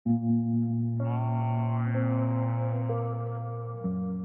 In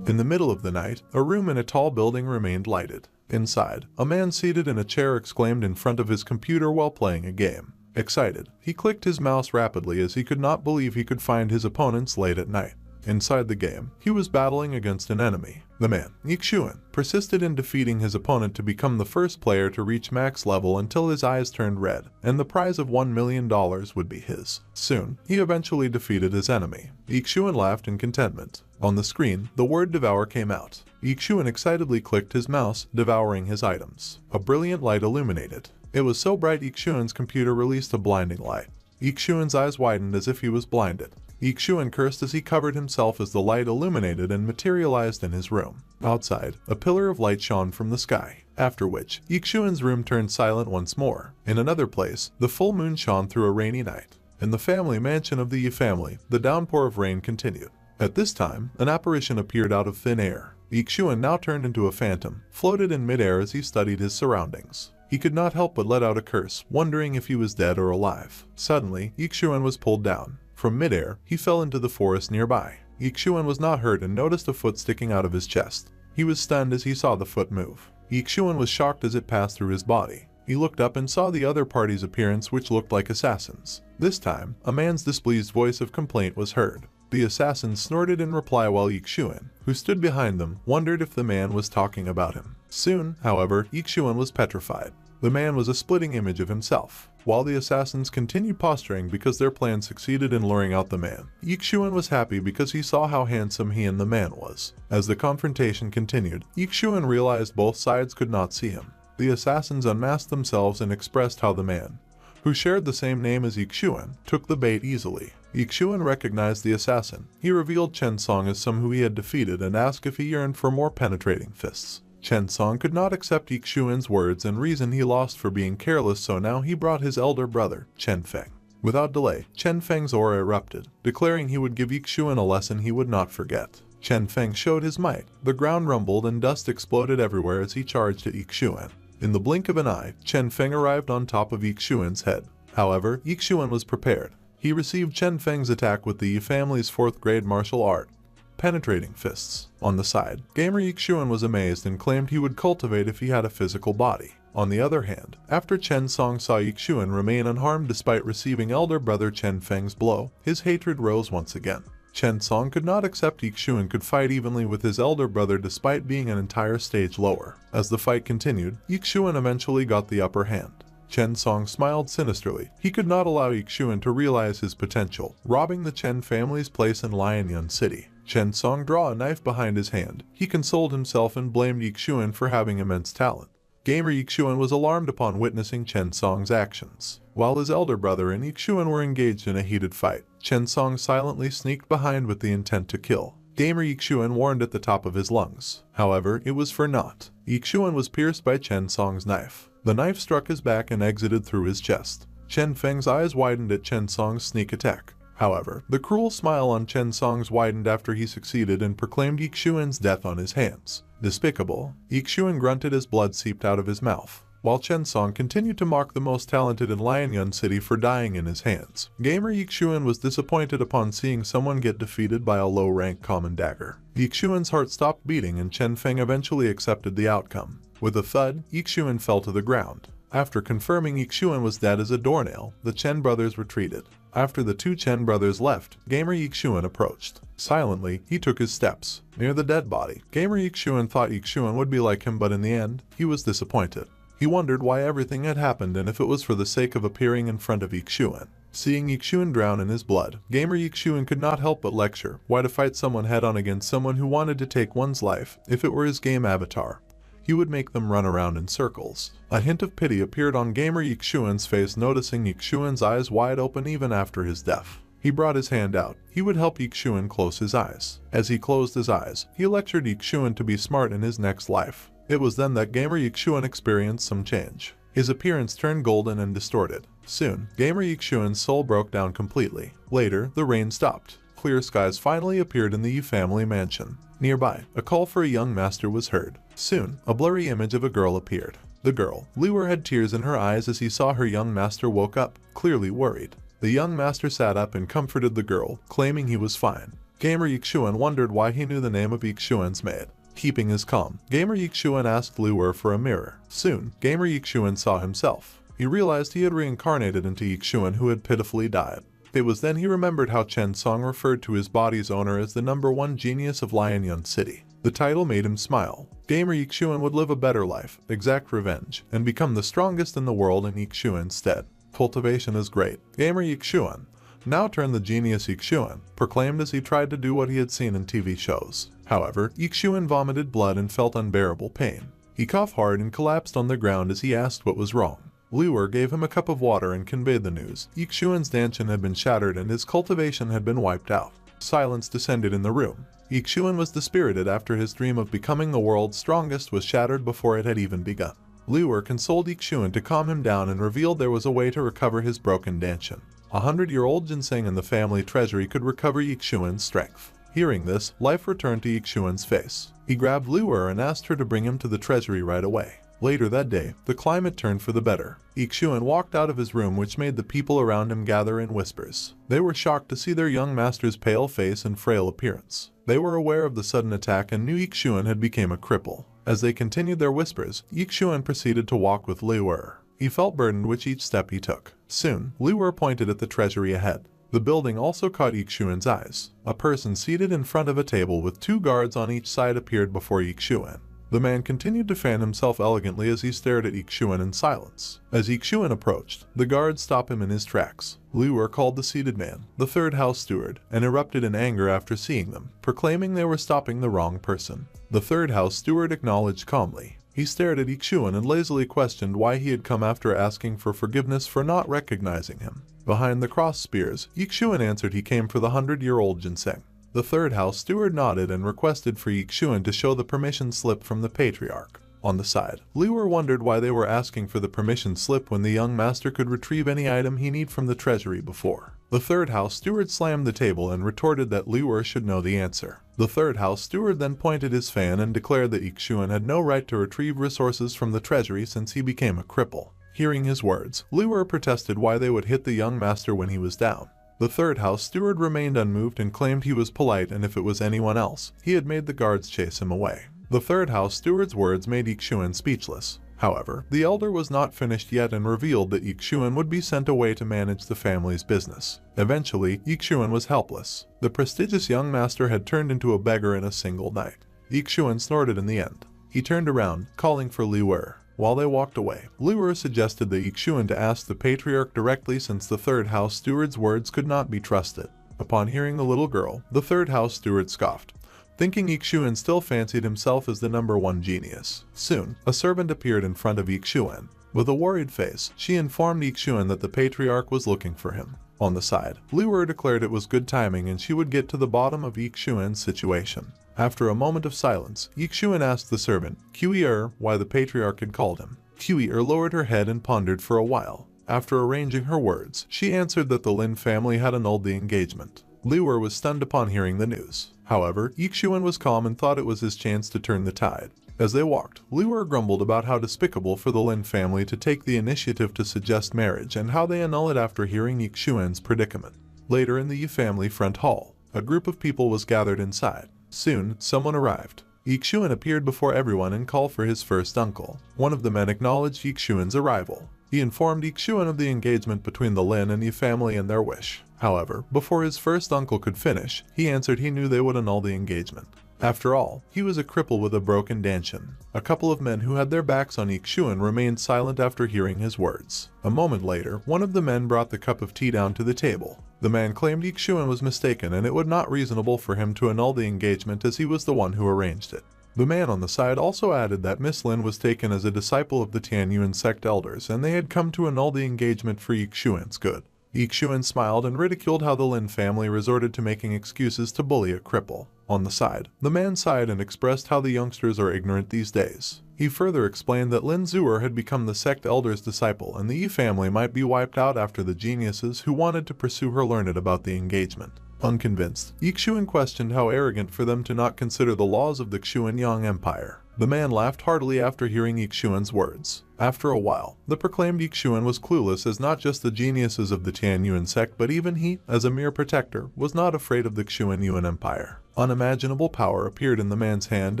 the middle of the night, a room in a tall building remained lighted. Inside, a man seated in a chair exclaimed in front of his computer while playing a game. Excited, he clicked his mouse rapidly as he could not believe he could find his opponents late at night. Inside the game, he was battling against an enemy. The man, Xuan, persisted in defeating his opponent to become the first player to reach max level until his eyes turned red, and the prize of $1 million would be his. Soon, he eventually defeated his enemy. Xuan laughed in contentment. On the screen, the word devour came out. Xuan excitedly clicked his mouse, devouring his items. A brilliant light illuminated. It was so bright Xuan's computer released a blinding light. Xuan's eyes widened as if he was blinded. Xuan cursed as he covered himself as the light illuminated and materialized in his room. Outside, a pillar of light shone from the sky, after which Xuan's room turned silent once more. In another place, the full moon shone through a rainy night. In the family mansion of the Yu family, the downpour of rain continued. At this time, an apparition appeared out of thin air. Xuan now turned into a phantom, floated in midair as he studied his surroundings. He could not help but let out a curse, wondering if he was dead or alive. Suddenly, Xuan was pulled down. From midair, he fell into the forest nearby. Xuan was not hurt and noticed a foot sticking out of his chest. He was stunned as he saw the foot move. Xuan was shocked as it passed through his body. He looked up and saw the other party's appearance, which looked like assassins. This time, a man's displeased voice of complaint was heard. The assassins snorted in reply while Xuan, who stood behind them, wondered if the man was talking about him. Soon, however, Xuan was petrified. The man was a splitting image of himself. While the assassins continued posturing because their plan succeeded in luring out the man, Xuan was happy because he saw how handsome he and the man was. As the confrontation continued, Xuan realized both sides could not see him. The assassins unmasked themselves and expressed how the man, who shared the same name as Xuan, took the bait easily. Xuan recognized the assassin. He revealed Chen Song as some who he had defeated and asked if he yearned for more penetrating fists. Chen Song could not accept Xuan's words and reason he lost for being careless, so now he brought his elder brother, Chen Feng. Without delay, Chen Feng's aura erupted, declaring he would give Xuan a lesson he would not forget. Chen Feng showed his might. The ground rumbled and dust exploded everywhere as he charged at Xuan. In the blink of an eye, Chen Feng arrived on top of Xuan's head. However, Xuan was prepared. He received Chen Feng's attack with the Yu family's 4th grade martial art, penetrating fists. On the side, gamer Xuan was amazed and claimed he would cultivate if he had a physical body. On the other hand, after Chen Song saw Xuan remain unharmed despite receiving elder brother Chen Feng's blow, his hatred rose once again. Chen Song could not accept Xuan could fight evenly with his elder brother despite being an entire stage lower. As the fight continued, Xuan eventually got the upper hand. Chen Song smiled sinisterly. He could not allow Xuan to realize his potential, robbing the Chen family's place in Wanjin City. Chen Song drew a knife behind his hand. He consoled himself and blamed Xuan for having immense talent. Gamer Xuan was alarmed upon witnessing Chen Song's actions. While his elder brother and Xuan were engaged in a heated fight, Chen Song silently sneaked behind with the intent to kill. Gamer Xuan warned at the top of his lungs. However, it was for naught. Xuan was pierced by Chen Song's knife. The knife struck his back and exited through his chest. Chen Feng's eyes widened at Chen Song's sneak attack. However, the cruel smile on Chen Song's widened after he succeeded and proclaimed Xuan's death on his hands. Despicable. Xuan grunted as blood seeped out of his mouth, while Chen Song continued to mock the most talented in Wanjin City for dying in his hands. Gamer Xuan was disappointed upon seeing someone get defeated by a low-rank common dagger. Xuan's heart stopped beating and Chen Feng eventually accepted the outcome. With a thud, Xuan fell to the ground. After confirming Xuan was dead as a doornail, the Chen brothers retreated. After the two Chen brothers left, Gamer Xuan approached. Silently, he took his steps. Near the dead body, Gamer Xuan thought Xuan would be like him, but in the end, he was disappointed. He wondered why everything had happened and if it was for the sake of appearing in front of Xuan. Seeing Xuan drown in his blood, Gamer Xuan could not help but lecture why to fight someone head-on against someone who wanted to take one's life. If it were his game avatar, he would make them run around in circles. A hint of pity appeared on Gamer Xuan's face, noticing Xuan's eyes wide open even after his death. He brought his hand out. He would help Xuan close his eyes. As he closed his eyes, he lectured Xuan to be smart in his next life. It was then that Gamer Xuan experienced some change. His appearance turned golden and distorted. Soon, Gamer Xuan's soul broke down completely. Later, the rain stopped. Clear skies finally appeared in the Yu family mansion. Nearby, a call for a young master was heard. Soon, a blurry image of a girl appeared. The girl, Liuer, had tears in her eyes as he saw her young master woke up, clearly worried. The young master sat up and comforted the girl, claiming he was fine. Gamer Xuan wondered why he knew the name of Xuan's maid. Keeping his calm, Gamer Xuan asked Liu for a mirror. Soon, Gamer Xuan saw himself. He realized he had reincarnated into Xuan, who had pitifully died. It was then he remembered how Chen Song referred to his body's owner as the #1 genius of Wanjin City. The title made him smile. Gamer Xuan would live a better life, exact revenge, and become the strongest in the world in Xuan's stead. Cultivation is great. Gamer Xuan, now turned the genius Xuan, proclaimed as he tried to do what he had seen in TV shows. However, Xuan vomited blood and felt unbearable pain. He coughed hard and collapsed on the ground as he asked what was wrong. Liu gave him a cup of water and conveyed the news. Xuan's dantian had been shattered and his cultivation had been wiped out. Silence descended in the room. Xuan was dispirited after his dream of becoming the world's strongest was shattered before it had even begun. Liu consoled Xuan to calm him down and revealed there was a way to recover his broken dantian. 100-year-old ginseng in the family treasury could recover Xuan's strength. Hearing this, life returned to Xuan's face. He grabbed Liu and asked her to bring him to the treasury right away. Later that day, the climate turned for the better. Xuan walked out of his room, which made the people around him gather in whispers. They were shocked to see their young master's pale face and frail appearance. They were aware of the sudden attack and knew Xuan had become a cripple. As they continued their whispers, Xuan proceeded to walk with Liu. He felt burdened with each step he took. Soon, Liu pointed at the treasury ahead. The building also caught Xuan's eyes. A person seated in front of a table with 2 guards on each side appeared before Xuan. The man continued to fan himself elegantly as he stared at Xuan in silence. As Xuan approached, the guards stopped him in his tracks. Liu called the seated man, the 3rd house steward, and erupted in anger after seeing them, proclaiming they were stopping the wrong person. The 3rd house steward acknowledged calmly. He stared at Xuan and lazily questioned why he had come after asking for forgiveness for not recognizing him. Behind the cross spears, Xuan answered he came for the 100-year-old ginseng. The 3rd house steward nodded and requested for Xuan to show the permission slip from the patriarch. On the side, Liu wondered why they were asking for the permission slip when the young master could retrieve any item he needed from the treasury before. The 3rd house steward slammed the table and retorted that Liu should know the answer. The 3rd house steward then pointed his fan and declared that Xuan had no right to retrieve resources from the treasury since he became a cripple. Hearing his words, Liu protested why they would hit the young master when he was down. The 3rd house steward remained unmoved and claimed he was polite, and if it was anyone else, he had made the guards chase him away. The 3rd house steward's words made Xuan speechless. However, the elder was not finished yet and revealed that Xuan would be sent away to manage the family's business. Eventually, Xuan was helpless. The prestigious young master had turned into a beggar in a single night. Xuan snorted in the end. He turned around, calling for Liu. While they walked away, Liu suggested that Xuan to ask the patriarch directly since the 3rd house steward's words could not be trusted. Upon hearing the little girl, the 3rd house steward scoffed, thinking Xuan still fancied himself as the #1 genius. Soon, a servant appeared in front of Xuan. With a worried face, she informed Xuan that the patriarch was looking for him. On the side, Liu declared it was good timing and she would get to the bottom of Xuan's situation. After a moment of silence, Xuan asked the servant, Xue, why the patriarch had called him. Xue lowered her head and pondered for a while. After arranging her words, she answered that the Lin family had annulled the engagement. Liu was stunned upon hearing the news. However, Xuan was calm and thought it was his chance to turn the tide. As they walked, Liu grumbled about how despicable for the Lin family to take the initiative to suggest marriage and how they annul it after hearing Xuan's predicament. Later in the Yi family front hall, a group of people was gathered inside. Soon, someone arrived. Xuan appeared before everyone and called for his first uncle. One of the men acknowledged Xuan's arrival. He informed Xuan of the engagement between the Lin and Yi family and their wish. However, before his first uncle could finish, he answered he knew they would annul the engagement. After all, he was a cripple with a broken dantian. A couple of men who had their backs on Xuan remained silent after hearing his words. A moment later, one of the men brought the cup of tea down to the table. The man claimed Xuan was mistaken and it would not reasonable for him to annul the engagement as he was the one who arranged it. The man on the side also added that Miss Lin was taken as a disciple of the Tianyuan sect elders and they had come to annul the engagement for Xuan's good. Xuan smiled and ridiculed how the Lin family resorted to making excuses to bully a cripple. On the side, the man sighed and expressed how the youngsters are ignorant these days. He further explained that Lin Xuer had become the sect elder's disciple and the Yi family might be wiped out after the geniuses who wanted to pursue her learned about the engagement. Unconvinced, Xuan questioned how arrogant for them to not consider the laws of the Xuanyang Empire. The man laughed heartily after hearing Xuan's words. After a while, the proclaimed Xuan was clueless as not just the geniuses of the Tianyuan sect but even he, as a mere protector, was not afraid of the Xuanyuan Empire. Unimaginable power appeared in the man's hand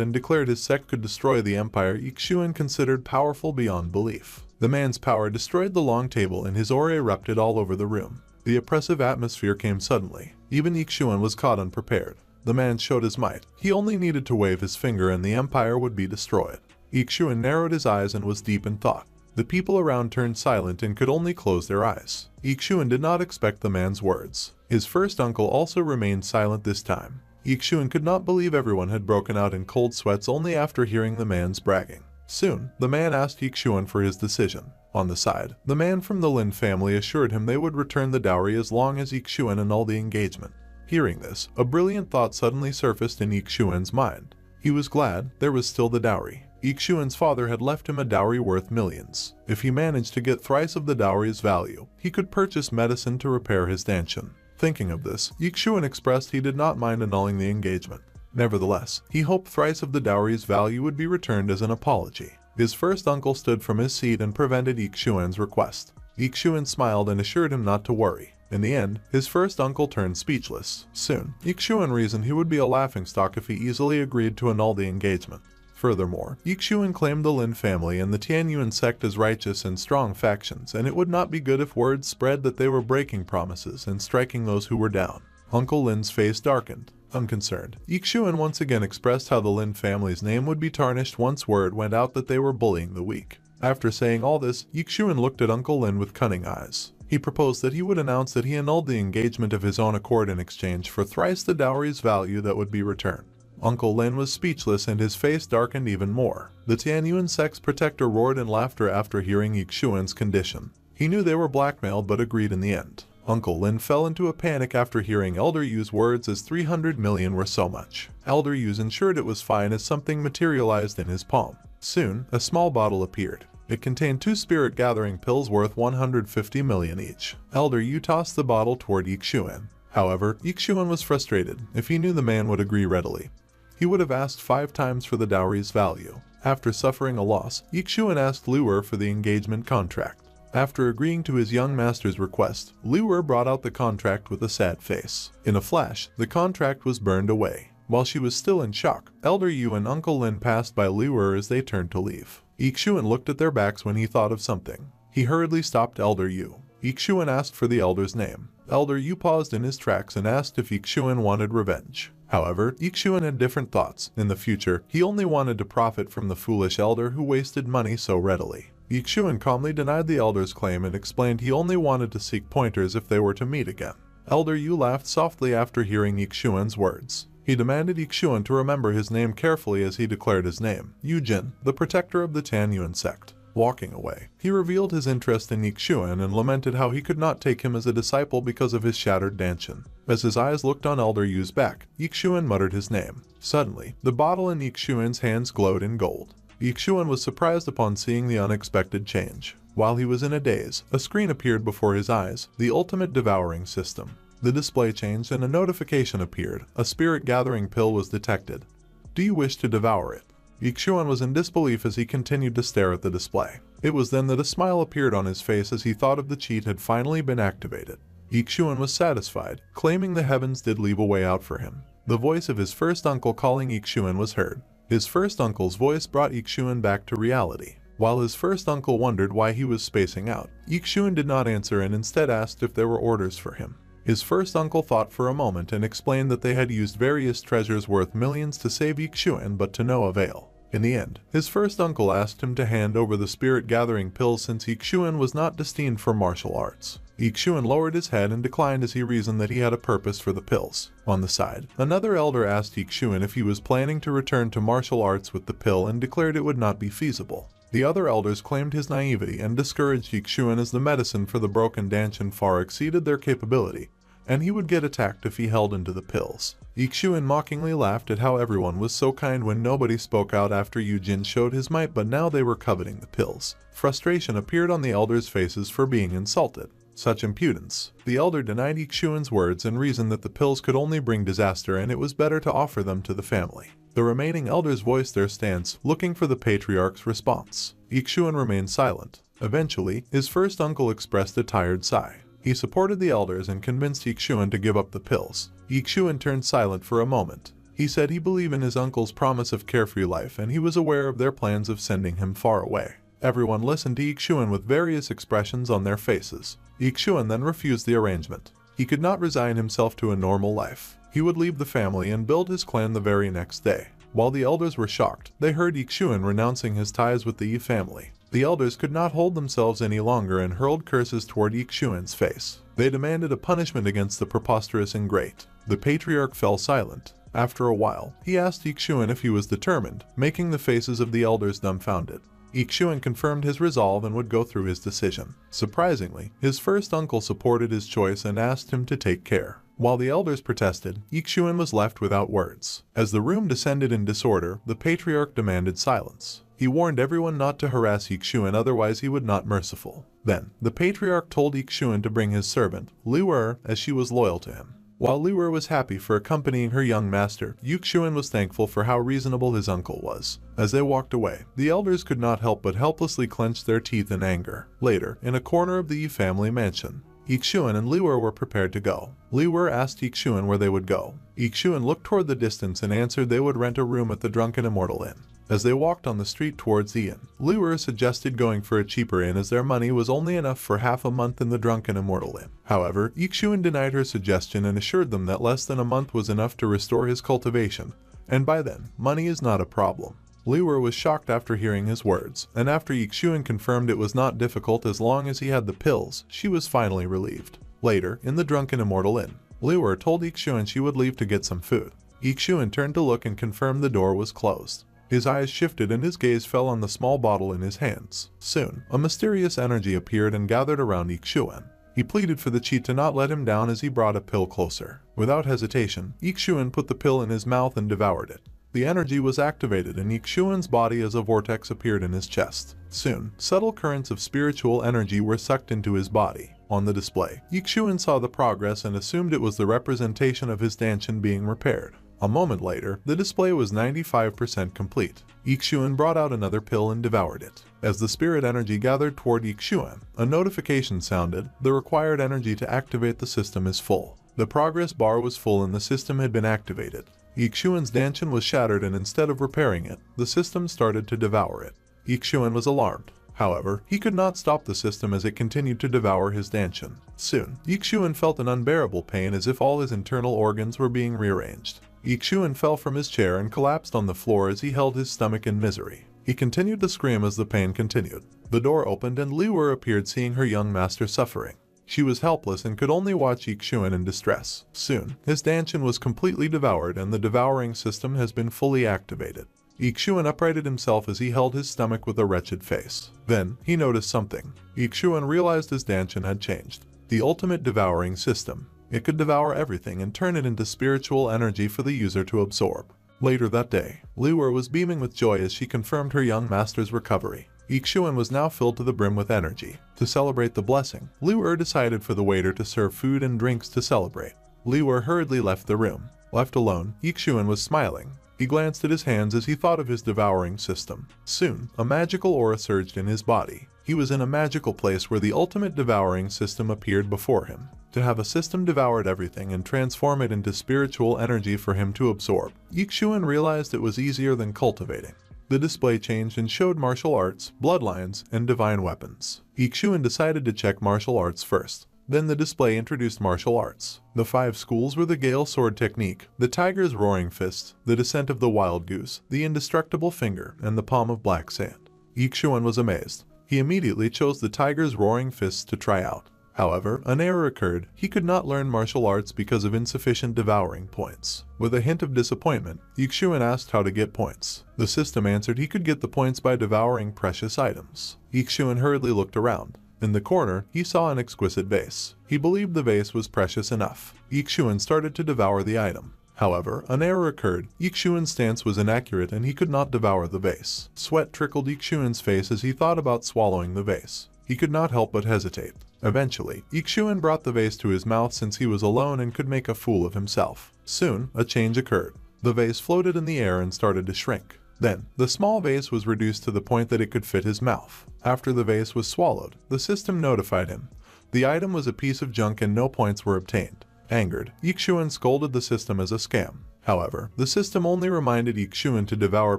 and declared his sect could destroy the empire Xuan considered powerful beyond belief. The man's power destroyed the long table and his aura erupted all over the room. The oppressive atmosphere came suddenly. Even Xuan was caught unprepared. The man showed his might. He only needed to wave his finger and the empire would be destroyed. Xuan narrowed his eyes and was deep in thought. The people around turned silent and could only close their eyes. Xuan did not expect the man's words. His first uncle also remained silent this time. Xuan could not believe everyone had broken out in cold sweats only after hearing the man's bragging. Soon, the man asked Xuan for his decision. On the side, the man from the Lin family assured him they would return the dowry as long as Xuan annulled the engagement. Hearing this, a brilliant thought suddenly surfaced in Xuan's mind. He was glad there was still the dowry. Xuan's father had left him a dowry worth millions. If he managed to get thrice of the dowry's value, he could purchase medicine to repair his dantian. Thinking of this, Xuan expressed he did not mind annulling the engagement. Nevertheless, he hoped thrice of the dowry's value would be returned as an apology. His first uncle stood from his seat and prevented Xuan's request. Xuan smiled and assured him not to worry. In the end, his first uncle turned speechless. Soon, Xuan reasoned he would be a laughingstock if he easily agreed to annul the engagement. Furthermore, Xuan claimed the Lin family and the Tianyuan sect as righteous and strong factions, and it would not be good if word spread that they were breaking promises and striking those who were down. Uncle Lin's face darkened. Unconcerned, Xuan once again expressed how the Lin family's name would be tarnished once word went out that they were bullying the weak. After saying all this, Xuan looked at Uncle Lin with cunning eyes. He proposed that he would announce that he annulled the engagement of his own accord in exchange for thrice the dowry's value that would be returned. Uncle Lin was speechless and his face darkened even more. The Tianyuan sect's protector roared in laughter after hearing Xuan's condition. He knew they were blackmailed but agreed in the end. Uncle Lin fell into a panic after hearing Elder Yu's words as 300 million were so much. Elder Yu's ensured it was fine as something materialized in his palm. Soon, a small bottle appeared. It contained 2 spirit-gathering pills worth 150 million each. Elder Yu tossed the bottle toward Xuan. However, Xuan was frustrated. If he knew the man would agree readily, he would have asked 5 times for the dowry's value. After suffering a loss, Xuan asked Liu for the engagement contract. After agreeing to his young master's request, Liu brought out the contract with a sad face. In a flash, the contract was burned away. While she was still in shock, Elder Yu and Uncle Lin passed by Liu as they turned to leave. Xuan looked at their backs when he thought of something. He hurriedly stopped Elder Yu. Xuan asked for the elder's name. Elder Yu paused in his tracks and asked if Xuan wanted revenge. However, Xuan had different thoughts. In the future, he only wanted to profit from the foolish elder who wasted money so readily. Xuan calmly denied the elder's claim and explained he only wanted to seek pointers if they were to meet again. Elder Yu laughed softly after hearing Xuan's words. He demanded Xuan to remember his name carefully as he declared his name, Yujin, the protector of the Tianyuan sect. Walking away, he revealed his interest in Xuan and lamented how he could not take him as a disciple because of his shattered dantian. As his eyes looked on Elder Yu's back, Xuan muttered his name. Suddenly, the bottle in Xuan's hands glowed in gold. Xuan was surprised upon seeing the unexpected change. While he was in a daze, a screen appeared before his eyes, the ultimate devouring system. The display changed and a notification appeared. A spirit-gathering pill was detected. Do you wish to devour it? Xuan was in disbelief as he continued to stare at the display. It was then that a smile appeared on his face as he thought of the cheat had finally been activated. Xuan was satisfied, claiming the heavens did leave a way out for him. The voice of his first uncle calling Xuan was heard. His first uncle's voice brought Xuan back to reality. While his first uncle wondered why he was spacing out, Xuan did not answer and instead asked if there were orders for him. His first uncle thought for a moment and explained that they had used various treasures worth millions to save Xuan but to no avail. In the end, his first uncle asked him to hand over the spirit-gathering pills since Xuan was not destined for martial arts. Xuan lowered his head and declined as he reasoned that he had a purpose for the pills. On the side, another elder asked Xuan if he was planning to return to martial arts with the pill and declared it would not be feasible. The other elders claimed his naivety and discouraged Xuan as the medicine for the broken dantian far exceeded their capability, and he would get attacked if he held into the pills. Xuan mockingly laughed at how everyone was so kind when nobody spoke out after Yujin showed his might, but now they were coveting the pills. Frustration appeared on the elders' faces for being insulted. Such impudence. The elder denied Xuan's words and reasoned that the pills could only bring disaster and it was better to offer them to the family. The remaining elders voiced their stance, looking for the patriarch's response. Xuan remained silent. Eventually, his first uncle expressed a tired sigh. He supported the elders and convinced Xuan to give up the pills. Xuan turned silent for a moment. He said he believed in his uncle's promise of carefree life and he was aware of their plans of sending him far away. Everyone listened to Xuan with various expressions on their faces. Xuan then refused the arrangement. He could not resign himself to a normal life. He would leave the family and build his clan the very next day. While the elders were shocked, they heard Xuan renouncing his ties with the Yi family. The elders could not hold themselves any longer and hurled curses toward Xuan's face. They demanded a punishment against the preposterous ingrate. The patriarch fell silent. After a while, he asked Xuan if he was determined, making the faces of the elders dumbfounded. Xuan confirmed his resolve and would go through his decision. Surprisingly, his first uncle supported his choice and asked him to take care. While the elders protested, Xuan was left without words. As the room descended in disorder, the patriarch demanded silence. He warned everyone not to harass Xuan, otherwise he would not be merciful. Then, the patriarch told Xuan to bring his servant, Liu, as she was loyal to him. While Liu was happy for accompanying her young master, Xuan was thankful for how reasonable his uncle was. As they walked away, the elders could not help but helplessly clench their teeth in anger. Later, in a corner of the Yi family mansion, Xuan and Liu were prepared to go. Liu asked Xuan where they would go. Xuan looked toward the distance and answered they would rent a room at the Drunken Immortal Inn. As they walked on the street towards the inn, Liu suggested going for a cheaper inn as their money was only enough for half a month in the Drunken Immortal Inn. However, Xuan denied her suggestion and assured them that less than a month was enough to restore his cultivation, and by then, money is not a problem. Liu was shocked after hearing his words, and after Xuan confirmed it was not difficult as long as he had the pills, she was finally relieved. Later, in the Drunken Immortal Inn, Liu told Xuan she would leave to get some food. Xuan turned to look and confirmed the door was closed. His eyes shifted and his gaze fell on the small bottle in his hands. Soon, a mysterious energy appeared and gathered around Xuan. He pleaded for the cheat to not let him down as he brought a pill closer. Without hesitation, Xuan put the pill in his mouth and devoured it. The energy was activated and Xuan's body as a vortex appeared in his chest. Soon, subtle currents of spiritual energy were sucked into his body. On the display, Xuan saw the progress and assumed it was the representation of his Danshin being repaired. A moment later, the display was 95% complete. Xuan brought out another pill and devoured it. As the spirit energy gathered toward Xuan, a notification sounded. The required energy to activate the system is full. The progress bar was full and the system had been activated. Xuan's Danshin was shattered and instead of repairing it, the system started to devour it. Xuan was alarmed. However, he could not stop the system as it continued to devour his Danshin. Soon, Xuan felt an unbearable pain as if all his internal organs were being rearranged. Xuan fell from his chair and collapsed on the floor as he held his stomach in misery. He continued to scream as the pain continued. The door opened and Liu appeared, seeing her young master suffering. She was helpless and could only watch Xuan in distress. Soon, his Danshin was completely devoured and the devouring system has been fully activated. Xuan uprighted himself as he held his stomach with a wretched face. Then, he noticed something. Xuan realized his Danshin had changed. The ultimate devouring system. It could devour everything and turn it into spiritual energy for the user to absorb. Later that day, Liu was beaming with joy as she confirmed her young master's recovery. Xuan was now filled to the brim with energy. To celebrate the blessing, Liu decided for the waiter to serve food and drinks to celebrate. Liu hurriedly left the room. Left alone, Xuan was smiling. He glanced at his hands as he thought of his devouring system. Soon, a magical aura surged in his body. He was in a magical place where the ultimate devouring system appeared before him. To have a system devoured everything and transform it into spiritual energy for him to absorb, Xuan realized it was easier than cultivating. The display changed and showed martial arts, bloodlines, and divine weapons. Xuan decided to check martial arts first. Then the display introduced martial arts. The 5 schools were the Gale Sword Technique, the Tiger's Roaring Fist, the Descent of the Wild Goose, the Indestructible Finger, and the Palm of Black Sand. Xuan was amazed. He immediately chose the Tiger's Roaring Fist to try out. However, an error occurred. He could not learn martial arts because of insufficient devouring points. With a hint of disappointment, Xuan asked how to get points. The system answered he could get the points by devouring precious items. Xuan hurriedly looked around. In the corner, he saw an exquisite vase. He believed the vase was precious enough. Xuan started to devour the item. However, an error occurred. Xuan's stance was inaccurate and he could not devour the vase. Sweat trickled Xuan's face as he thought about swallowing the vase. He could not help but hesitate. Eventually, Xuan brought the vase to his mouth since he was alone and could make a fool of himself. Soon, a change occurred. The vase floated in the air and started to shrink. Then, the small vase was reduced to the point that it could fit his mouth. After the vase was swallowed, the system notified him. The item was a piece of junk and no points were obtained. Angered, Xuan scolded the system as a scam. However, the system only reminded Xuan to devour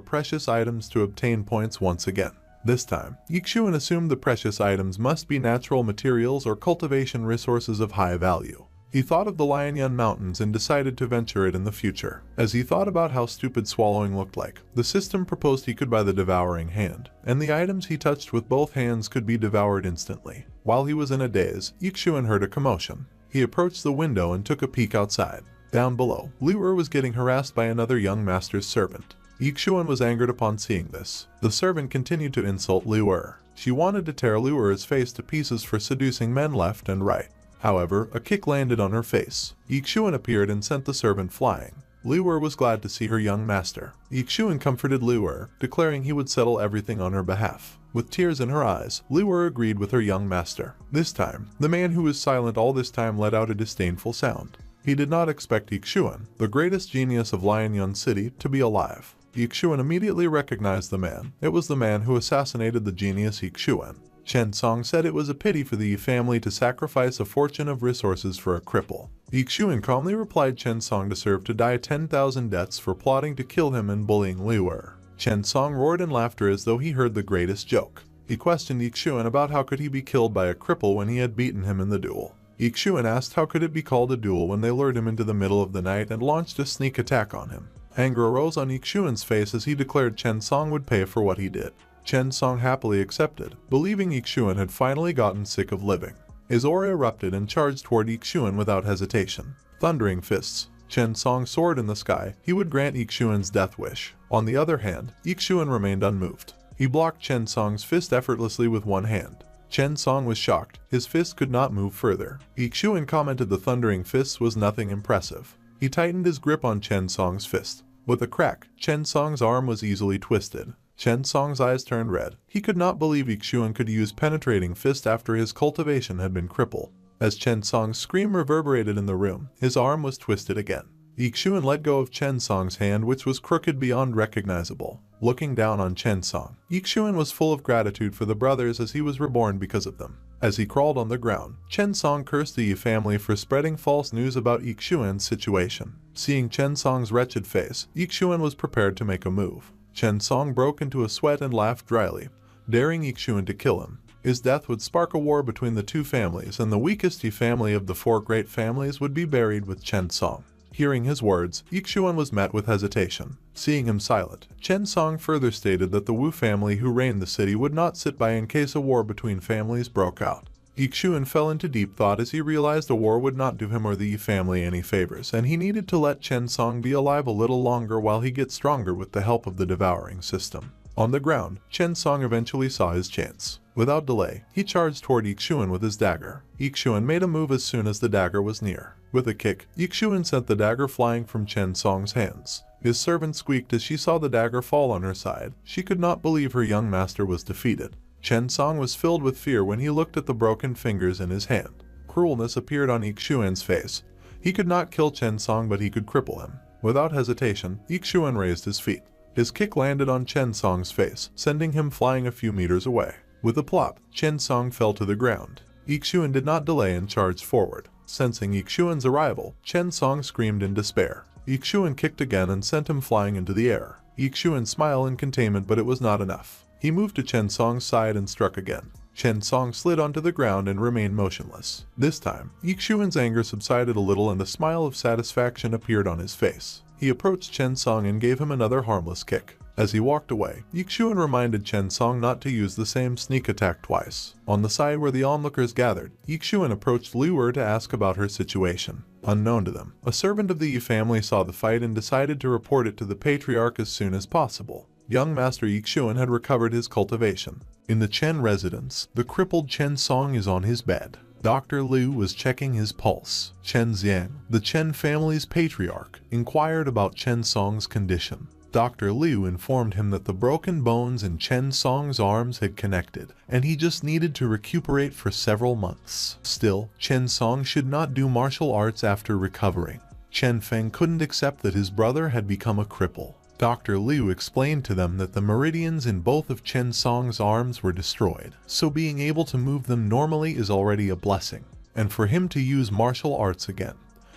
precious items to obtain points once again. This time, Xuan assumed the precious items must be natural materials or cultivation resources of high value. He thought of the Lianyan Mountains and decided to venture it in the future. As he thought about how stupid swallowing looked like, the system proposed he could buy the Devouring Hand, and the items he touched with both hands could be devoured instantly. While he was in a daze, Xuan heard a commotion. He approached the window and took a peek outside. Down below, Liu was getting harassed by another young master's servant. Xuan was angered upon seeing this. The servant continued to insult Liu. She wanted to tear Liu's face to pieces for seducing men left and right. However, a kick landed on her face. Xuan appeared and sent the servant flying. Liu was glad to see her young master. Xuan comforted Liu, declaring he would settle everything on her behalf. With tears in her eyes, Liu agreed with her young master. This time, the man who was silent all this time let out a disdainful sound. He did not expect Xuan, the greatest genius of Wanjin City, to be alive. Xuan immediately recognized the man. It was the man who assassinated the genius Xuan. Chen Song said it was a pity for the Yi family to sacrifice a fortune of resources for a cripple. Xuan calmly replied Chen Song deserved to die 10,000 deaths for plotting to kill him and bullying Liu. Chen Song roared in laughter as though he heard the greatest joke. He questioned Xuan about how could he be killed by a cripple when he had beaten him in the duel. Xuan asked how could it be called a duel when they lured him into the middle of the night and launched a sneak attack on him. Anger arose on Xuan's face as he declared Chen Song would pay for what he did. Chen Song happily accepted, believing Xuan had finally gotten sick of living. His aura erupted and charged toward Xuan without hesitation. Thundering fists. Chen Song soared in the sky. He would grant Xuan's death wish. On the other hand, Xuan remained unmoved. He blocked Chen Song's fist effortlessly with one hand. Chen Song was shocked. His fist could not move further. Xuan commented the thundering fists was nothing impressive. He tightened his grip on Chen Song's fist. With a crack, Chen Song's arm was easily twisted. Chen Song's eyes turned red. He could not believe Xuan could use penetrating fist after his cultivation had been crippled. As Chen Song's scream reverberated in the room, his arm was twisted again. Xuan let go of Chen Song's hand, which was crooked beyond recognizable. Looking down on Chen Song, Xuan was full of gratitude for the brothers as he was reborn because of them. As he crawled on the ground, Chen Song cursed the Yi family for spreading false news about Xuan's situation. Seeing Chen Song's wretched face, Xuan was prepared to make a move. Chen Song broke into a sweat and laughed dryly, daring Xuan to kill him. His death would spark a war between the two families, and the weakest Yi family of the four great families would be buried with Chen Song. Hearing his words, Xuan was met with hesitation. Seeing him silent, Chen Song further stated that the Wu family who reigned the city would not sit by in case a war between families broke out. Xuan fell into deep thought as he realized a war would not do him or the Yi family any favors, and he needed to let Chen Song be alive a little longer while he gets stronger with the help of the Devouring System. On the ground, Chen Song eventually saw his chance. Without delay, he charged toward Xuan with his dagger. Xuan made a move as soon as the dagger was near. With a kick, Xuan sent the dagger flying from Chen Song's hands. His servant squeaked as she saw the dagger fall on her side. She could not believe her young master was defeated. Chen Song was filled with fear when he looked at the broken fingers in his hand. Cruelness appeared on Xuan's face. He could not kill Chen Song, but he could cripple him. Without hesitation, Xuan raised his feet. His kick landed on Chen Song's face, sending him flying a few meters away. With a plop, Chen Song fell to the ground. Xuan did not delay and charged forward. Sensing Xuan's arrival, Chen Song screamed in despair. Xuan kicked again and sent him flying into the air. Xuan smiled in containment, but it was not enough. He moved to Chen Song's side and struck again. Chen Song slid onto the ground and remained motionless. This time, Xuan's anger subsided a little and a smile of satisfaction appeared on his face. He approached Chen Song and gave him another harmless kick. As he walked away, Xuan reminded Chen Song not to use the same sneak attack twice. On the side where the onlookers gathered, Xuan approached Liu to ask about her situation. Unknown to them, a servant of the Yi family saw the fight and decided to report it to the patriarch as soon as possible. Young Master Xuan had recovered his cultivation. In the Chen residence, the crippled Chen Song is on his bed. Dr. Liu was checking his pulse. Chen Xiang, the Chen family's patriarch, inquired about Chen Song's condition. Dr. Liu informed him that the broken bones in Chen Song's arms had connected, and he just needed to recuperate for several months. Still, Chen Song should not do martial arts after recovering. Chen Feng couldn't accept that his brother had become a cripple. Dr. Liu explained to them that the meridians in both of Chen Song's arms were destroyed, so being able to move them normally is already a blessing. And for him to use martial arts again,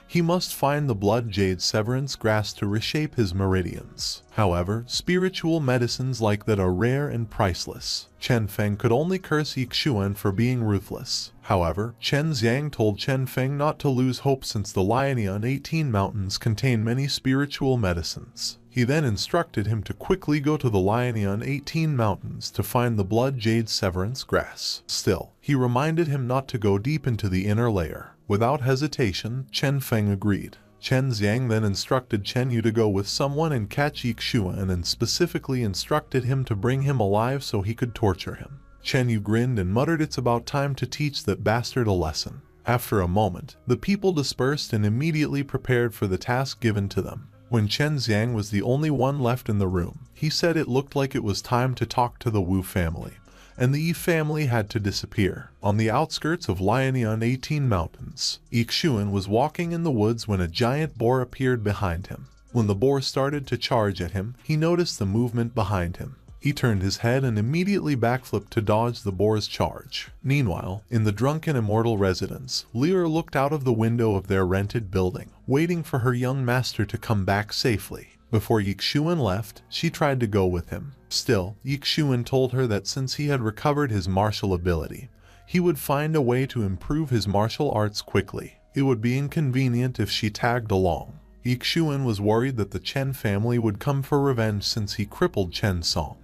he must find the blood jade severance grass to reshape his meridians. However, spiritual medicines like that are rare and priceless. Chen Feng could only curse Xuan for being ruthless. However, Chen Xiang told Chen Feng not to lose hope since the Liaonian 18 mountains contain many spiritual medicines. He then instructed him to quickly go to the Liaonian 18 mountains to find the blood jade severance grass. Still, he reminded him not to go deep into the inner layer. Without hesitation, Chen Feng agreed. Chen Xiang then instructed Chen Yu to go with someone and catch Xuan and specifically instructed him to bring him alive so he could torture him. Chen Yu grinned and muttered, "It's about time to teach that bastard a lesson." After a moment, the people dispersed and immediately prepared for the task given to them. When Chen Xiang was the only one left in the room, he said it looked like it was time to talk to the Wu family, and the Yi family had to disappear. On the outskirts of Liaonian 18 mountains, Xuan was walking in the woods when a giant boar appeared behind him. When the boar started to charge at him, he noticed the movement behind him. He turned his head and immediately backflipped to dodge the boar's charge. Meanwhile, in the drunken immortal residence, Lear looked out of the window of their rented building, waiting for her young master to come back safely. Before Xuan left, she tried to go with him. Still, Xuan told her that since he had recovered his martial ability, he would find a way to improve his martial arts quickly. It would be inconvenient if she tagged along. Xuan was worried that the Chen family would come for revenge since he crippled Chen Song.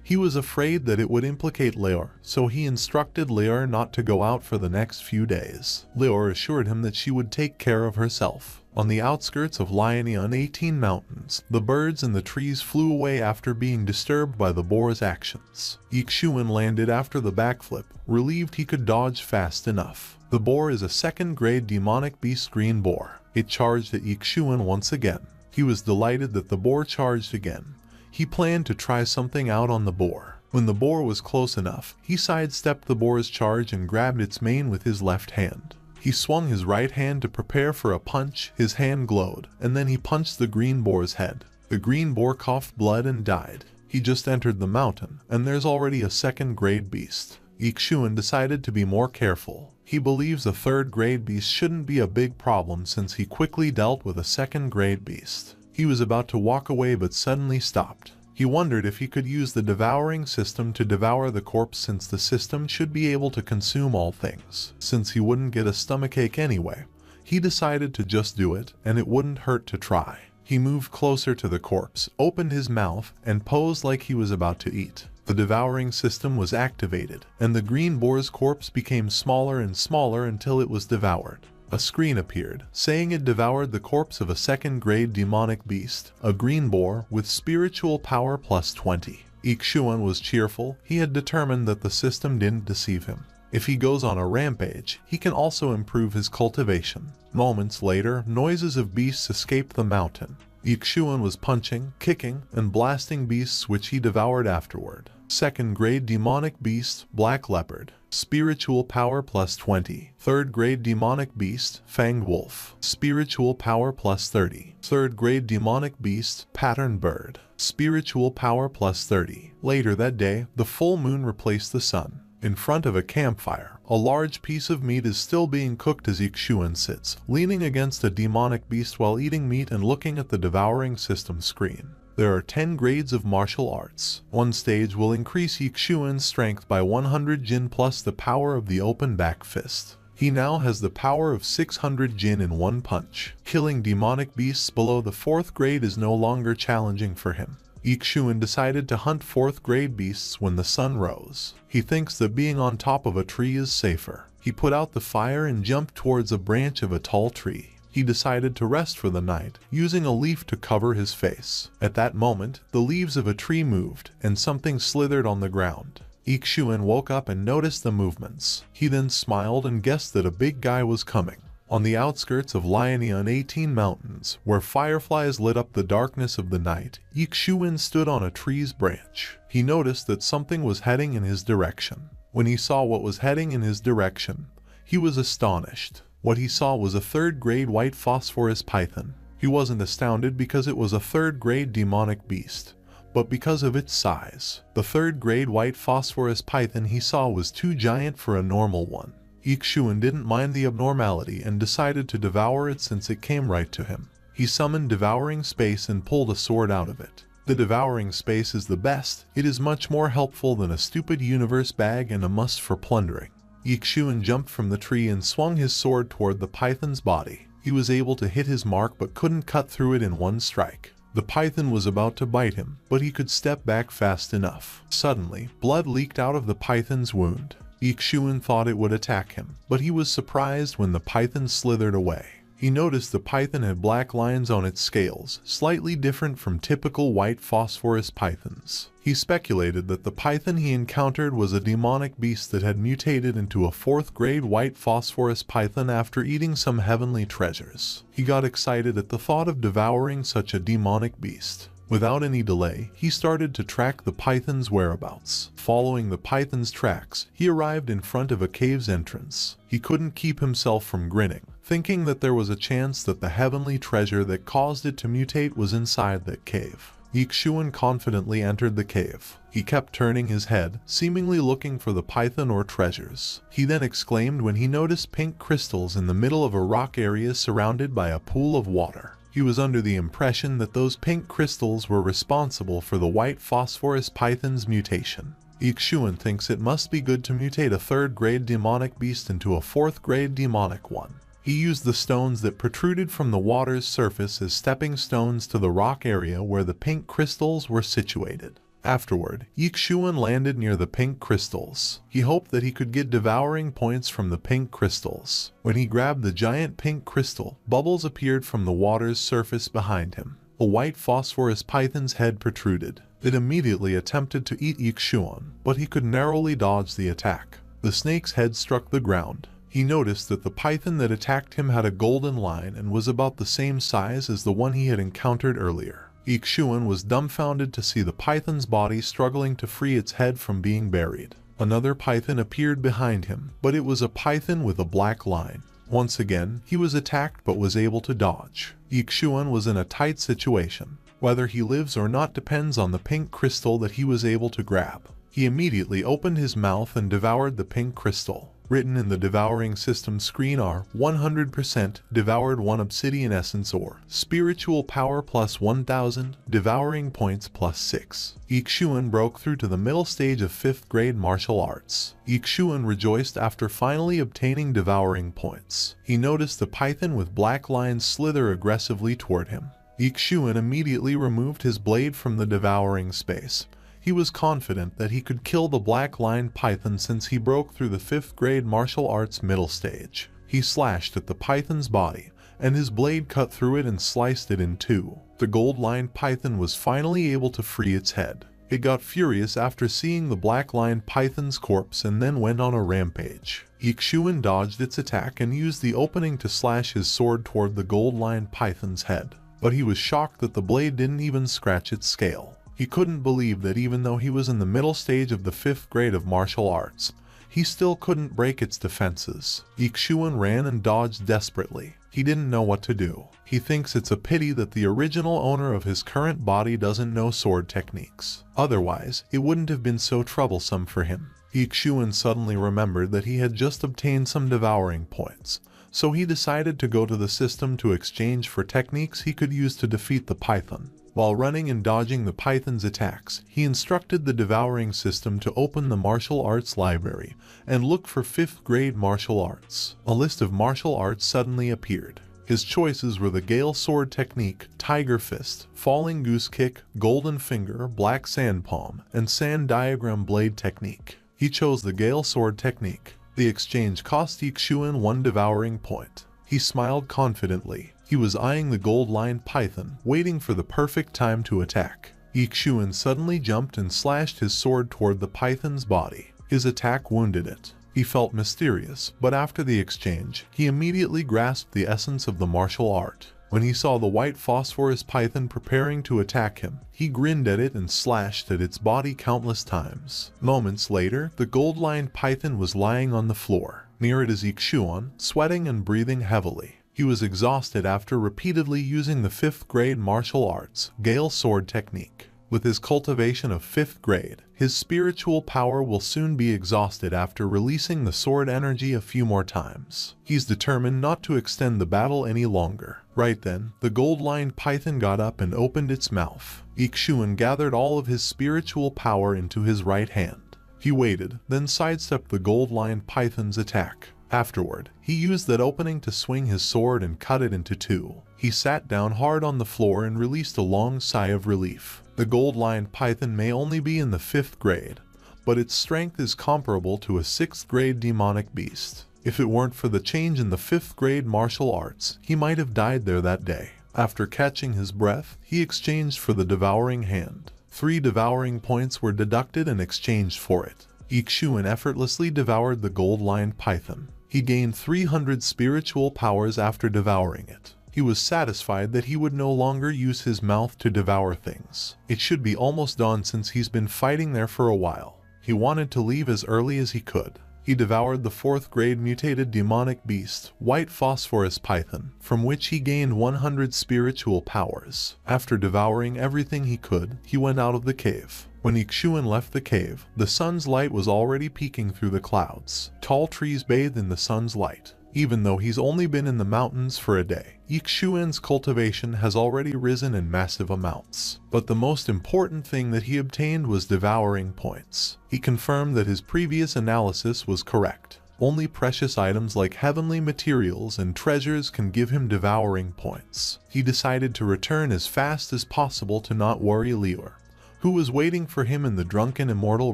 He was afraid that it would implicate Leor, so he instructed Leor not to go out for the next few days. Leor assured him that she would take care of herself. On the outskirts of Liaonian 18 mountains, the birds and the trees flew away after being disturbed by the boar's actions. Xuan landed after the backflip, relieved he could dodge fast enough. The boar is a second-grade demonic beast green boar. It charged at Xuan once again. He was delighted that the boar charged again. He planned to try something out on the boar. When the boar was close enough, he sidestepped the boar's charge and grabbed its mane with his left hand. He swung his right hand to prepare for a punch, his hand glowed, and then he punched the green boar's head. The green boar coughed blood and died. He just entered the mountain, and there's already a second-grade beast. Xuan decided to be more careful. He believes a third-grade beast shouldn't be a big problem since he quickly dealt with a second-grade beast. He was about to walk away but suddenly stopped. He wondered if he could use the devouring system to devour the corpse since the system should be able to consume all things. Since he wouldn't get a stomachache anyway, he decided to just do it, and it wouldn't hurt to try. He moved closer to the corpse, opened his mouth, and posed like he was about to eat. The devouring system was activated, and the green boar's corpse became smaller and smaller until it was devoured. A screen appeared, saying it devoured the corpse of a second-grade demonic beast, a green boar with spiritual power plus 20. Xuan was cheerful. He had determined that the system didn't deceive him. If he goes on a rampage, he can also improve his cultivation. Moments later, noises of beasts escaped the mountain. Xuan was punching, kicking, and blasting beasts which he devoured afterward. Second-grade demonic beast, black leopard. Spiritual power plus 20. Third-grade demonic beast, fanged wolf. Spiritual power plus 30. Third-grade demonic beast, patterned bird. Spiritual power plus 30. Later that day, the full moon replaced the sun. In front of a campfire, a large piece of meat is still being cooked as Xuan sits, leaning against a demonic beast while eating meat and looking at the devouring system screen. There are 10 grades of martial arts. One stage will increase Xuan's strength by 100 Jin plus the power of the open back fist. He now has the power of 600 Jin in one punch. Killing demonic beasts below the 4th grade is no longer challenging for him. Xuan decided to hunt 4th grade beasts when the sun rose. He thinks that being on top of a tree is safer. He put out the fire and jumped towards a branch of a tall tree. He decided to rest for the night, using a leaf to cover his face. At that moment, the leaves of a tree moved, and something slithered on the ground. Xuan woke up and noticed the movements. He then smiled and guessed that a big guy was coming. On the outskirts of Liaonian 18 Mountains, where fireflies lit up the darkness of the night, Xue Qingqing stood on a tree's branch. He noticed that something was heading in his direction. When he saw what was heading in his direction, he was astonished. What he saw was a third-grade white phosphorus python. He wasn't astounded because it was a third-grade demonic beast, but because of its size. The third-grade white phosphorus python he saw was too giant for a normal one. Xue Qingqing didn't mind the abnormality and decided to devour it since it came right to him. He summoned Devouring Space and pulled a sword out of it. The Devouring Space is the best. It is much more helpful than a stupid universe bag and a must for plundering. Xue Qingqing jumped from the tree and swung his sword toward the python's body. He was able to hit his mark but couldn't cut through it in one strike. The python was about to bite him, but he could step back fast enough. Suddenly, blood leaked out of the python's wound. Xue Qingqing thought it would attack him, but he was surprised when the python slithered away. He noticed the python had black lines on its scales, slightly different from typical white phosphorus pythons. He speculated that the python he encountered was a demonic beast that had mutated into a fourth-grade white phosphorus python after eating some heavenly treasures. He got excited at the thought of devouring such a demonic beast. Without any delay, he started to track the python's whereabouts. Following the python's tracks, he arrived in front of a cave's entrance. He couldn't keep himself from grinning, thinking that there was a chance that the heavenly treasure that caused it to mutate was inside that cave. Xue Qingqing confidently entered the cave. He kept turning his head, seemingly looking for the python or treasures. He then exclaimed when he noticed pink crystals in the middle of a rock area surrounded by a pool of water. He was under the impression that those pink crystals were responsible for the white phosphorus python's mutation. Xue Qingqing thinks it must be good to mutate a third-grade demonic beast into a fourth-grade demonic one. He used the stones that protruded from the water's surface as stepping stones to the rock area where the pink crystals were situated. Afterward, Xue Qingqing landed near the pink crystals. He hoped that he could get devouring points from the pink crystals. When he grabbed the giant pink crystal, bubbles appeared from the water's surface behind him. A white phosphorus python's head protruded. It immediately attempted to eat Xue Qingqing, but he could narrowly dodge the attack. The snake's head struck the ground. He noticed that the python that attacked him had a golden line and was about the same size as the one he had encountered earlier. Xue Qingqing was dumbfounded to see the python's body struggling to free its head from being buried. Another python appeared behind him, but it was a python with a black line. Once again, he was attacked but was able to dodge. Xue Qingqing was in a tight situation. Whether he lives or not depends on the pink crystal that he was able to grab. He immediately opened his mouth and devoured the pink crystal. Written in the Devouring System screen are 100% devoured 1 obsidian essence or spiritual power plus 1000, devouring points plus 6. Xue Qingqing broke through to the middle stage of 5th grade martial arts. Xue Qingqing rejoiced after finally obtaining devouring points. He noticed the python with black lines slither aggressively toward him. Xue Qingqing immediately removed his blade from the devouring space. He was confident that he could kill the black-lined python since he broke through the 5th grade martial arts middle stage. He slashed at the python's body, and his blade cut through it and sliced it in two. The gold-lined python was finally able to free its head. It got furious after seeing the black-lined python's corpse and then went on a rampage. Xue Qingqing dodged its attack and used the opening to slash his sword toward the gold-lined python's head. But he was shocked that the blade didn't even scratch its scale. He couldn't believe that even though he was in the middle stage of the 5th grade of martial arts, he still couldn't break its defenses. Xue Qingqing ran and dodged desperately. He didn't know what to do. He thinks it's a pity that the original owner of his current body doesn't know sword techniques. Otherwise, it wouldn't have been so troublesome for him. Xue Qingqing suddenly remembered that he had just obtained some devouring points, so he decided to go to the system to exchange for techniques he could use to defeat the python. While running and dodging the python's attacks, he instructed the Devouring System to open the martial arts library and look for 5th grade martial arts. A list of martial arts suddenly appeared. His choices were the Gale Sword Technique, Tiger Fist, Falling Goose Kick, Golden Finger, Black Sand Palm, and Sand Diagram Blade Technique. He chose the Gale Sword Technique. The exchange cost Xue Qingqing 1 devouring point. He smiled confidently. He was eyeing the gold-lined python, waiting for the perfect time to attack. Xue Qingqing suddenly jumped and slashed his sword toward the python's body. His attack wounded it. He felt mysterious, but after the exchange, he immediately grasped the essence of the martial art. When he saw the white phosphorus python preparing to attack him, he grinned at it and slashed at its body countless times. Moments later, the gold-lined python was lying on the floor. Near it is Xuan, sweating and breathing heavily. He was exhausted after repeatedly using the 5th grade martial arts, Gale Sword technique. With his cultivation of 5th grade, his spiritual power will soon be exhausted after releasing the sword energy a few more times. He's determined not to extend the battle any longer. Right then, the gold-lined python got up and opened its mouth. Xuan gathered all of his spiritual power into his right hand. He waited, then sidestepped the gold-lined python's attack. Afterward, he used that opening to swing his sword and cut it into two. He sat down hard on the floor and released a long sigh of relief. The gold-lined python may only be in the 5th grade, but its strength is comparable to a 6th grade demonic beast. If it weren't for the change in the 5th grade martial arts, he might have died there that day. After catching his breath, he exchanged for the devouring hand. 3 devouring points were deducted and exchanged for it. Xuan effortlessly devoured the gold-lined python. He gained 300 spiritual powers after devouring it. He was satisfied that he would no longer use his mouth to devour things. It should be almost dawn since he's been fighting there for a while. He wanted to leave as early as he could. He devoured the 4th grade mutated demonic beast, white phosphorus python, from which he gained 100 spiritual powers. After devouring everything he could, he went out of the cave. When Xuan left the cave, the sun's light was already peeking through the clouds. Tall trees bathed in the sun's light. Even though he's only been in the mountains for a day, Xuan's cultivation has already risen in massive amounts. But the most important thing that he obtained was devouring points. He confirmed that his previous analysis was correct. Only precious items like heavenly materials and treasures can give him devouring points. He decided to return as fast as possible to not worry Liu, who was waiting for him in the drunken immortal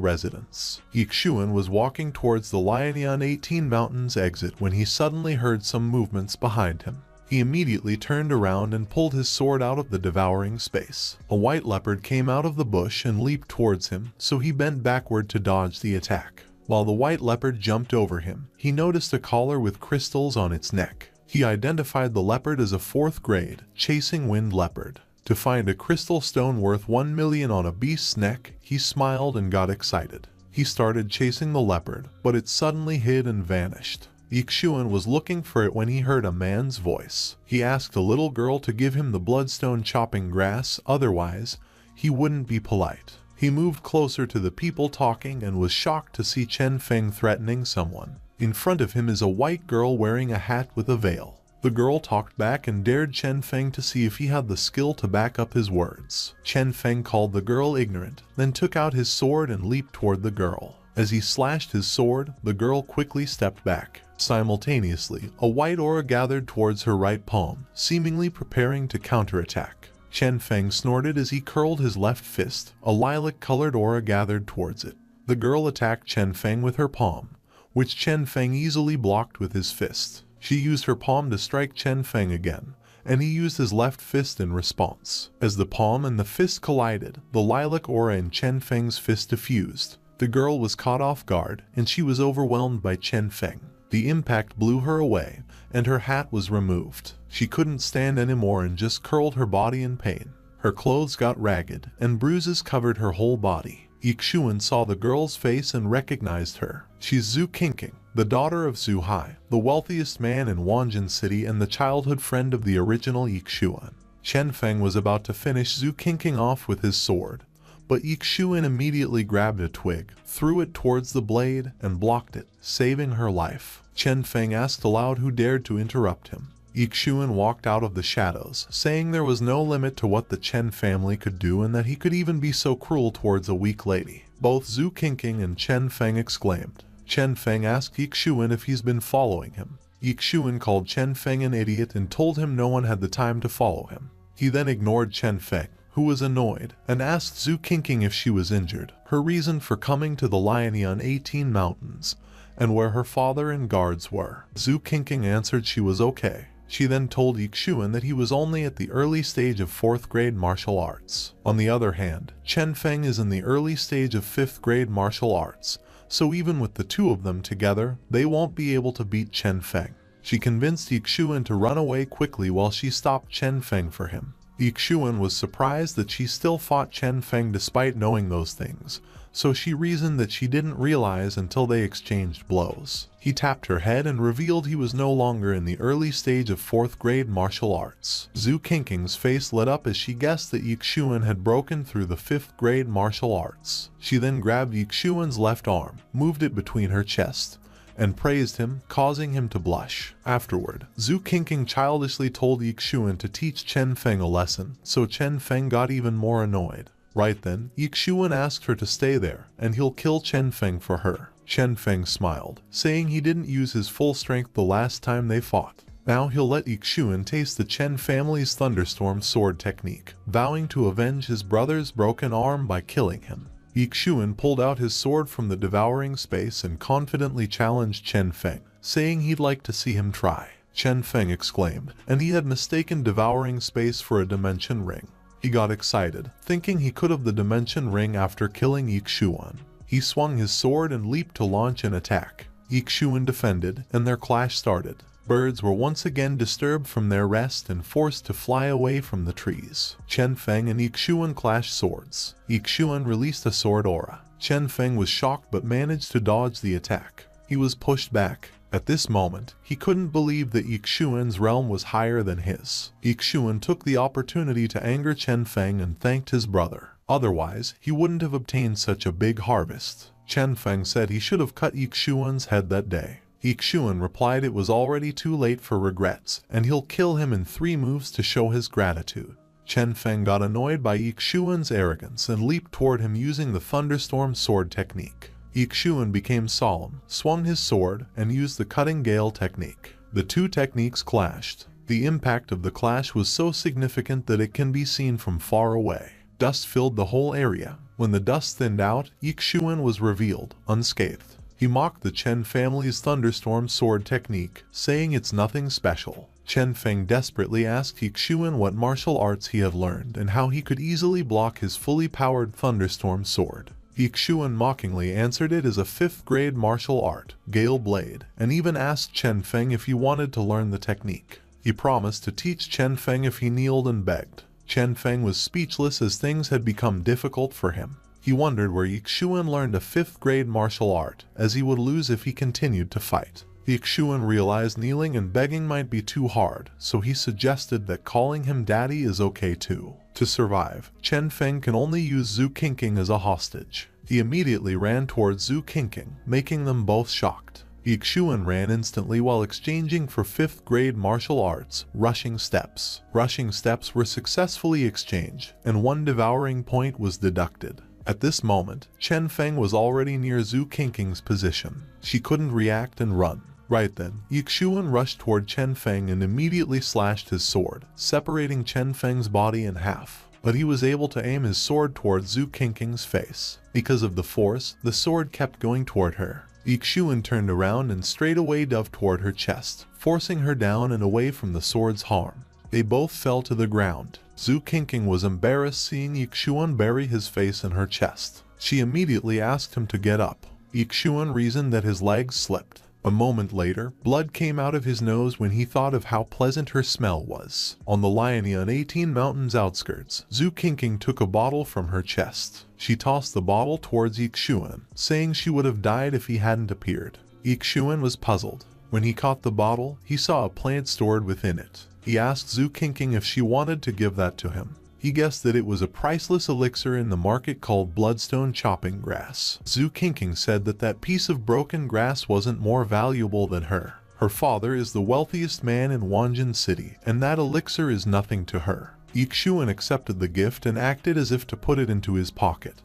residence. Xuan was walking towards the Lianian 18 Mountains exit when he suddenly heard some movements behind him. He immediately turned around and pulled his sword out of the devouring space. A white leopard came out of the bush and leaped towards him, so he bent backward to dodge the attack. While the white leopard jumped over him, he noticed a collar with crystals on its neck. He identified the leopard as a 4th grade, chasing wind leopard. To find a crystal stone worth 1 million on a beast's neck, he smiled and got excited. He started chasing the leopard, but it suddenly hid and vanished. Xuan was looking for it when he heard a man's voice. He asked the little girl to give him the bloodstone chopping grass, otherwise, he wouldn't be polite. He moved closer to the people talking and was shocked to see Chen Feng threatening someone. In front of him is a white girl wearing a hat with a veil. The girl talked back and dared Chen Feng to see if he had the skill to back up his words. Chen Feng called the girl ignorant, then took out his sword and leaped toward the girl. As he slashed his sword, the girl quickly stepped back. Simultaneously, a white aura gathered towards her right palm, seemingly preparing to counterattack. Chen Feng snorted as he curled his left fist. A lilac-colored aura gathered towards it. The girl attacked Chen Feng with her palm, which Chen Feng easily blocked with his fist. She used her palm to strike Chen Feng again, and he used his left fist in response. As the palm and the fist collided, the lilac aura in Chen Feng's fist diffused. The girl was caught off guard, and she was overwhelmed by Chen Feng. The impact blew her away, and her hat was removed. She couldn't stand anymore and just curled her body in pain. Her clothes got ragged, and bruises covered her whole body. Xuan saw the girl's face and recognized her. She's Xue Qingqing, the daughter of Xu Hai, the wealthiest man in Wanjin City and the childhood friend of the original Xuan. Chen Feng was about to finish Xue Qingqing off with his sword, but Xuan immediately grabbed a twig, threw it towards the blade, and blocked it, saving her life. Chen Feng asked aloud who dared to interrupt him. Xuan walked out of the shadows, saying there was no limit to what the Chen family could do and that he could even be so cruel towards a weak lady. Both Xue Qingqing and Chen Feng exclaimed. Chen Feng asked Xuan if he's been following him. Xuan called Chen Feng an idiot and told him no one had the time to follow him. He then ignored Chen Feng, who was annoyed, and asked Xue Qingqing if she was injured, her reason for coming to the Lianian 18 Mountains, and where her father and guards were. Xue Qingqing answered she was okay. She then told Xuan that he was only at the early stage of 4th grade martial arts. On the other hand, Chen Feng is in the early stage of 5th grade martial arts, so even with the two of them together, they won't be able to beat Chen Feng. She convinced Xuan to run away quickly while she stopped Chen Feng for him. Xuan was surprised that she still fought Chen Feng despite knowing those things, so she reasoned that she didn't realize until they exchanged blows. He tapped her head and revealed he was no longer in the early stage of 4th grade martial arts. Xue Qingqing's face lit up as she guessed that Xuan had broken through the 5th grade martial arts. She then grabbed Xuan's left arm, moved it between her chest, and praised him, causing him to blush. Afterward, Xue Qingqing childishly told Xuan to teach Chen Feng a lesson, so Chen Feng got even more annoyed. Right then, Xuan asked her to stay there, and he'll kill Chen Feng for her. Chen Feng smiled, saying he didn't use his full strength the last time they fought. Now he'll let Xuan taste the Chen family's thunderstorm sword technique, vowing to avenge his brother's broken arm by killing him. Xuan pulled out his sword from the devouring space and confidently challenged Chen Feng, saying he'd like to see him try. Chen Feng exclaimed, and he had mistaken devouring space for a dimension ring. He got excited, thinking he could have the dimension ring after killing Xuan. He swung his sword and leaped to launch an attack. Xuan defended, and their clash started. Birds were once again disturbed from their rest and forced to fly away from the trees. Chen Feng and Xuan clashed swords. Xuan released a sword aura. Chen Feng was shocked but managed to dodge the attack. He was pushed back. At this moment, he couldn't believe that Xuan's realm was higher than his. Xuan took the opportunity to anger Chen Feng and thanked his brother. Otherwise, he wouldn't have obtained such a big harvest. Chen Feng said he should have cut Xuan's head that day. Xuan replied it was already too late for regrets, and he'll kill him in 3 moves to show his gratitude. Chen Feng got annoyed by Xuan's arrogance and leaped toward him using the thunderstorm sword technique. Xuan became solemn, swung his sword, and used the cutting gale technique. The two techniques clashed. The impact of the clash was so significant that it can be seen from far away. Dust filled the whole area. When the dust thinned out, Xuan was revealed, unscathed. He mocked the Chen family's thunderstorm sword technique, saying it's nothing special. Chen Feng desperately asked Xuan what martial arts he had learned and how he could easily block his fully powered thunderstorm sword. Xuan mockingly answered it as a 5th grade martial art, Gale Blade, and even asked Chen Feng if he wanted to learn the technique. He promised to teach Chen Feng if he kneeled and begged. Chen Feng was speechless as things had become difficult for him. He wondered where Xuan learned a 5th grade martial art, as he would lose if he continued to fight. Xuan realized kneeling and begging might be too hard, so he suggested that calling him daddy is okay too. To survive, Chen Feng can only use Xue Qingqing as a hostage. He immediately ran towards Xue Qingqing, making them both shocked. Xuan ran instantly while exchanging for 5th grade martial arts, rushing steps. Rushing steps were successfully exchanged, and 1 devouring point was deducted. At this moment, Chen Feng was already near Xue Qingqing's position. She couldn't react and run. Right then, Xuan rushed toward Chen Feng and immediately slashed his sword, separating Chen Feng's body in half. But he was able to aim his sword toward Xue Qingqing's face. Because of the force, the sword kept going toward her. Xuan turned around and straightaway dove toward her chest, forcing her down and away from the sword's harm. They both fell to the ground. Xue Qingqing was embarrassed seeing Xuan bury his face in her chest. She immediately asked him to get up. Xuan reasoned that his legs slipped. A moment later, blood came out of his nose when he thought of how pleasant her smell was. On the Lianian 18 Mountains outskirts, Xue Qingqing took a bottle from her chest. She tossed the bottle towards Xuan, saying she would have died if he hadn't appeared. Xuan was puzzled. When he caught the bottle, he saw a plant stored within it. He asked Xue Qingqing if she wanted to give that to him. He guessed that it was a priceless elixir in the market called bloodstone chopping grass. Xue Qingqing said that that piece of broken grass wasn't more valuable than her. Her father is the wealthiest man in Wanjin City, and that elixir is nothing to her. Xuan accepted the gift and acted as if to put it into his pocket.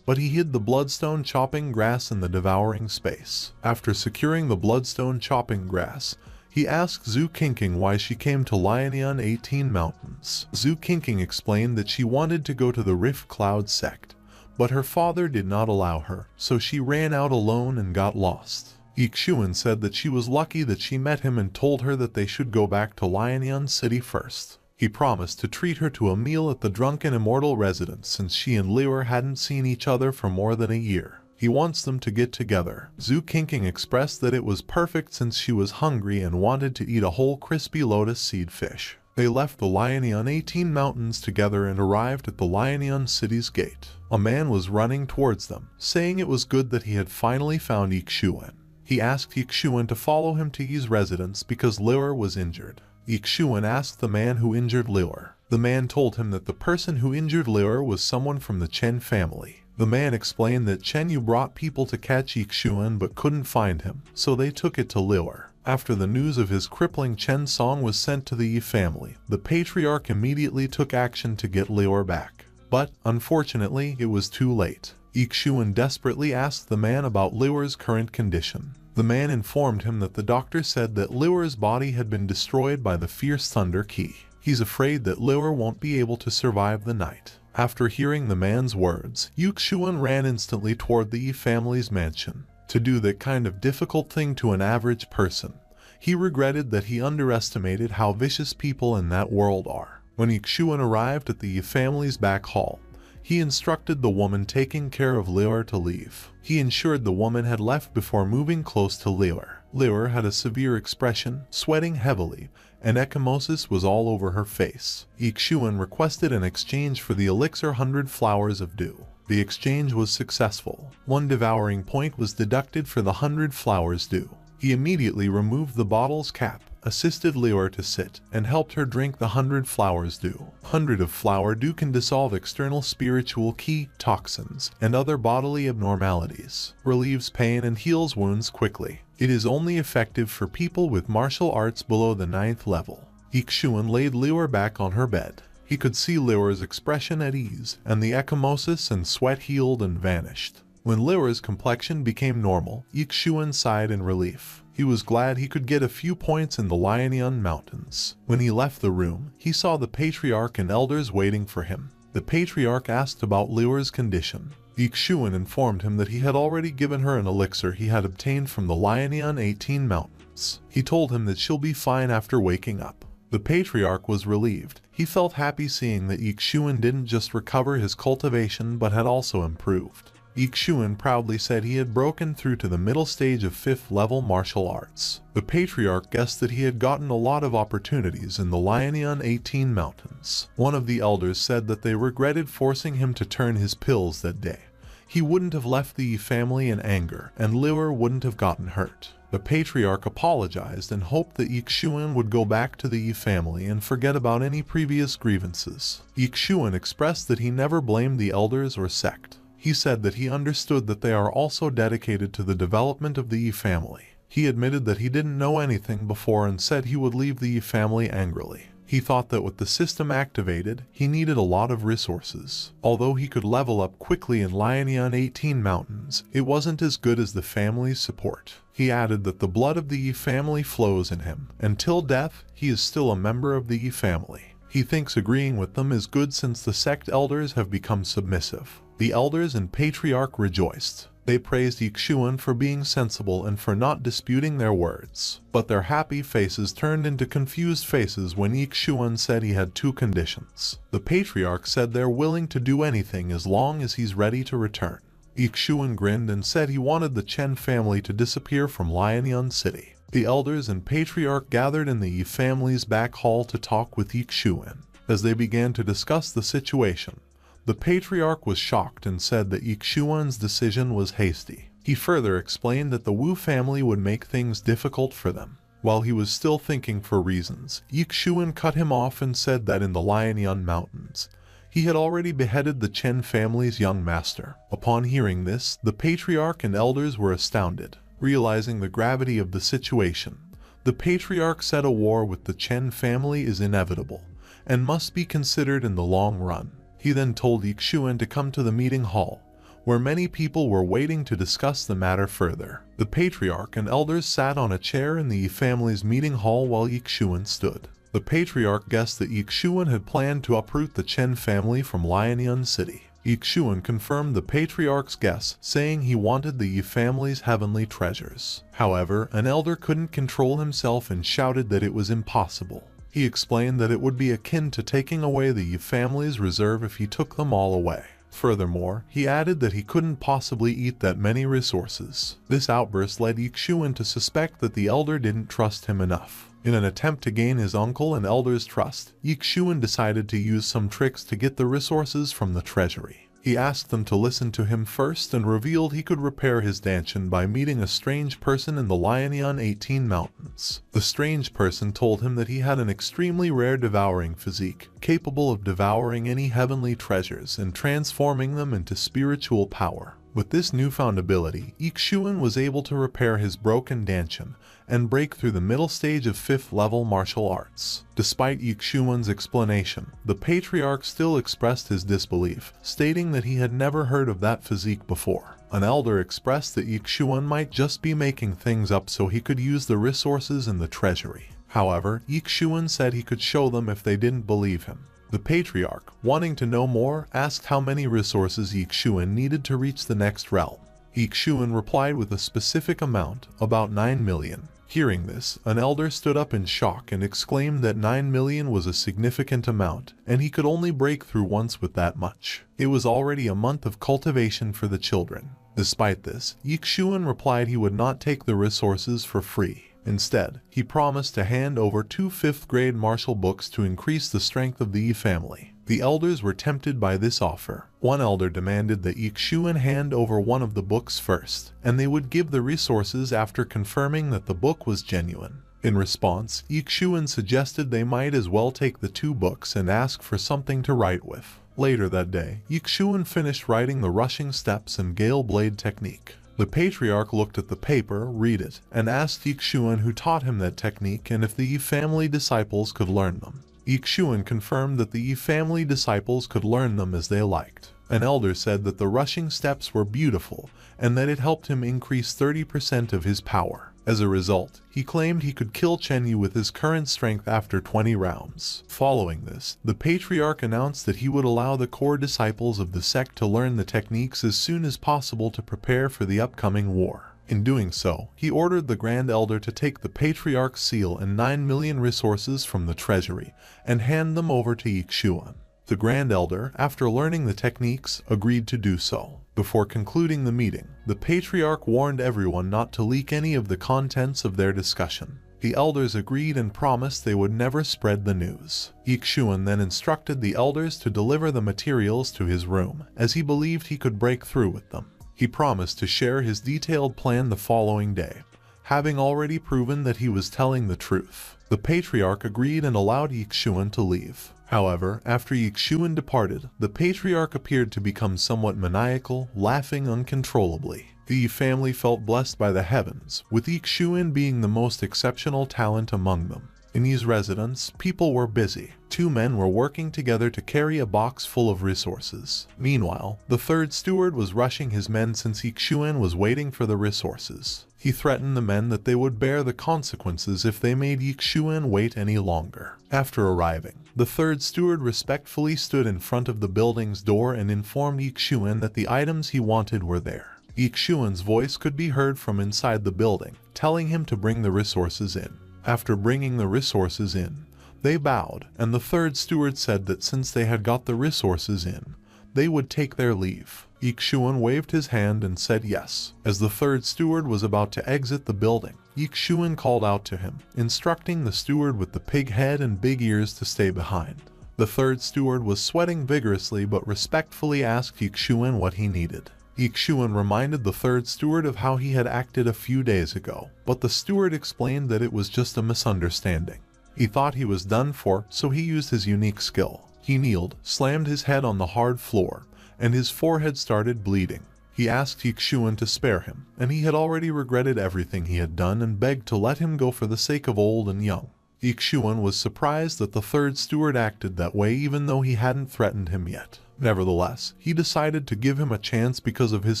But he hid the bloodstone chopping grass in the devouring space. After securing the bloodstone chopping grass, he asked Xue Qingqing why she came to Lianian 18 Mountains. Xue Qingqing explained that she wanted to go to the Rift Cloud sect, but her father did not allow her, so she ran out alone and got lost. Xuan said that she was lucky that she met him and told her that they should go back to Lianian City first. He promised to treat her to a meal at the Drunken Immortal residence since she and Lior hadn't seen each other for more than a year. He wants them to get together. Xue Qingqing expressed that it was perfect since she was hungry and wanted to eat a whole crispy lotus seed fish. They left the Lionian 18 mountains together and arrived at the Lionian city's gate. A man was running towards them, saying it was good that he had finally found Xuan. He asked Xuan to follow him to his residence because Liu was injured. Xuan asked the man who injured Liu. The man told him that the person who injured Liu was someone from the Chen family. The man explained that Chen Yu brought people to catch Xuan but couldn't find him, so they took it to Liu. After the news of his crippling Chen song was sent to the Yi family, the patriarch immediately took action to get Liu back. But, unfortunately, it was too late. Xuan desperately asked the man about Liu's current condition. The man informed him that the doctor said that Liu's body had been destroyed by the fierce thunder key. He's afraid that Liu won't be able to survive the night. After hearing the man's words, Xuan ran instantly toward the Yi family's mansion. To do that kind of difficult thing to an average person, he regretted that he underestimated how vicious people in that world are. When Xuan arrived at the Yi family's back hall, he instructed the woman taking care of Liu to leave. He ensured the woman had left before moving close to Liu. Liu had a severe expression, sweating heavily, and ecchymosis was all over her face. Xuan requested an exchange for the elixir 100 flowers of dew. The exchange was successful. 1 devouring point was deducted for the 100 flowers dew. He immediately removed the bottle's cap, assisted Liu to sit, and helped her drink the 100 flowers dew. 100 of flower dew can dissolve external spiritual ki, toxins, and other bodily abnormalities, relieves pain and heals wounds quickly. It is only effective for people with martial arts below the 9th level. Xuan laid Liu back on her bed. He could see Liu's expression at ease, and the ecchymosis and sweat healed and vanished. When Liu's complexion became normal, Xuan sighed in relief. He was glad he could get a few points in the Lionian Mountains. When he left the room, he saw the patriarch and elders waiting for him. The patriarch asked about Liu's condition. Xuan informed him that he had already given her an elixir he had obtained from the Lionian 18 mountains. He told him that she'll be fine after waking up. The patriarch was relieved. He felt happy seeing that Xuan didn't just recover his cultivation but had also improved. Xuan proudly said he had broken through to the middle stage of 5th level martial arts. The patriarch guessed that he had gotten a lot of opportunities in the Lionian 18 mountains. One of the elders said that they regretted forcing him to turn his pills that day. He wouldn't have left the Yi family in anger, and Liu wouldn't have gotten hurt. The patriarch apologized and hoped that Xuan would go back to the Yi family and forget about any previous grievances. Xuan expressed that he never blamed the elders or sect. He said that he understood that they are also dedicated to the development of the Yi family. He admitted that he didn't know anything before and said he would leave the Yi family angrily. He thought that with the system activated, he needed a lot of resources. Although he could level up quickly in Lionian 18 mountains, it wasn't as good as the family's support. He added that the blood of the Yi family flows in him. Until death, he is still a member of the Yi family. He thinks agreeing with them is good since the sect elders have become submissive. The elders and patriarch rejoiced. They praised Xuan for being sensible and for not disputing their words. But their happy faces turned into confused faces when Xuan said he had 2 conditions. The patriarch said they're willing to do anything as long as he's ready to return. Xuan grinned and said he wanted the Chen family to disappear from Lionian City. The elders and patriarch gathered in the Yi family's back hall to talk with Xuan. As they began to discuss the situation, the patriarch was shocked and said that Xuan's decision was hasty. He further explained that the Wu family would make things difficult for them. While he was still thinking for reasons, Xuan cut him off and said that in the Lionian Mountains, he had already beheaded the Chen family's young master. Upon hearing this, the patriarch and elders were astounded. Realizing the gravity of the situation, the patriarch said a war with the Chen family is inevitable and must be considered in the long run. He then told Xuan to come to the meeting hall, where many people were waiting to discuss the matter further. The patriarch and elders sat on a chair in the Yi family's meeting hall while Xuan stood. The patriarch guessed that Xuan had planned to uproot the Chen family from Lionian City. Xuan confirmed the patriarch's guess, saying he wanted the Yi family's heavenly treasures. However, an elder couldn't control himself and shouted that it was impossible. He explained that it would be akin to taking away the Yi family's reserve if he took them all away. Furthermore, he added that he couldn't possibly eat that many resources. This outburst led Xuan to suspect that the elder didn't trust him enough. In an attempt to gain his uncle and elder's trust, Xuan decided to use some tricks to get the resources from the treasury. He asked them to listen to him first and revealed he could repair his Danshan by meeting a strange person in the Lionian 18 Mountains. The strange person told him that he had an extremely rare devouring physique, capable of devouring any heavenly treasures and transforming them into spiritual power. With this newfound ability, Xuan was able to repair his broken Danshan and break through the middle stage of 5th level martial arts. Despite Xuan's explanation, the patriarch still expressed his disbelief, stating that he had never heard of that physique before. An elder expressed that Xuan might just be making things up so he could use the resources in the treasury. However, Xuan said he could show them if they didn't believe him. The patriarch, wanting to know more, asked how many resources Xuan needed to reach the next realm. Xuan replied with a specific amount, about 9 million. Hearing this, an elder stood up in shock and exclaimed that 9 million was a significant amount, and he could only break through once with that much. It was already a month of cultivation for the children. Despite this, Xuan replied he would not take the resources for free. Instead, he promised to hand over 2 5th-grade martial books to increase the strength of the Yi family. The elders were tempted by this offer. One elder demanded that Xuan hand over one of the books first, and they would give the resources after confirming that the book was genuine. In response, Xuan suggested they might as well take the 2 books and ask for something to write with. Later that day, Xuan finished writing the rushing steps and gale blade technique. The patriarch looked at the paper, read it, and asked Xuan who taught him that technique and if the Yi family disciples could learn them. Xuan confirmed that the Yi family disciples could learn them as they liked. An elder said that the rushing steps were beautiful and that it helped him increase 30% of his power. As a result, he claimed he could kill Chen Yu with his current strength after 20 rounds. Following this, the patriarch announced that he would allow the core disciples of the sect to learn the techniques as soon as possible to prepare for the upcoming war. In doing so, he ordered the Grand Elder to take the Patriarch's seal and 9 million resources from the treasury and hand them over to Xuan. The Grand Elder, after learning the techniques, agreed to do so. Before concluding the meeting, the Patriarch warned everyone not to leak any of the contents of their discussion. The elders agreed and promised they would never spread the news. Xuan then instructed the elders to deliver the materials to his room, as he believed he could break through with them. He promised to share his detailed plan the following day, having already proven that he was telling the truth. The Patriarch agreed and allowed Xuan to leave. However, after Xuan departed, the Patriarch appeared to become somewhat maniacal, laughing uncontrollably. The Yi family felt blessed by the heavens, with Xuan being the most exceptional talent among them. In Yi's residence, people were busy. 2 men were working together to carry a box full of resources. Meanwhile, the 3rd steward was rushing his men since Xuan was waiting for the resources. He threatened the men that they would bear the consequences if they made Xuan wait any longer. After arriving, the 3rd steward respectfully stood in front of the building's door and informed Xuan that the items he wanted were there. Xuan's voice could be heard from inside the building, telling him to bring the resources in. After bringing the resources in, they bowed, and the 3rd steward said that since they had got the resources in, they would take their leave. Xuan waved his hand and said yes. As the 3rd steward was about to exit the building, Xuan called out to him, instructing the steward with the pig head and big ears to stay behind. The 3rd steward was sweating vigorously but respectfully asked Xuan what he needed. Xuan reminded the 3rd steward of how he had acted a few days ago, but the steward explained that it was just a misunderstanding. He thought he was done for, so he used his unique skill. He kneeled, slammed his head on the hard floor, and his forehead started bleeding. He asked Xuan to spare him, and he had already regretted everything he had done and begged to let him go for the sake of old and young. Xuan was surprised that the 3rd steward acted that way even though he hadn't threatened him yet. Nevertheless, he decided to give him a chance because of his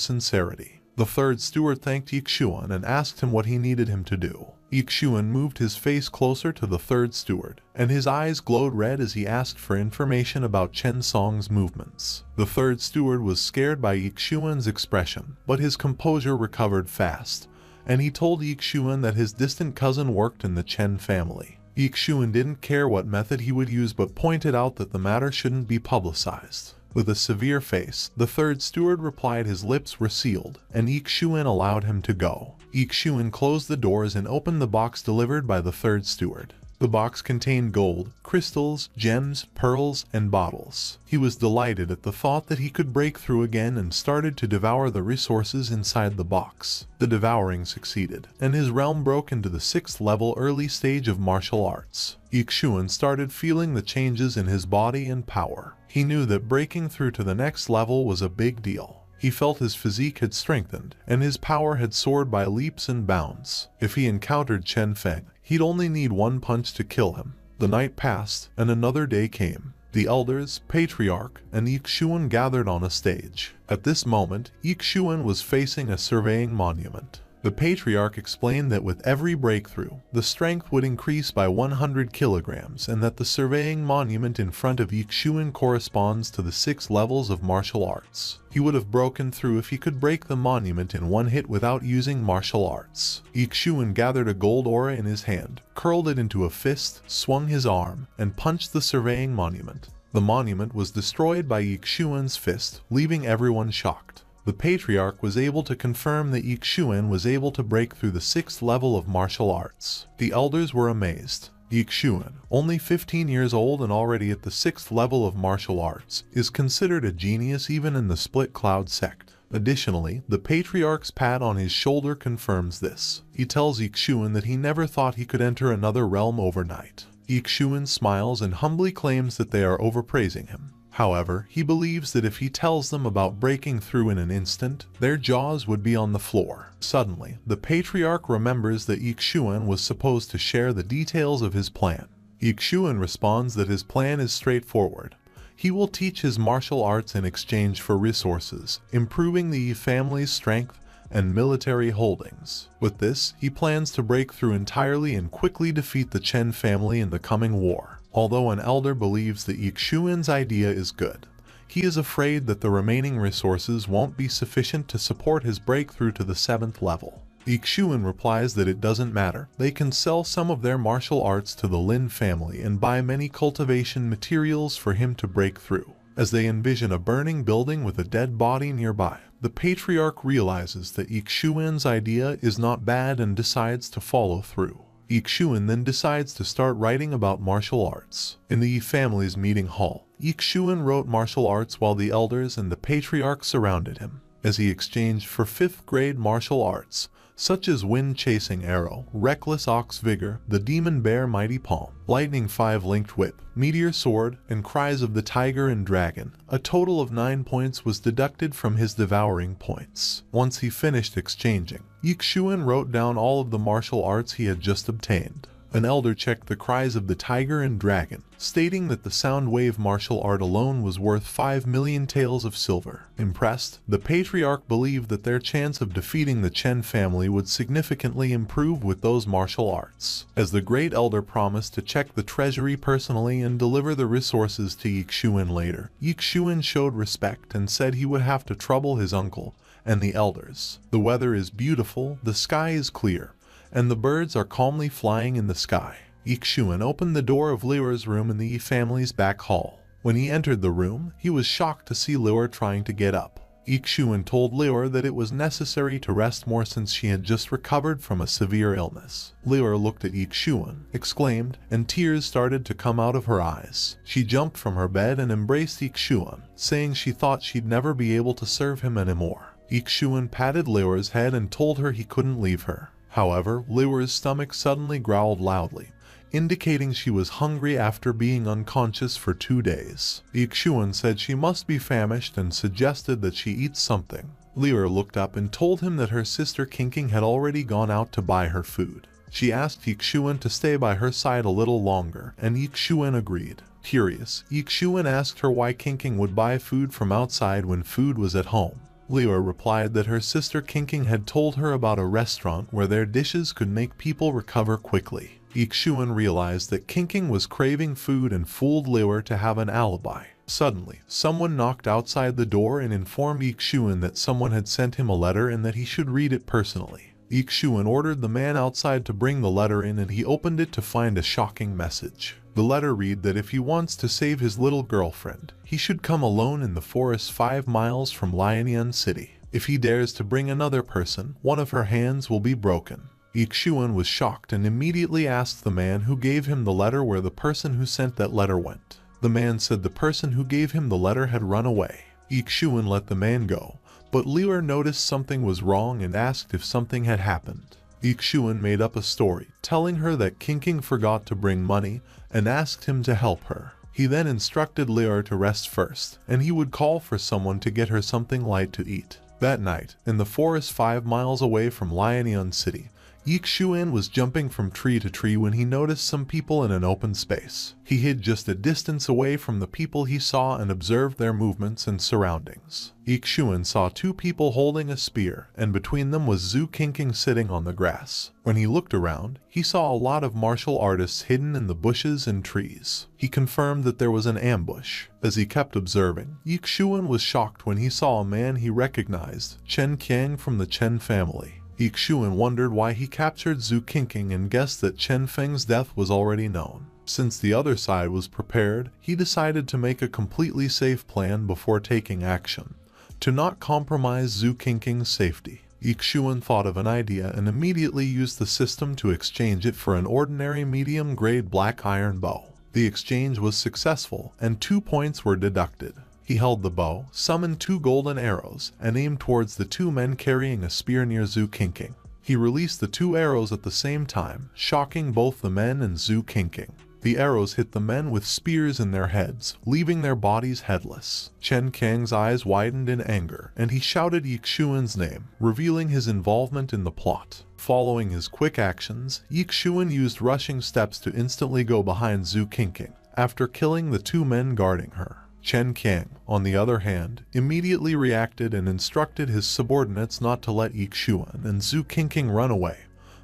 sincerity. The 3rd steward thanked Xuan and asked him what he needed him to do. Xuan moved his face closer to the 3rd steward, and his eyes glowed red as he asked for information about Chen Song's movements. The 3rd steward was scared by Xuan's expression, but his composure recovered fast, and he told Xuan that his distant cousin worked in the Chen family. Xuan didn't care what method he would use but pointed out that the matter shouldn't be publicized. With a severe face, the third steward replied his lips were sealed, and Xuan allowed him to go. Xuan closed the doors and opened the box delivered by the third steward. The box contained gold, crystals, gems, pearls, and bottles. He was delighted at the thought that he could break through again and started to devour the resources inside the box. The devouring succeeded, and his realm broke into the 6th level early stage of martial arts. Xuan started feeling the changes in his body and power. He knew that breaking through to the next level was a big deal. He felt his physique had strengthened, and his power had soared by leaps and bounds. If he encountered Chen Feng, he'd only need one punch to kill him. The night passed, and another day came. The elders, patriarch, and Xuan gathered on a stage. At this moment, Xuan was facing a surveying monument. The patriarch explained that with every breakthrough, the strength would increase by 100 kilograms and that the surveying monument in front of Xuan corresponds to the 6 levels of martial arts. He would have broken through if he could break the monument in one hit without using martial arts. Xuan gathered a gold aura in his hand, curled it into a fist, swung his arm, and punched the surveying monument. The monument was destroyed by Xuan's fist, leaving everyone shocked. The patriarch was able to confirm that Xuan was able to break through the 6th level of martial arts. The elders were amazed. Xuan, only 15 years old and already at the 6th level of martial arts, is considered a genius even in the Split Cloud sect. Additionally, the patriarch's pat on his shoulder confirms this. He tells Xuan that he never thought he could enter another realm overnight. Xuan smiles and humbly claims that they are overpraising him. However, he believes that if he tells them about breaking through in an instant, their jaws would be on the floor. Suddenly, the patriarch remembers that Xuan was supposed to share the details of his plan. Xuan responds that his plan is straightforward. He will teach his martial arts in exchange for resources, improving the Yi family's strength and military holdings. With this, he plans to break through entirely and quickly defeat the Chen family in the coming war. Although an elder believes that Xuan's idea is good, he is afraid that the remaining resources won't be sufficient to support his breakthrough to the 7th level. Xuan replies that it doesn't matter. They can sell some of their martial arts to the Lin family and buy many cultivation materials for him to break through. As they envision a burning building with a dead body nearby, the patriarch realizes that Xuan's idea is not bad and decides to follow through. Xuan then decides to start writing about martial arts. In the Yi family's meeting hall, Xuan wrote martial arts while the elders and the patriarch surrounded him. As he exchanged for 5th grade martial arts, such as wind-chasing arrow, reckless ox vigor, the demon bear mighty palm, lightning 5-linked whip, meteor sword, and cries of the tiger and dragon, a total of 9 points was deducted from his devouring points. Once he finished exchanging, Xuan wrote down all of the martial arts he had just obtained. An elder checked the cries of the tiger and dragon, stating that the sound wave martial art alone was worth 5 million taels of silver. Impressed, the patriarch believed that their chance of defeating the Chen family would significantly improve with those martial arts. As the great elder promised to check the treasury personally and deliver the resources to Xuan later, Xuan showed respect and said he would have to trouble his uncle and the elders. The weather is beautiful, the sky is clear, and the birds are calmly flying in the sky. Xuan opened the door of Liuer's room in the Yi family's back hall. When he entered the room, he was shocked to see Liuer trying to get up. Xuan told Liuer that it was necessary to rest more since she had just recovered from a severe illness. Liuer looked at Xuan, exclaimed, and tears started to come out of her eyes. She jumped from her bed and embraced Xuan, saying she thought she'd never be able to serve him anymore. Xuan patted Liuer's head and told her he couldn't leave her. However, Liuer's stomach suddenly growled loudly, indicating she was hungry after being unconscious for 2 days. Xuan said she must be famished and suggested that she eat something. Liuer looked up and told him that her sister Qingqing had already gone out to buy her food. She asked Xuan to stay by her side a little longer, and Xuan agreed. Curious, Xuan asked her why Qingqing would buy food from outside when food was at home. Liuer replied that her sister Qingqing had told her about a restaurant where their dishes could make people recover quickly. Xuan realized that Qingqing was craving food and fooled Liuer to have an alibi. Suddenly, someone knocked outside the door and informed Xuan that someone had sent him a letter and that he should read it personally. Xuan ordered the man outside to bring the letter in, and he opened it to find a shocking message. The letter read that if he wants to save his little girlfriend, he should come alone in the forest 5 miles from Wanjin City. If he dares to bring another person, one of her hands will be broken. Xuan was shocked and immediately asked the man who gave him the letter where the person who sent that letter went. The man said the person who gave him the letter had run away. Xuan let the man go, but Liu noticed something was wrong and asked if something had happened. Xuan made up a story, telling her that Qingqing forgot to bring money and asked him to help her. He then instructed Liu to rest first, and he would call for someone to get her something light to eat. That night, in the forest 5 miles away from Wanjin City, Xuan was jumping from tree to tree when he noticed some people in an open space. He hid just a distance away from the people he saw and observed their movements and surroundings. Xuan saw 2 people holding a spear, and between them was Xue Qingqing sitting on the grass. When he looked around, he saw a lot of martial artists hidden in the bushes and trees. He confirmed that there was an ambush. As he kept observing, Xuan was shocked when he saw a man he recognized, Xue Qingqing from the Chen family. Xuan wondered why he captured Xue Qingqing and guessed that Chen Feng's death was already known. Since the other side was prepared, he decided to make a completely safe plan before taking action, to not compromise Xue Qingqing's safety. Xuan thought of an idea and immediately used the system to exchange it for an ordinary medium-grade black iron bow. The exchange was successful, and 2 points were deducted. He held the bow, summoned 2 golden arrows, and aimed towards the 2 men carrying a spear near Xue Qingqing. He released the 2 arrows at the same time, shocking both the men and Xue Qingqing. The arrows hit the men with spears in their heads, leaving their bodies headless. Chen Kang's eyes widened in anger, and he shouted Xuan's name, revealing his involvement in the plot. Following his quick actions, Xuan used rushing steps to instantly go behind Xue Qingqing, after killing the 2 men guarding her. Chen Kang, on the other hand, immediately reacted and instructed his subordinates not to let Xuan and Xue Qingqing run away,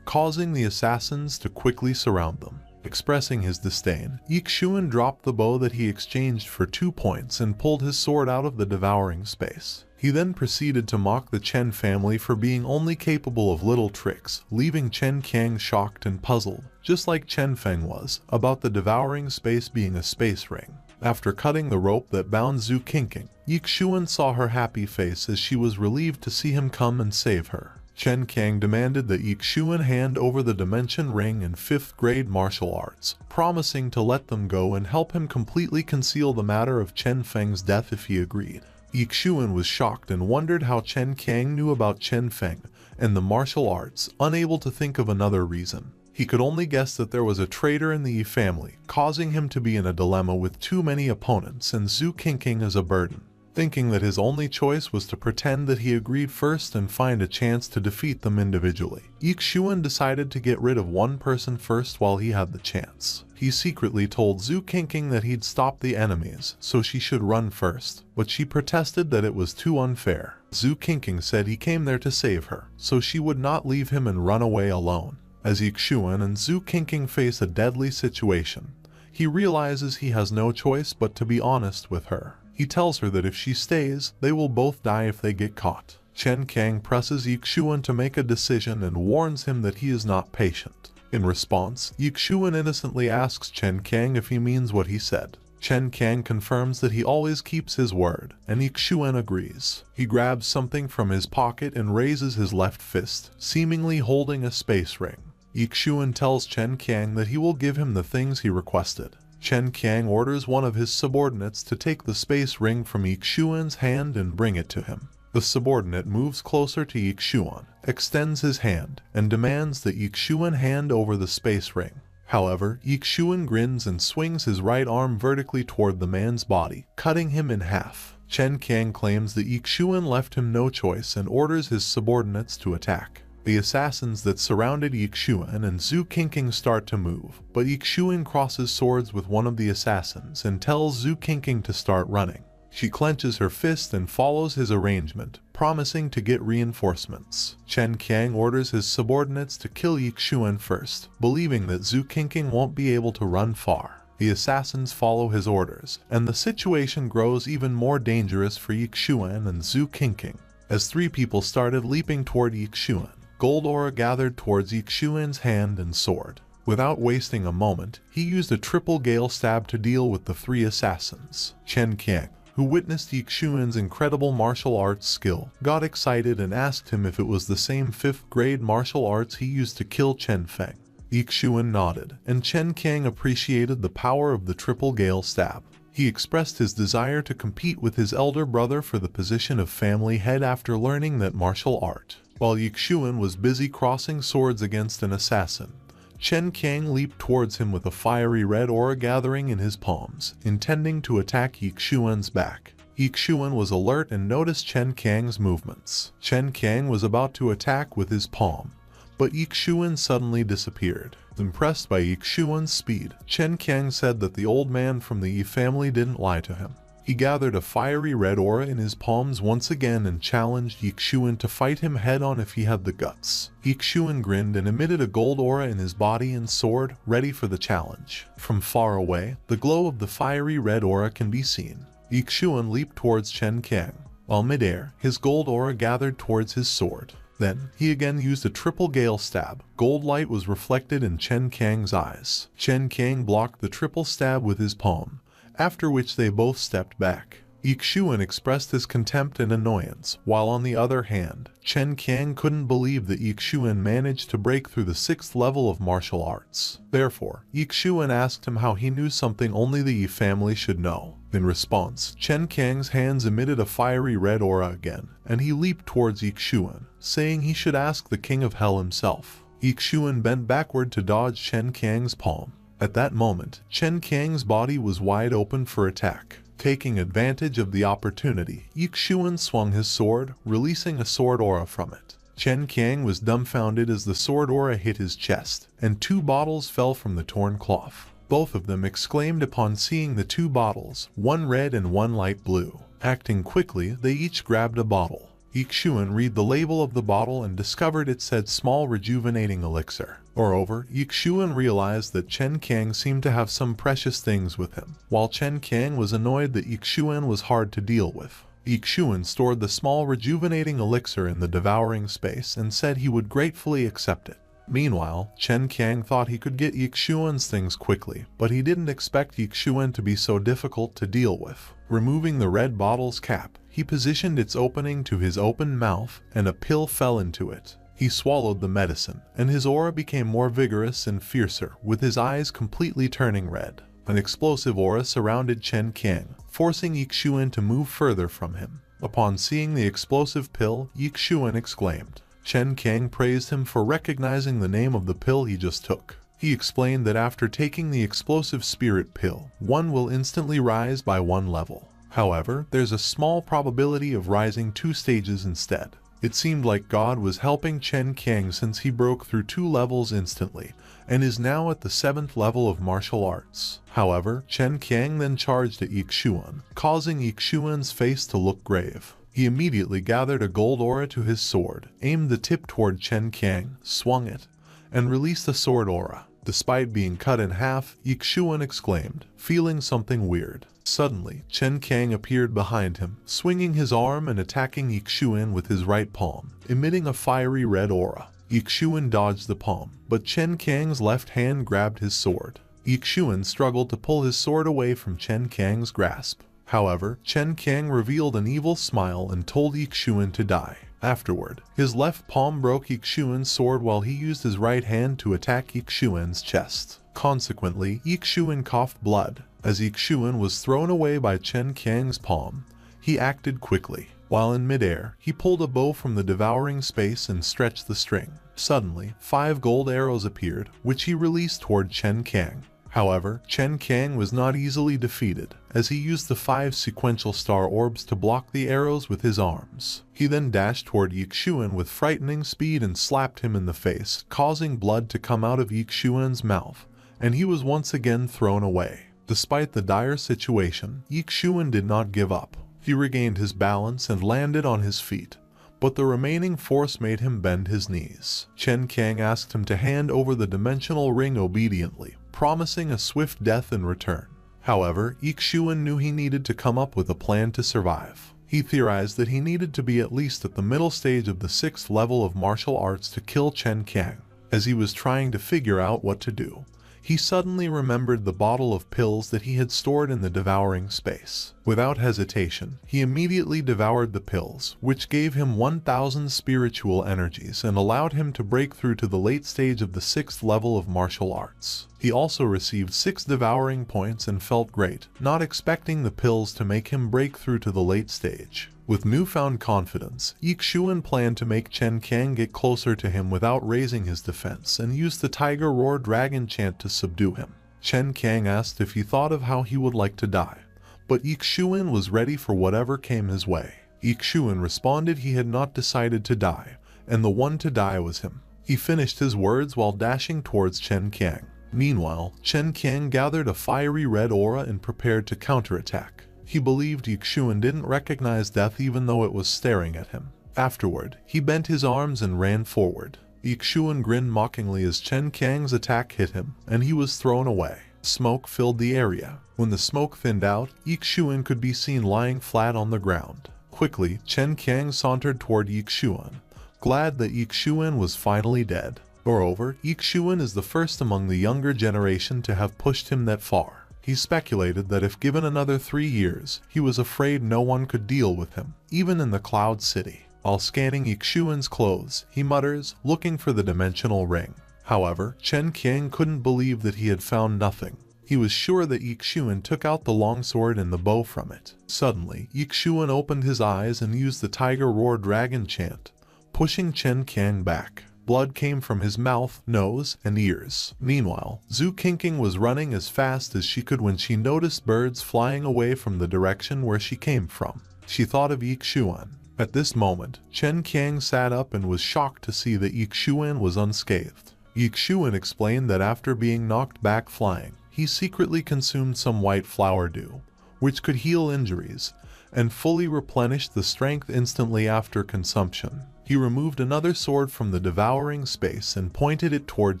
causing the assassins to quickly surround them. Expressing his disdain, Xuan dropped the bow that he exchanged for 2 points and pulled his sword out of the devouring space. He then proceeded to mock the Chen family for being only capable of little tricks, leaving Chen Kang shocked and puzzled, just like Chen Feng was, about the devouring space being a space ring. After cutting the rope that bound Xue Qingqing, Xuan saw her happy face as she was relieved to see him come and save her. Chen Kang demanded that Xuan hand over the dimension ring in 5th grade martial arts, promising to let them go and help him completely conceal the matter of Chen Feng's death if he agreed. Xuan was shocked and wondered how Chen Kang knew about Chen Feng and the martial arts, unable to think of another reason. He could only guess that there was a traitor in the Yi family, causing him to be in a dilemma with too many opponents and Xue Qingqing as a burden. Thinking that his only choice was to pretend that he agreed first and find a chance to defeat them individually, Xuan decided to get rid of one person first while he had the chance. He secretly told Xue Qingqing that he'd stop the enemies, so she should run first, but she protested that it was too unfair. Xue Qingqing said he came there to save her, so she would not leave him and run away alone. As Xuan and Xue Qingqing face a deadly situation, he realizes he has no choice but to be honest with her. He tells her that if she stays, they will both die if they get caught. Chen Kang presses Xuan to make a decision and warns him that he is not patient. In response, Xuan innocently asks Chen Kang if he means what he said. Chen Kang confirms that he always keeps his word, and Xuan agrees. He grabs something from his pocket and raises his left fist, seemingly holding a space ring. Xuan tells Chen Kang that he will give him the things he requested. Chen Kang orders one of his subordinates to take the space ring from Xuan's hand and bring it to him. The subordinate moves closer to Xuan, extends his hand, and demands that Xuan hand over the space ring. However, Xuan grins and swings his right arm vertically toward the man's body, cutting him in half. Chen Kang claims that Xuan left him no choice and orders his subordinates to attack. The assassins that surrounded Xuan and Xue Qingqing start to move, but Xuan crosses swords with one of the assassins and tells Xue Qingqing to start running. She clenches her fist and follows his arrangement, promising to get reinforcements. Chen Kang orders his subordinates to kill Xuan first, believing that Xue Qingqing won't be able to run far. The assassins follow his orders, and the situation grows even more dangerous for Xuan and Xue Qingqing. As 3 people started leaping toward Xuan, gold aura gathered towards Xuan's hand and sword. Without wasting a moment, he used a triple gale stab to deal with the 3 assassins. Xue Qingqing, who witnessed Xuan's incredible martial arts skill, got excited and asked him if it was the same 5th grade martial arts he used to kill Chen Feng. Xuan nodded, and Xue Qingqing appreciated the power of the triple gale stab. He expressed his desire to compete with his elder brother for the position of family head after learning that martial art. While Xuan was busy crossing swords against an assassin, Xue Qingqing leaped towards him with a fiery red aura gathering in his palms, intending to attack Xuan's back. Xuan was alert and noticed Xue Qingqing's movements. Xue Qingqing was about to attack with his palm, but Xuan suddenly disappeared. Impressed by Xuan's speed, Xue Qingqing said that the old man from the Yi family didn't lie to him. He gathered a fiery red aura in his palms once again and challenged Xuan to fight him head-on if he had the guts. Xuan grinned and emitted a gold aura in his body and sword, ready for the challenge. From far away, the glow of the fiery red aura can be seen. Xuan leaped towards Xue Qingqing. While midair, his gold aura gathered towards his sword. Then, he again used a triple gale stab. Gold light was reflected in Xue Qingqing's eyes. Xue Qingqing blocked the triple stab with his palm, after which they both stepped back. Xuan expressed his contempt and annoyance, while on the other hand, Xue Qingqing couldn't believe that Xuan managed to break through the 6th level of martial arts. Therefore, Xuan asked him how he knew something only the Yi family should know. In response, Xue Qingqing's hands emitted a fiery red aura again, and he leaped towards Xuan, saying he should ask the King of Hell himself. Xuan bent backward to dodge Xue Qingqing's palm. At that moment, Xue Qingqing's body was wide open for attack. Taking advantage of the opportunity, Xuan swung his sword, releasing a sword aura from it. Xue Qingqing was dumbfounded as the sword aura hit his chest, and 2 bottles fell from the torn cloth. Both of them exclaimed upon seeing the 2 bottles, one red and one light blue. Acting quickly, they each grabbed a bottle. Xuan read the label of the bottle and discovered it said small rejuvenating elixir. Moreover, Xuan realized that Xue Qingqing seemed to have some precious things with him. While Xue Qingqing was annoyed that Xuan was hard to deal with, Xuan stored the small rejuvenating elixir in the devouring space and said he would gratefully accept it. Meanwhile, Xue Qingqing thought he could get Xuan's things quickly, but he didn't expect Xuan to be so difficult to deal with. Removing the red bottle's cap, he positioned its opening to his open mouth, and a pill fell into it. He swallowed the medicine, and his aura became more vigorous and fiercer, with his eyes completely turning red. An explosive aura surrounded Xue Qingqing, forcing Xuan to move further from him. Upon seeing the explosive pill, Xuan exclaimed. Xue Qingqing praised him for recognizing the name of the pill he just took. He explained that after taking the explosive spirit pill, one will instantly rise by 1 level. However, there's a small probability of rising 2 stages instead. It seemed like God was helping Xue Qingqing since he broke through 2 levels instantly, and is now at the 7th level of martial arts. However, Xue Qingqing then charged at Xuan, causing Xuan's face to look grave. He immediately gathered a gold aura to his sword, aimed the tip toward Xue Qingqing, swung it, and released a sword aura. Despite being cut in half, Xuan exclaimed, feeling something weird. Suddenly, Xue Qingqing appeared behind him, swinging his arm and attacking Xuan with his right palm, emitting a fiery red aura. Xuan dodged the palm, but Xue Qingqing's left hand grabbed his sword. Xuan struggled to pull his sword away from Xue Qingqing's grasp. However, Xue Qingqing revealed an evil smile and told Xuan to die. Afterward, his left palm broke Xuan's sword while he used his right hand to attack Xuan's chest. Consequently, Xuan coughed blood. As Xuan was thrown away by Xue Qingqing's palm, he acted quickly. While in midair, he pulled a bow from the devouring space and stretched the string. Suddenly, 5 gold arrows appeared, which he released toward Xue Qingqing. However, Xue Qingqing was not easily defeated, as he used the 5 sequential star orbs to block the arrows with his arms. He then dashed toward Xuan with frightening speed and slapped him in the face, causing blood to come out of Xuan's mouth, and he was once again thrown away. Despite the dire situation, Xuan did not give up. He regained his balance and landed on his feet, but the remaining force made him bend his knees. Xue Qingqing asked him to hand over the dimensional ring obediently, promising a swift death in return. However, Xuan knew he needed to come up with a plan to survive. He theorized that he needed to be at least at the middle stage of the 6th level of martial arts to kill Xue Qingqing. As he was trying to figure out what to do, he suddenly remembered the bottle of pills that he had stored in the devouring space. Without hesitation, he immediately devoured the pills, which gave him 1,000 spiritual energies and allowed him to break through to the late stage of the 6th level of martial arts. He also received 6 devouring points and felt great, not expecting the pills to make him break through to the late stage. With newfound confidence, Xuan planned to make Chen Qiang get closer to him without raising his defense and used the Tiger Roar Dragon chant to subdue him. Chen Qiang asked if he thought of how he would like to die, but Xuan was ready for whatever came his way. Xuan responded he had not decided to die, and the one to die was him. He finished his words while dashing towards Chen Qiang. Meanwhile, Chen Qiang gathered a fiery red aura and prepared to counterattack. He believed Xuan didn't recognize death even though it was staring at him. Afterward, he bent his arms and ran forward. Xuan grinned mockingly as Chen Qiang's attack hit him, and he was thrown away. Smoke filled the area. When the smoke thinned out, Xuan could be seen lying flat on the ground. Quickly, Chen Qiang sauntered toward Xuan, glad that Xuan was finally dead. Moreover, Xuan is the first among the younger generation to have pushed him that far. He speculated that if given another 3 years, he was afraid no one could deal with him, even in the Cloud City. While scanning Xuan's clothes, he mutters, looking for the dimensional ring. However, Chen Qiang couldn't believe that he had found nothing. He was sure that Xuan took out the longsword and the bow from it. Suddenly, Xuan opened his eyes and used the Tiger Roar Dragon chant, pushing Chen Qiang back. Blood came from his mouth, nose, and ears. Meanwhile, Xue Qingqing was running as fast as she could when she noticed birds flying away from the direction where she came from. She thought of Xuan. At this moment, Chen Qiang sat up and was shocked to see that Xuan was unscathed. Xuan explained that after being knocked back flying, he secretly consumed some white flower dew, which could heal injuries, and fully replenished the strength instantly after consumption. He removed another sword from the devouring space and pointed it toward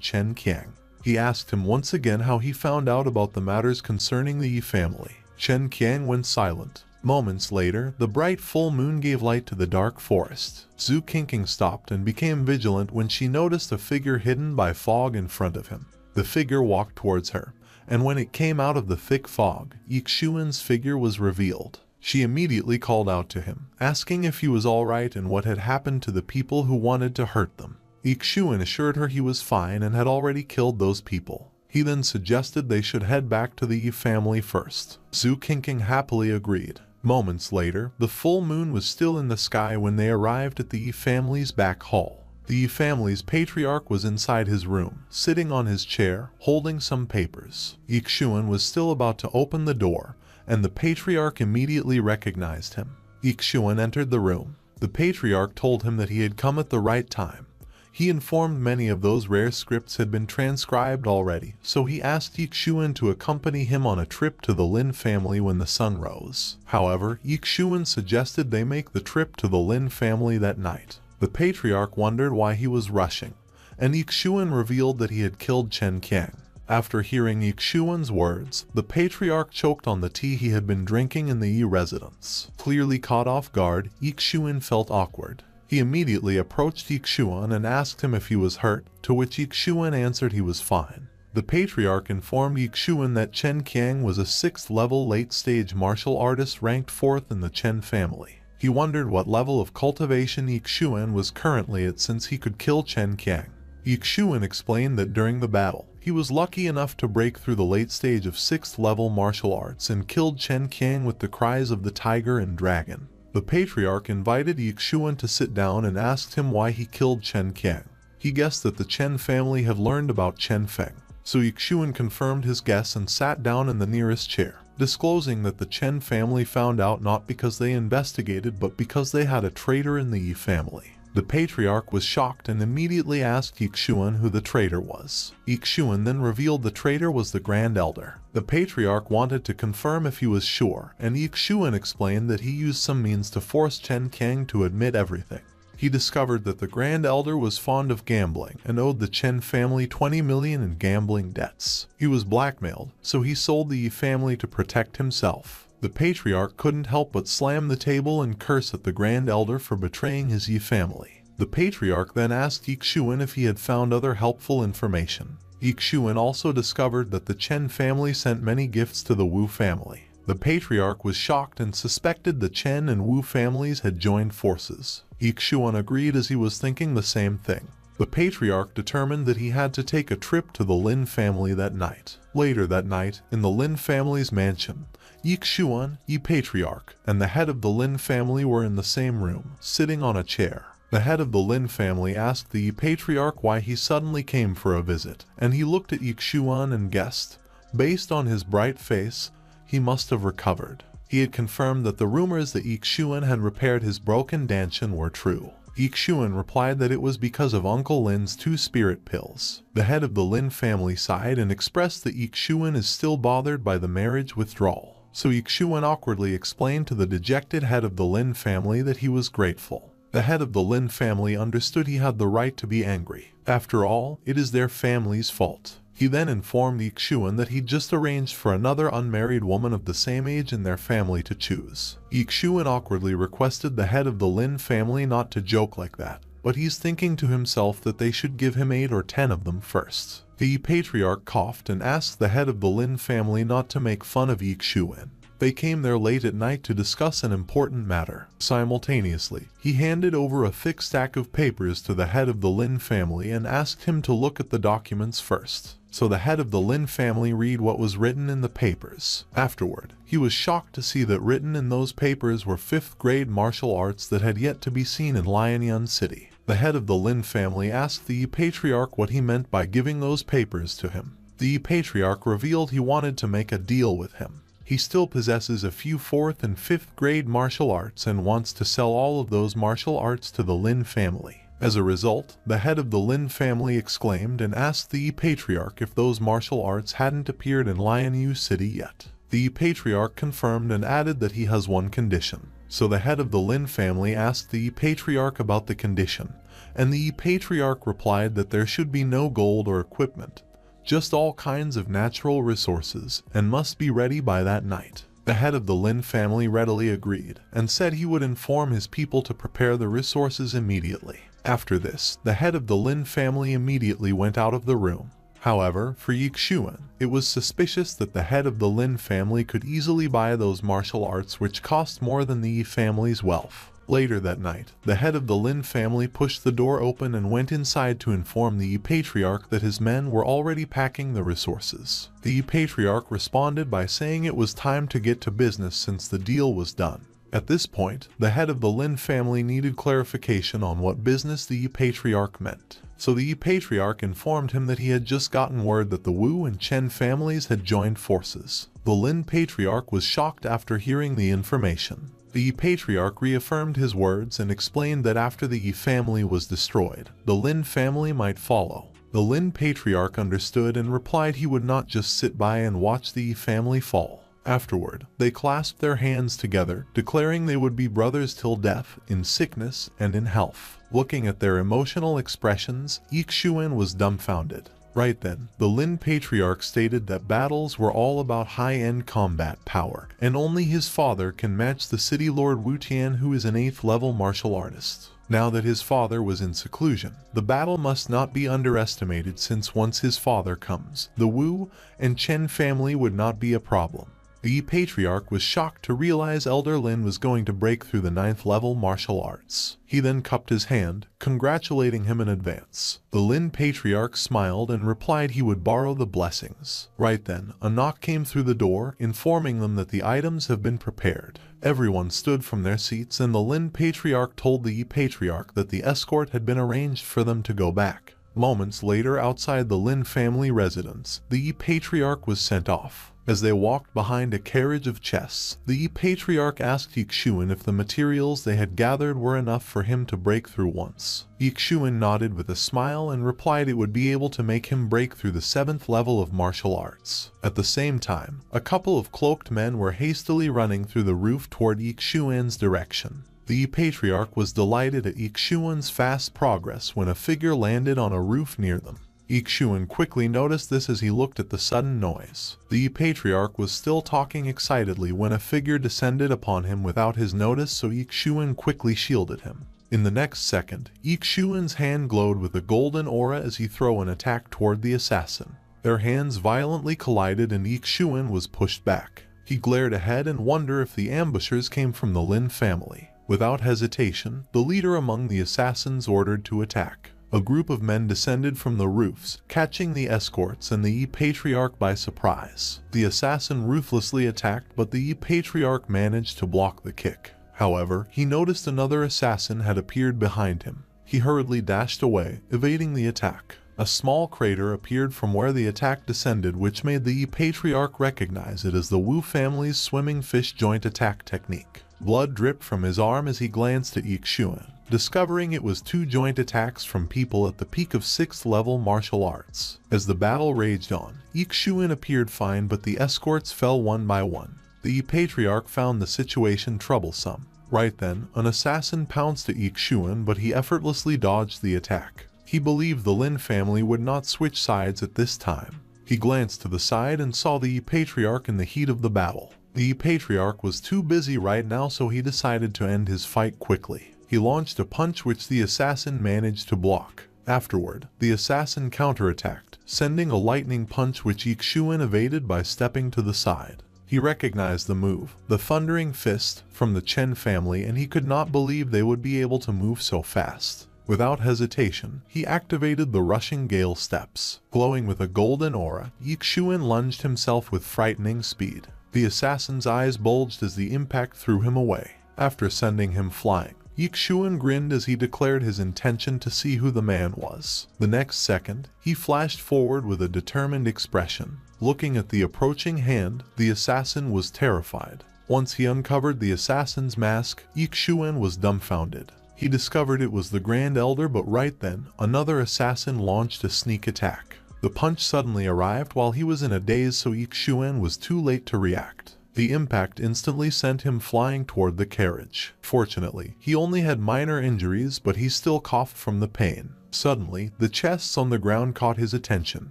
Chen Qiang. He asked him once again how he found out about the matters concerning the Yi family. Chen Qiang went silent. Moments later, the bright full moon gave light to the dark forest. Xue Qingqing stopped and became vigilant when she noticed a figure hidden by fog in front of him. The figure walked towards her, and when it came out of the thick fog, Xuan's figure was revealed. She immediately called out to him, asking if he was alright and what had happened to the people who wanted to hurt them. Xuan assured her he was fine and had already killed those people. He then suggested they should head back to the Yi family first. Xue Qingqing happily agreed. Moments later, the full moon was still in the sky when they arrived at the Yi family's back hall. The Yi family's patriarch was inside his room, sitting on his chair, holding some papers. Xuan was still about to open the door, and the patriarch immediately recognized him. Xuan entered the room. The patriarch told him that he had come at the right time. He informed many of those rare scripts had been transcribed already, so he asked Xuan to accompany him on a trip to the Lin family when the sun rose. However, Xuan suggested they make the trip to the Lin family that night. The patriarch wondered why he was rushing, and Xuan revealed that he had killed Chen Qiang. After hearing Xuan's words, the patriarch choked on the tea he had been drinking in the Yi residence. Clearly caught off guard, Xuan felt awkward. He immediately approached Xuan and asked him if he was hurt, to which Xuan answered he was fine. The patriarch informed Xuan that Chen Qiang was a 6th level late-stage martial artist ranked 4th in the Chen family. He wondered what level of cultivation Xuan was currently at since he could kill Chen Qiang. Xuan explained that during the battle, he was lucky enough to break through the late stage of 6th level martial arts and killed Chen Qiang with the cries of the tiger and dragon. The patriarch invited Xuan to sit down and asked him why he killed Chen Qiang. He guessed that the Chen family had learned about Chen Feng, so Xuan confirmed his guess and sat down in the nearest chair, disclosing that the Chen family found out not because they investigated but because they had a traitor in the Yi family. The patriarch was shocked and immediately asked Xuan who the traitor was. Xuan then revealed the traitor was the Grand Elder. The patriarch wanted to confirm if he was sure, and Xuan explained that he used some means to force Chen Qiang to admit everything. He discovered that the Grand Elder was fond of gambling and owed the Chen family 20 million in gambling debts. He was blackmailed, so he sold the Yi family to protect himself. The patriarch couldn't help but slam the table and curse at the Grand Elder for betraying his Yi family. The patriarch then asked Xuan if he had found other helpful information. Xuan also discovered that the Chen family sent many gifts to the Wu family. The patriarch was shocked and suspected the Chen and Wu families had joined forces. Xuan agreed as he was thinking the same thing. The patriarch determined that he had to take a trip to the Lin family that night. Later that night, in the Lin family's mansion, Xuan, the patriarch, and the head of the Lin family were in the same room, sitting on a chair. The head of the Lin family asked the patriarch why he suddenly came for a visit, and he looked at Xuan and guessed. Based on his bright face, he must have recovered. He had confirmed that the rumors that Xuan had repaired his broken dantian were true. Xuan replied that it was because of Uncle Lin's 2 spirit pills. The head of the Lin family sighed and expressed that Xuan is still bothered by the marriage withdrawal. So Xuan awkwardly explained to the dejected head of the Lin family that he was grateful. The head of the Lin family understood he had the right to be angry. After all, it is their family's fault. He then informed Xuan that he'd just arranged for another unmarried woman of the same age in their family to choose. Xuan awkwardly requested the head of the Lin family not to joke like that, but he's thinking to himself that they should give him 8 or 10 of them first. The patriarch coughed and asked the head of the Lin family not to make fun of Xuan. They came there late at night to discuss an important matter. Simultaneously, he handed over a thick stack of papers to the head of the Lin family and asked him to look at the documents first. So the head of the Lin family read what was written in the papers. Afterward, he was shocked to see that written in those papers were 5th grade martial arts that had yet to be seen in Wanjin City. The head of the Lin family asked the patriarch what he meant by giving those papers to him. The patriarch revealed he wanted to make a deal with him. He still possesses a few 4th and 5th grade martial arts and wants to sell all of those martial arts to the Lin family. As a result, the head of the Lin family exclaimed and asked the patriarch if those martial arts hadn't appeared in Wanjin City yet. The patriarch confirmed and added that he has one condition. So the head of the Lin family asked the patriarch about the condition, and the patriarch replied that there should be no gold or equipment, just all kinds of natural resources, and must be ready by that night. The head of the Lin family readily agreed, and said he would inform his people to prepare the resources immediately. After this, the head of the Lin family immediately went out of the room. However, for Xuan, it was suspicious that the head of the Lin family could easily buy those martial arts which cost more than the family's wealth. Later that night, the head of the Lin family pushed the door open and went inside to inform the patriarch that his men were already packing the resources. The patriarch responded by saying it was time to get to business since the deal was done. At this point, the head of the Lin family needed clarification on what business the patriarch meant. So the patriarch informed him that he had just gotten word that the Wu and Chen families had joined forces. The Lin patriarch was shocked after hearing the information. The patriarch reaffirmed his words and explained that after the Yi family was destroyed, the Lin family might follow. The Lin patriarch understood and replied he would not just sit by and watch the Yi family fall. Afterward, they clasped their hands together, declaring they would be brothers till death, in sickness and in health. Looking at their emotional expressions, Xuan was dumbfounded. Right then, the Lin patriarch stated that battles were all about high-end combat power, and only his father can match the city lord Wu Tian, who is an 8th level martial artist. Now that his father was in seclusion, the battle must not be underestimated, since once his father comes, the Wu and Chen family would not be a problem. The patriarch was shocked to realize Elder Lin was going to break through the 9th level martial arts. He then cupped his hand, congratulating him in advance. The Lin patriarch smiled and replied he would borrow the blessings. Right then, a knock came through the door, informing them that the items have been prepared. Everyone stood from their seats, and the Lin patriarch told the patriarch that the escort had been arranged for them to go back. Moments later, outside the Lin family residence, the patriarch was sent off. As they walked behind a carriage of chests, the patriarch asked Xuan if the materials they had gathered were enough for him to break through once. Xuan nodded with a smile and replied it would be able to make him break through the 7th level of martial arts. At the same time, a couple of cloaked men were hastily running through the roof toward Xuan's direction. The patriarch was delighted at Xuan's fast progress when a figure landed on a roof near them. Xuan quickly noticed this as he looked at the sudden noise. The patriarch was still talking excitedly when a figure descended upon him without his notice, so Xuan quickly shielded him. In the next second, Xuan's hand glowed with a golden aura as he threw an attack toward the assassin. Their hands violently collided and Xuan was pushed back. He glared ahead and wondered if the ambushers came from the Lin family. Without hesitation, the leader among the assassins ordered to attack. A group of men descended from the roofs, catching the escorts and the Yi Patriarch by surprise. The assassin ruthlessly attacked, but the Yi Patriarch managed to block the kick. However, he noticed another assassin had appeared behind him. He hurriedly dashed away, evading the attack. A small crater appeared from where the attack descended, which made the Yi Patriarch recognize it as the Wu family's swimming fish joint attack technique. Blood dripped from his arm as he glanced at Xuan, discovering it was 2 joint attacks from people at the peak of 6th level martial arts. As the battle raged on, Xuan appeared fine, but the escorts fell one by one. The Yi Patriarch found the situation troublesome. Right then, an assassin pounced at Xuan, but he effortlessly dodged the attack. He believed the Lin family would not switch sides at this time. He glanced to the side and saw the Yi Patriarch in the heat of the battle. The Yi Patriarch was too busy right now, so he decided to end his fight quickly. He launched a punch which the assassin managed to block. Afterward, the assassin counterattacked, sending a lightning punch which Xuan evaded by stepping to the side. He recognized the move, the Thundering Fist, from the Chen family, and he could not believe they would be able to move so fast. Without hesitation, he activated the Rushing Gale Steps. Glowing with a golden aura, Xuan lunged himself with frightening speed. The assassin's eyes bulged as the impact threw him away. After sending him flying, Xuan grinned as he declared his intention to see who the man was. The next second, he flashed forward with a determined expression. Looking at the approaching hand, the assassin was terrified. Once he uncovered the assassin's mask, Xuan was dumbfounded. He discovered it was the Grand Elder, but right then, another assassin launched a sneak attack. The punch suddenly arrived while he was in a daze, so Xuan was too late to react. The impact instantly sent him flying toward the carriage. Fortunately, he only had minor injuries, but he still coughed from the pain. Suddenly, the chests on the ground caught his attention.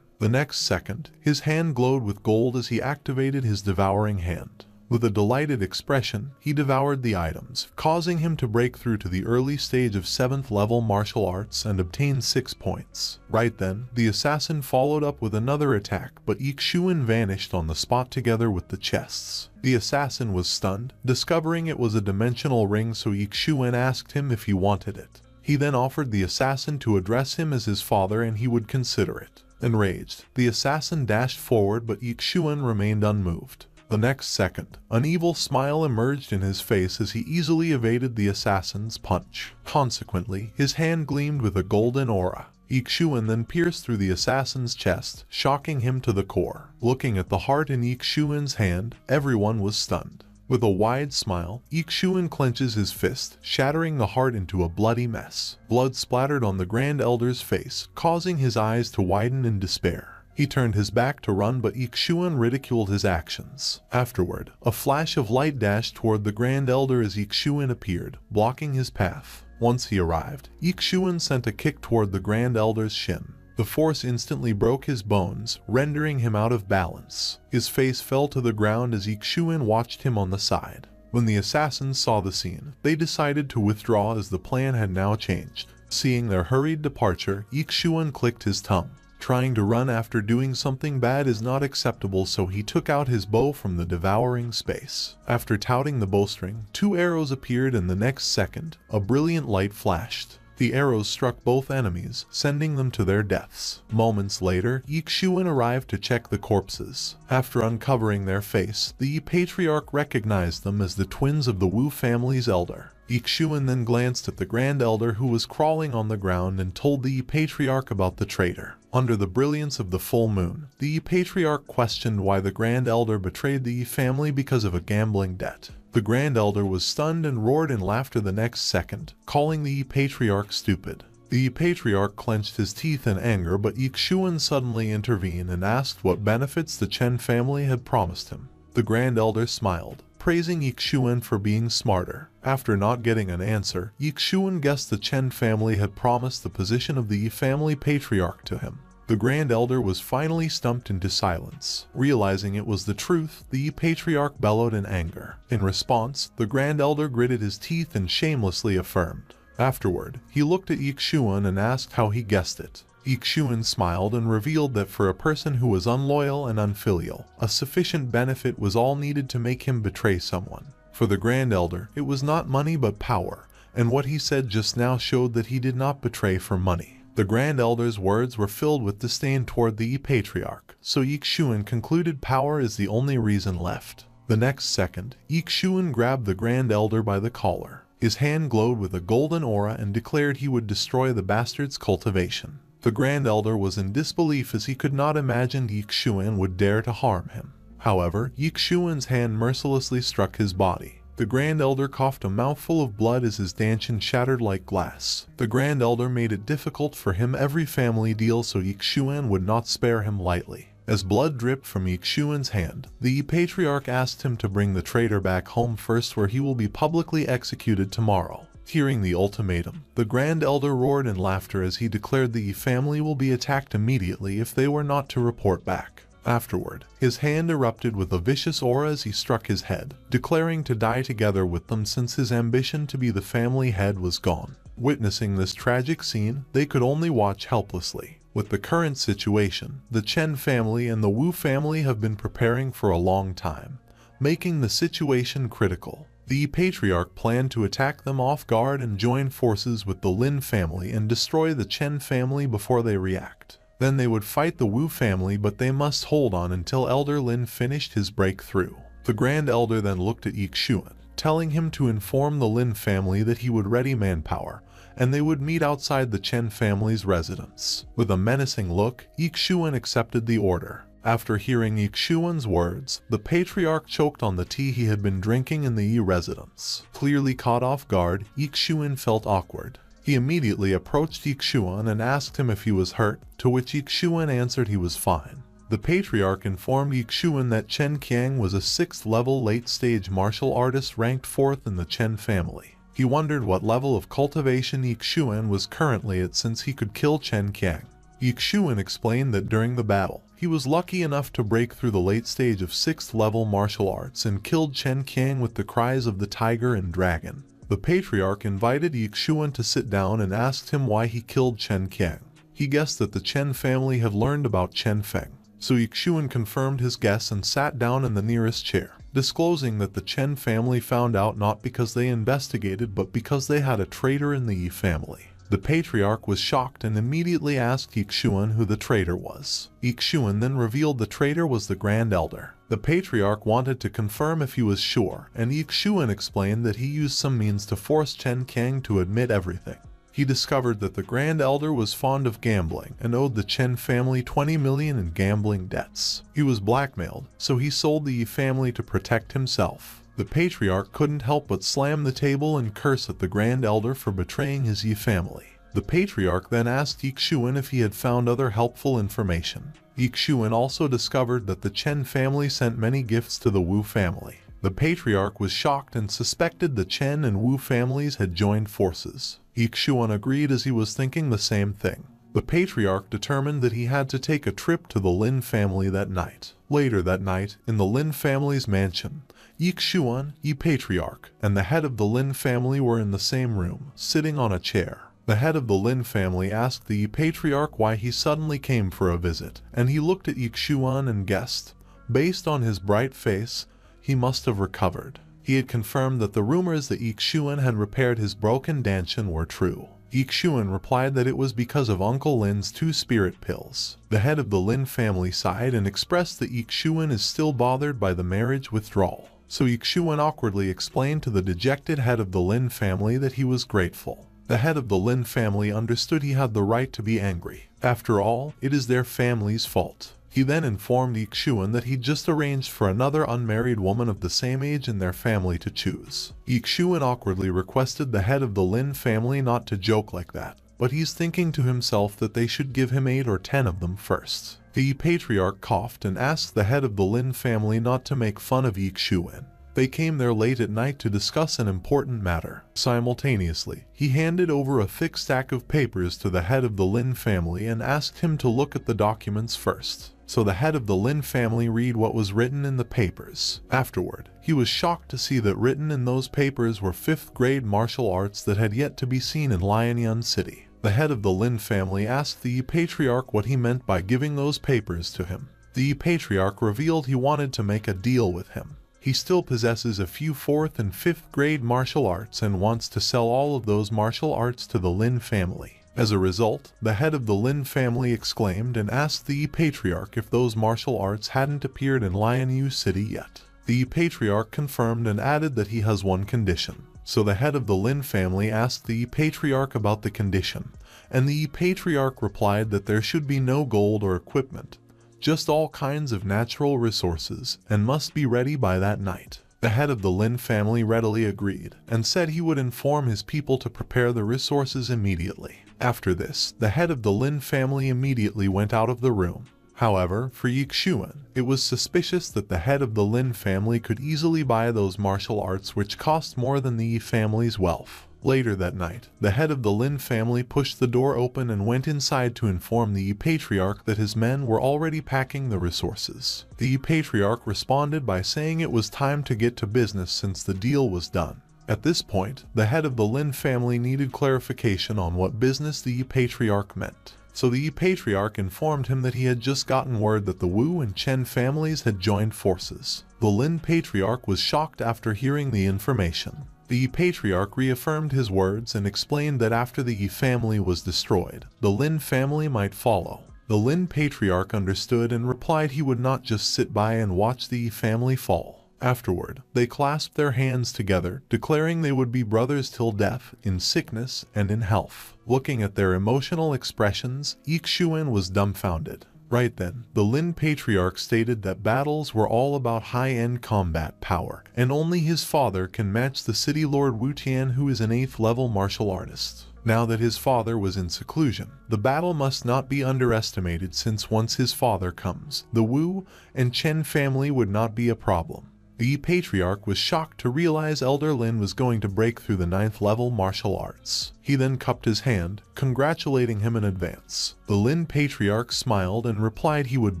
The next second, his hand glowed with gold as he activated his devouring hand. With a delighted expression, he devoured the items, causing him to break through to the early stage of 7th level martial arts and obtain 6 points. Right then, the assassin followed up with another attack, but Xuan vanished on the spot together with the chests. The assassin was stunned, discovering it was a dimensional ring, so Xuan asked him if he wanted it. He then offered the assassin to address him as his father and he would consider it. Enraged, the assassin dashed forward, but Xuan remained unmoved. The next second, an evil smile emerged in his face as he easily evaded the assassin's punch. Consequently, his hand gleamed with a golden aura. Xuan then pierced through the assassin's chest, shocking him to the core. Looking at the heart in Xuan's hand, everyone was stunned. With a wide smile, Xuan clenches his fist, shattering the heart into a bloody mess. Blood splattered on the Grand Elder's face, causing his eyes to widen in despair. He turned his back to run, but Xuan ridiculed his actions. Afterward, a flash of light dashed toward the Grand Elder as Xuan appeared, blocking his path. Once he arrived, Xuan sent a kick toward the Grand Elder's shin. The force instantly broke his bones, rendering him out of balance. His face fell to the ground as Xuan watched him on the side. When the assassins saw the scene, they decided to withdraw as the plan had now changed. Seeing their hurried departure, Xuan clicked his tongue. Trying to run after doing something bad is not acceptable, so he took out his bow from the devouring space. After touting the bowstring, 2 arrows appeared, and the next second, a brilliant light flashed. The arrows struck both enemies, sending them to their deaths. Moments later, Xuan arrived to check the corpses. After uncovering their face, the Patriarch recognized them as the twins of the Wu family's elder. Xuan then glanced at the Grand Elder, who was crawling on the ground, and told the Patriarch about the traitor. Under the brilliance of the full moon, the Patriarch questioned why the Grand Elder betrayed the family because of a gambling debt. The Grand Elder was stunned and roared in laughter the next second, calling the Patriarch stupid. The Patriarch clenched his teeth in anger, but Xuan suddenly intervened and asked what benefits the Chen family had promised him. The Grand Elder smiled, praising Xuan for being smarter. After not getting an answer, Xuan guessed the Chen family had promised the position of the family patriarch to him. The Grand Elder was finally stumped into silence. Realizing it was the truth, the Patriarch bellowed in anger. In response, the Grand Elder gritted his teeth and shamelessly affirmed, Afterward, he looked at Xuan and asked how he guessed it. Xuan smiled and revealed that for a person who was unloyal and unfilial, a sufficient benefit was all needed to make him betray someone. For the Grand Elder, it was not money but power, and what he said just now showed that he did not betray for money. The Grand Elder's words were filled with disdain toward the Patriarch, so Xuan concluded power is the only reason left. The next second, Xuan grabbed the Grand Elder by the collar. His hand glowed with a golden aura and declared he would destroy the bastard's cultivation. The Grand Elder was in disbelief as he could not imagine Xuan would dare to harm him. However, Xuan's hand mercilessly struck his body. The Grand Elder coughed a mouthful of blood as his dantian shattered like glass. The Grand Elder made it difficult for him every family deal so Xuan would not spare him lightly. As blood dripped from Xuan's hand, the Patriarch asked him to bring the traitor back home first where he will be publicly executed tomorrow. Hearing the ultimatum, the Grand Elder roared in laughter as he declared the family will be attacked immediately if they were not to report back. Afterward, his hand erupted with a vicious aura as he struck his head, declaring to die together with them since his ambition to be the family head was gone. Witnessing this tragic scene, they could only watch helplessly. With the current situation, the Chen family and the Wu family have been preparing for a long time, making the situation critical. The Patriarch planned to attack them off guard and join forces with the Lin family and destroy the Chen family before they react. Then they would fight the Wu family, but they must hold on until Elder Lin finished his breakthrough. The Grand Elder then looked at Xuan, telling him to inform the Lin family that he would ready manpower, and they would meet outside the Chen family's residence. With a menacing look, Xuan accepted the order. After hearing Xuan's words, the Patriarch choked on the tea he had been drinking in the Yi residence. Clearly caught off guard, Xuan felt awkward. He immediately approached Xuan and asked him if he was hurt, to which Xuan answered he was fine. The Patriarch informed Xuan that Chen Qiang was a 6th level late-stage martial artist ranked 4th in the Chen family. He wondered what level of cultivation Xuan was currently at since he could kill Chen Qiang. Xuan explained that during the battle, he was lucky enough to break through the late stage of 6th level martial arts and killed Chen Qiang with the cries of the tiger and dragon. The Patriarch invited Xuan to sit down and asked him why he killed Chen Qiang. He guessed that the Chen family had learned about Chen Feng, so Xuan confirmed his guess and sat down in the nearest chair, disclosing that the Chen family found out not because they investigated but because they had a traitor in the Yi family. The Patriarch was shocked and immediately asked Xuan who the traitor was. Xuan then revealed the traitor was the Grand Elder. The Patriarch wanted to confirm if he was sure, and Xuan explained that he used some means to force Chen Qiang to admit everything. He discovered that the Grand Elder was fond of gambling and owed the Chen family 20 million in gambling debts. He was blackmailed, so he sold the Yi family to protect himself. The Patriarch couldn't help but slam the table and curse at the Grand Elder for betraying his Yi family. The Patriarch then asked Xuan if he had found other helpful information. Xuan also discovered that the Chen family sent many gifts to the Wu family. The Patriarch was shocked and suspected the Chen and Wu families had joined forces. Xuan agreed as he was thinking the same thing. The Patriarch determined that he had to take a trip to the Lin family that night. Later that night, in the Lin family's mansion, Xuan, Yi Patriarch, and the head of the Lin family were in the same room, sitting on a chair. The head of the Lin family asked the Yi Patriarch why he suddenly came for a visit, and he looked at Xuan and guessed. Based on his bright face, he must have recovered. He had confirmed that the rumors that Xuan had repaired his broken dantian were true. Xuan replied that it was because of Uncle Lin's 2 spirit pills. The head of the Lin family sighed and expressed that Xuan is still bothered by the marriage withdrawal. So Xuan awkwardly explained to the dejected head of the Lin family that he was grateful. The head of the Lin family understood he had the right to be angry. After all, it is their family's fault. He then informed Xuan that he'd just arranged for another unmarried woman of the same age in their family to choose. Xuan awkwardly requested the head of the Lin family not to joke like that, but he's thinking to himself that they should give him 8 or 10 of them first. The Patriarch coughed and asked the head of the Lin family not to make fun of Xuan. They came there late at night to discuss an important matter. Simultaneously, he handed over a thick stack of papers to the head of the Lin family and asked him to look at the documents first. So the head of the Lin family read what was written in the papers. Afterward, he was shocked to see that written in those papers were 5th grade martial arts that had yet to be seen in Wanjin City. The head of the Lin family asked the patriarch what he meant by giving those papers to him. The patriarch revealed he wanted to make a deal with him. He still possesses a few 4th and 5th grade martial arts and wants to sell all of those martial arts to the Lin family. As a result, the head of the Lin family exclaimed and asked the patriarch if those martial arts hadn't appeared in Wanjin City yet. The patriarch confirmed and added that he has one condition. So the head of the Lin family asked the patriarch about the condition, and the patriarch replied that there should be no gold or equipment, just all kinds of natural resources, and must be ready by that night. The head of the Lin family readily agreed, and said he would inform his people to prepare the resources immediately. After this, the head of the Lin family immediately went out of the room. However, for Xuan, it was suspicious that the head of the Lin family could easily buy those martial arts which cost more than the family's wealth. Later that night, the head of the Lin family pushed the door open and went inside to inform the patriarch that his men were already packing the resources. The patriarch responded by saying it was time to get to business since the deal was done. At this point, the head of the Lin family needed clarification on what business the patriarch meant. So the patriarch informed him that he had just gotten word that the Wu and Chen families had joined forces. The Lin patriarch was shocked after hearing the information. The patriarch reaffirmed his words and explained that after the Yi family was destroyed, the Lin family might follow. The Lin patriarch understood and replied he would not just sit by and watch the Yi family fall. Afterward, they clasped their hands together, declaring they would be brothers till death, in sickness and in health. Looking at their emotional expressions, Xuan was dumbfounded. Right then, the Lin patriarch stated that battles were all about high-end combat power, and only his father can match the city lord Wu Tian, who is an 8th level martial artist. Now that his father was in seclusion, the battle must not be underestimated, since once his father comes, the Wu and Chen family would not be a problem. The patriarch was shocked to realize Elder Lin was going to break through the 9th level martial arts. He then cupped his hand, congratulating him in advance. The Lin patriarch smiled and replied he would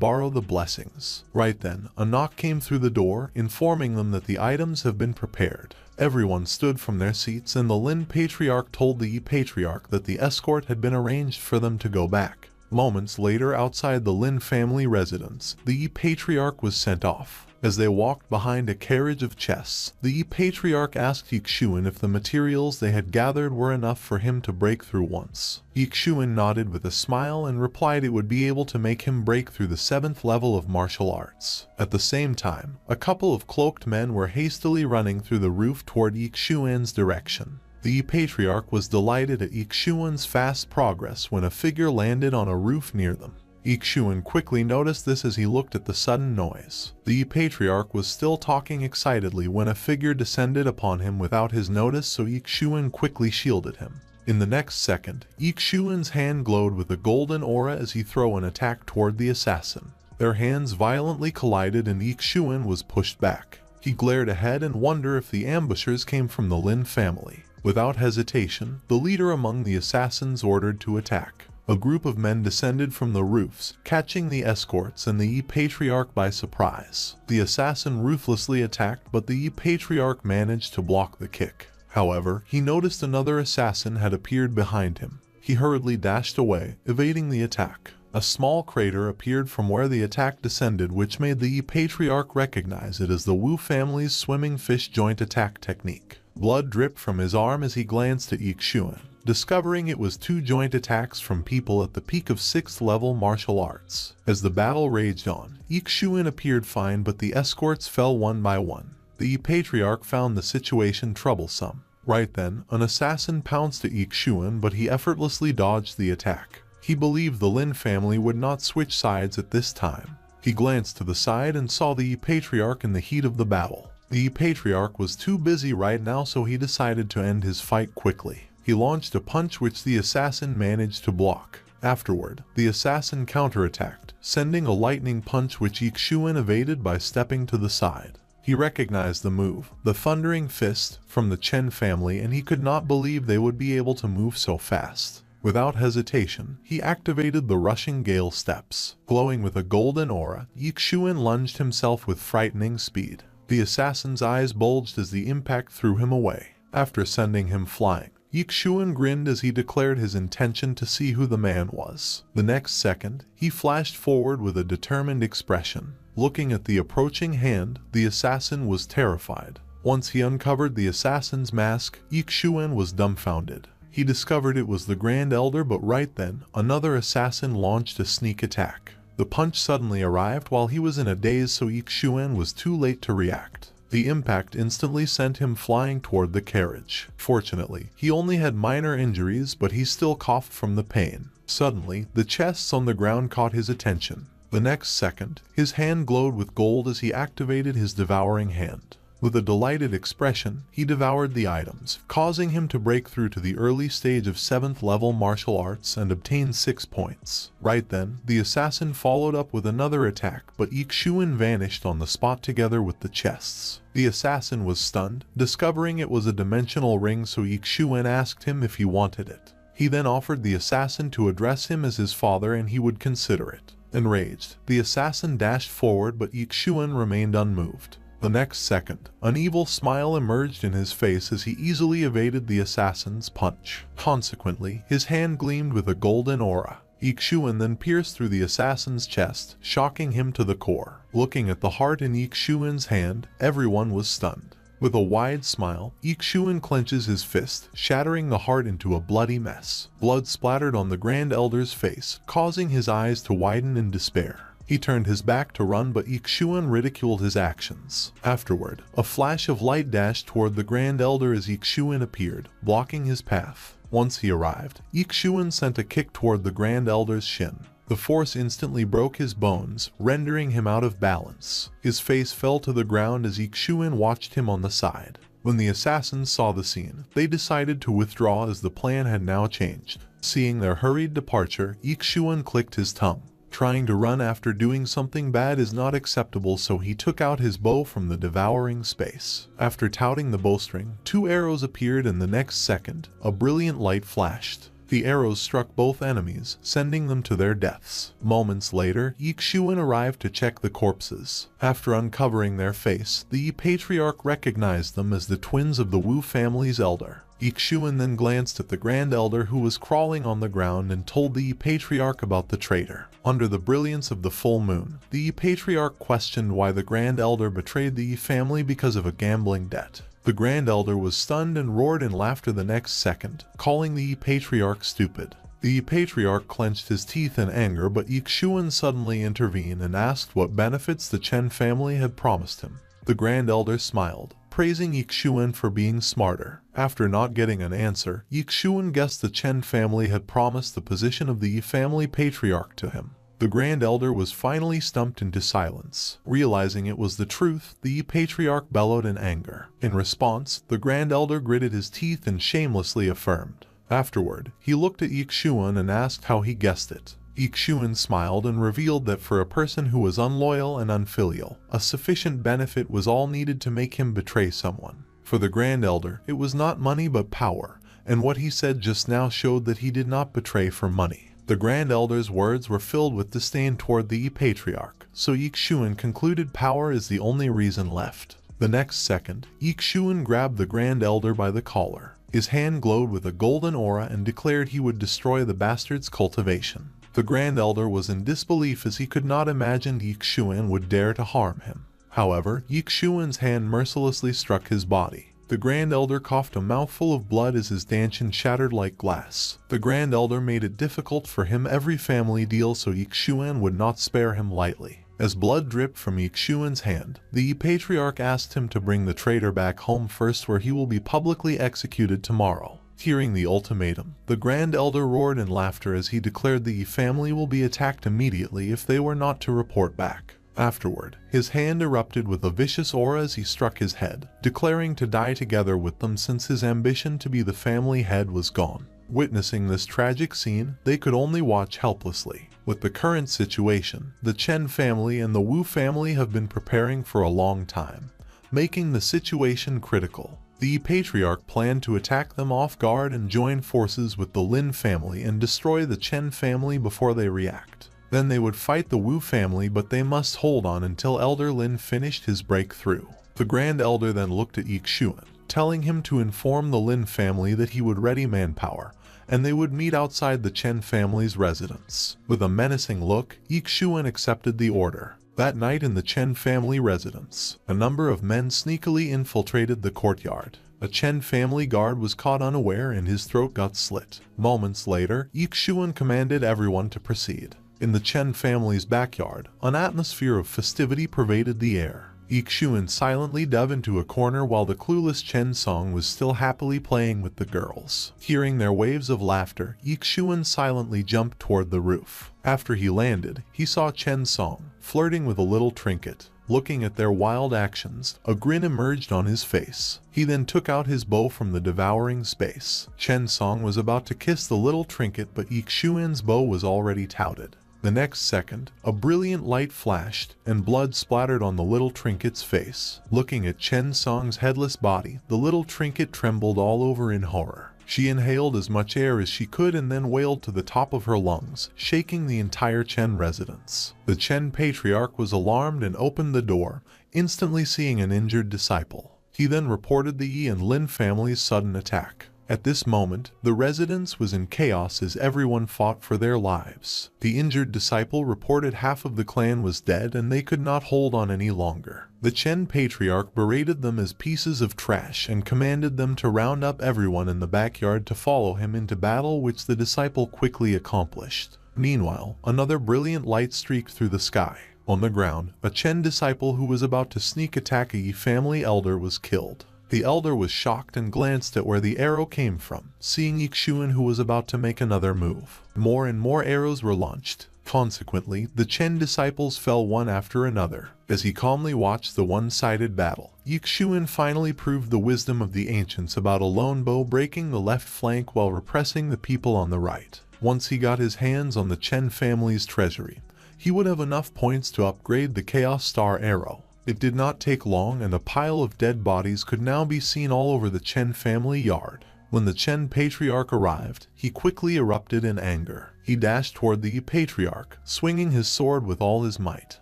borrow the blessings. Right then, a knock came through the door, informing them that the items have been prepared. Everyone stood from their seats, and the Lin patriarch told the patriarch that the escort had been arranged for them to go back. Moments later, outside the Lin family residence, the patriarch was sent off. As they walked behind a carriage of chests, the patriarch asked Xuan if the materials they had gathered were enough for him to break through once. Xuan nodded with a smile and replied it would be able to make him break through the 7th level of martial arts. At the same time, a couple of cloaked men were hastily running through the roof toward Xuan's direction. The patriarch was delighted at Xuan's fast progress when a figure landed on a roof near them. Xuan quickly noticed this as he looked at the sudden noise. The patriarch was still talking excitedly when a figure descended upon him without his notice, so Xuan quickly shielded him. In the next second, Xuan's hand glowed with a golden aura as he threw an attack toward the assassin. Their hands violently collided and Xuan was pushed back. He glared ahead and wondered if the ambushers came from the Lin family. Without hesitation, the leader among the assassins ordered to attack. A group of men descended from the roofs, catching the escorts and the patriarch by surprise. The assassin ruthlessly attacked, but the patriarch managed to block the kick. However, he noticed another assassin had appeared behind him. He hurriedly dashed away, evading the attack. A small crater appeared from where the attack descended, which made the patriarch recognize it as the Wu family's swimming fish joint attack technique. Blood dripped from his arm as he glanced at Xuan, discovering it was 2 joint attacks from people at the peak of 6th level martial arts. As the battle raged on, Xuan appeared fine, but the escorts fell one by one. The patriarch found the situation troublesome. Right then, an assassin pounced at Xuan, but he effortlessly dodged the attack. He believed the Lin family would not switch sides at this time. He glanced to the side and saw the patriarch in the heat of the battle. The patriarch was too busy right now, so he decided to end his fight quickly. He launched a punch which the assassin managed to block. Afterward, the assassin counterattacked, sending a lightning punch which Xuan evaded by stepping to the side. He recognized the move, the thundering fist, from the Chen family, and he could not believe they would be able to move so fast. Without hesitation, he activated the rushing gale steps. Glowing with a golden aura, Xuan lunged himself with frightening speed. The assassin's eyes bulged as the impact threw him away. After sending him flying, Xuan grinned as he declared his intention to see who the man was. The next second, he flashed forward with a determined expression. Looking at the approaching hand, the assassin was terrified. Once he uncovered the assassin's mask, Xuan was dumbfounded. He discovered it was the Grand Elder, but right then, another assassin launched a sneak attack. The punch suddenly arrived while he was in a daze, so Xuan was too late to react. The impact instantly sent him flying toward the carriage. Fortunately, he only had minor injuries, but he still coughed from the pain. Suddenly, the chests on the ground caught his attention. The next second, his hand glowed with gold as he activated his devouring hand. With a delighted expression, he devoured the items, causing him to break through to the early stage of 7th level martial arts and obtain 6 points. Right then, the assassin followed up with another attack, but Xuan vanished on the spot together with the chests. The assassin was stunned, discovering it was a dimensional ring, so Xuan asked him if he wanted it. He then offered the assassin to address him as his father and he would consider it. Enraged, the assassin dashed forward, but Xuan remained unmoved. The next second, an evil smile emerged in his face as he easily evaded the assassin's punch. Consequently, his hand gleamed with a golden aura. Xuan then pierced through the assassin's chest, shocking him to the core. Looking at the heart in Xuan's hand, everyone was stunned. With a wide smile, Xuan clenches his fist, shattering the heart into a bloody mess. Blood splattered on the Grand Elder's face, causing his eyes to widen in despair. He turned his back to run, but Xuan ridiculed his actions. Afterward, a flash of light dashed toward the Grand Elder as Xuan appeared, blocking his path. Once he arrived, Xuan sent a kick toward the Grand Elder's shin. The force instantly broke his bones, rendering him out of balance. His face fell to the ground as Xuan watched him on the side. When the assassins saw the scene, they decided to withdraw as the plan had now changed. Seeing their hurried departure, Xuan clicked his tongue. Trying to run after doing something bad is not acceptable, so he took out his bow from the devouring space. After touting the bowstring, 2 arrows appeared, and the next second, a brilliant light flashed. The arrows struck both enemies, sending them to their deaths. Moments later, Xuan arrived to check the corpses. After uncovering their face, the patriarch recognized them as the twins of the Wu family's elder. Xuan then glanced at the Grand Elder, who was crawling on the ground, and told the patriarch about the traitor. Under the brilliance of the full moon, the patriarch questioned why the Grand Elder betrayed the family because of a gambling debt. The Grand Elder was stunned and roared in laughter the next second, calling the patriarch stupid. The patriarch clenched his teeth in anger, but Xuan suddenly intervened and asked what benefits the Chen family had promised him. The Grand Elder smiled, praising Xuan for being smarter. After not getting an answer, Xuan guessed the Chen family had promised the position of the family patriarch to him. The Grand Elder was finally stumped into silence. Realizing it was the truth, the patriarch bellowed in anger. In response, the Grand Elder gritted his teeth and shamelessly affirmed. Afterward, he looked at Xuan and asked how he guessed it. Xuan smiled and revealed that for a person who was unloyal and unfilial, a sufficient benefit was all needed to make him betray someone. For the Grand Elder, it was not money but power, and what he said just now showed that he did not betray for money. The Grand Elder's words were filled with disdain toward the patriarch, so Xuan concluded power is the only reason left. The next second, Xuan grabbed the Grand Elder by the collar. His hand glowed with a golden aura and declared he would destroy the bastard's cultivation. The Grand Elder was in disbelief as he could not imagine Xuan would dare to harm him. However, Xuan's hand mercilessly struck his body. The Grand Elder coughed a mouthful of blood as his dantian shattered like glass. The Grand Elder made it difficult for him every family deal, so Xuan would not spare him lightly. As blood dripped from Xuan's hand, the patriarch asked him to bring the traitor back home first, where he will be publicly executed tomorrow. Hearing the ultimatum, the Grand Elder roared in laughter as he declared the family will be attacked immediately if they were not to report back. Afterward, his hand erupted with a vicious aura as he struck his head, declaring to die together with them since his ambition to be the family head was gone. Witnessing this tragic scene, they could only watch helplessly. With the current situation, the Chen family and the Wu family have been preparing for a long time. making the situation critical. The patriarch planned to attack them off guard and join forces with the Lin family and destroy the Chen family before they react. Then they would fight the Wu family, but they must hold on until Elder Lin finished his breakthrough. The Grand Elder then looked at Xuan, telling him to inform the Lin family that he would ready manpower, and they would meet outside the Chen family's residence. With a menacing look, Xuan accepted the order. That night in the Chen family residence, a number of men sneakily infiltrated the courtyard. A Chen family guard was caught unaware and his throat got slit. Moments later, Xuan commanded everyone to proceed. In the Chen family's backyard, an atmosphere of festivity pervaded the air. Xuan silently dove into a corner while the clueless Chen Song was still happily playing with the girls. Hearing their waves of laughter, Xuan silently jumped toward the roof. After he landed, he saw Chen Song flirting with a little trinket. Looking at their wild actions, a grin emerged on his face. He then took out his bow from the devouring space. Chen Song was about to kiss the little trinket, but Xuan's bow was already touted. The next second, a brilliant light flashed, and blood splattered on the little trinket's face. Looking at Chen Song's headless body, the little trinket trembled all over in horror. She inhaled as much air as she could and then wailed to the top of her lungs, shaking the entire Chen residence. The Chen patriarch was alarmed and opened the door, instantly seeing an injured disciple. He then reported the Yi and Lin family's sudden attack. At this moment, the residence was in chaos as everyone fought for their lives. The injured disciple reported half of the clan was dead and they could not hold on any longer. The Chen patriarch berated them as pieces of trash and commanded them to round up everyone in the backyard to follow him into battle, which the disciple quickly accomplished. Meanwhile, another brilliant light streaked through the sky. On the ground, a Chen disciple who was about to sneak attack a Yi family elder was killed. The elder was shocked and glanced at where the arrow came from, seeing Xuan who was about to make another move. More and more arrows were launched. Consequently, the Chen disciples fell one after another. As he calmly watched the one-sided battle, Xuan finally proved the wisdom of the ancients about a lone bow breaking the left flank while repressing the people on the right. Once he got his hands on the Chen family's treasury, he would have enough points to upgrade the Chaos Star arrow. It did not take long, and a pile of dead bodies could now be seen all over the Chen family yard. When the Chen patriarch arrived, he quickly erupted in anger. He dashed toward the Yi patriarch, swinging his sword with all his might.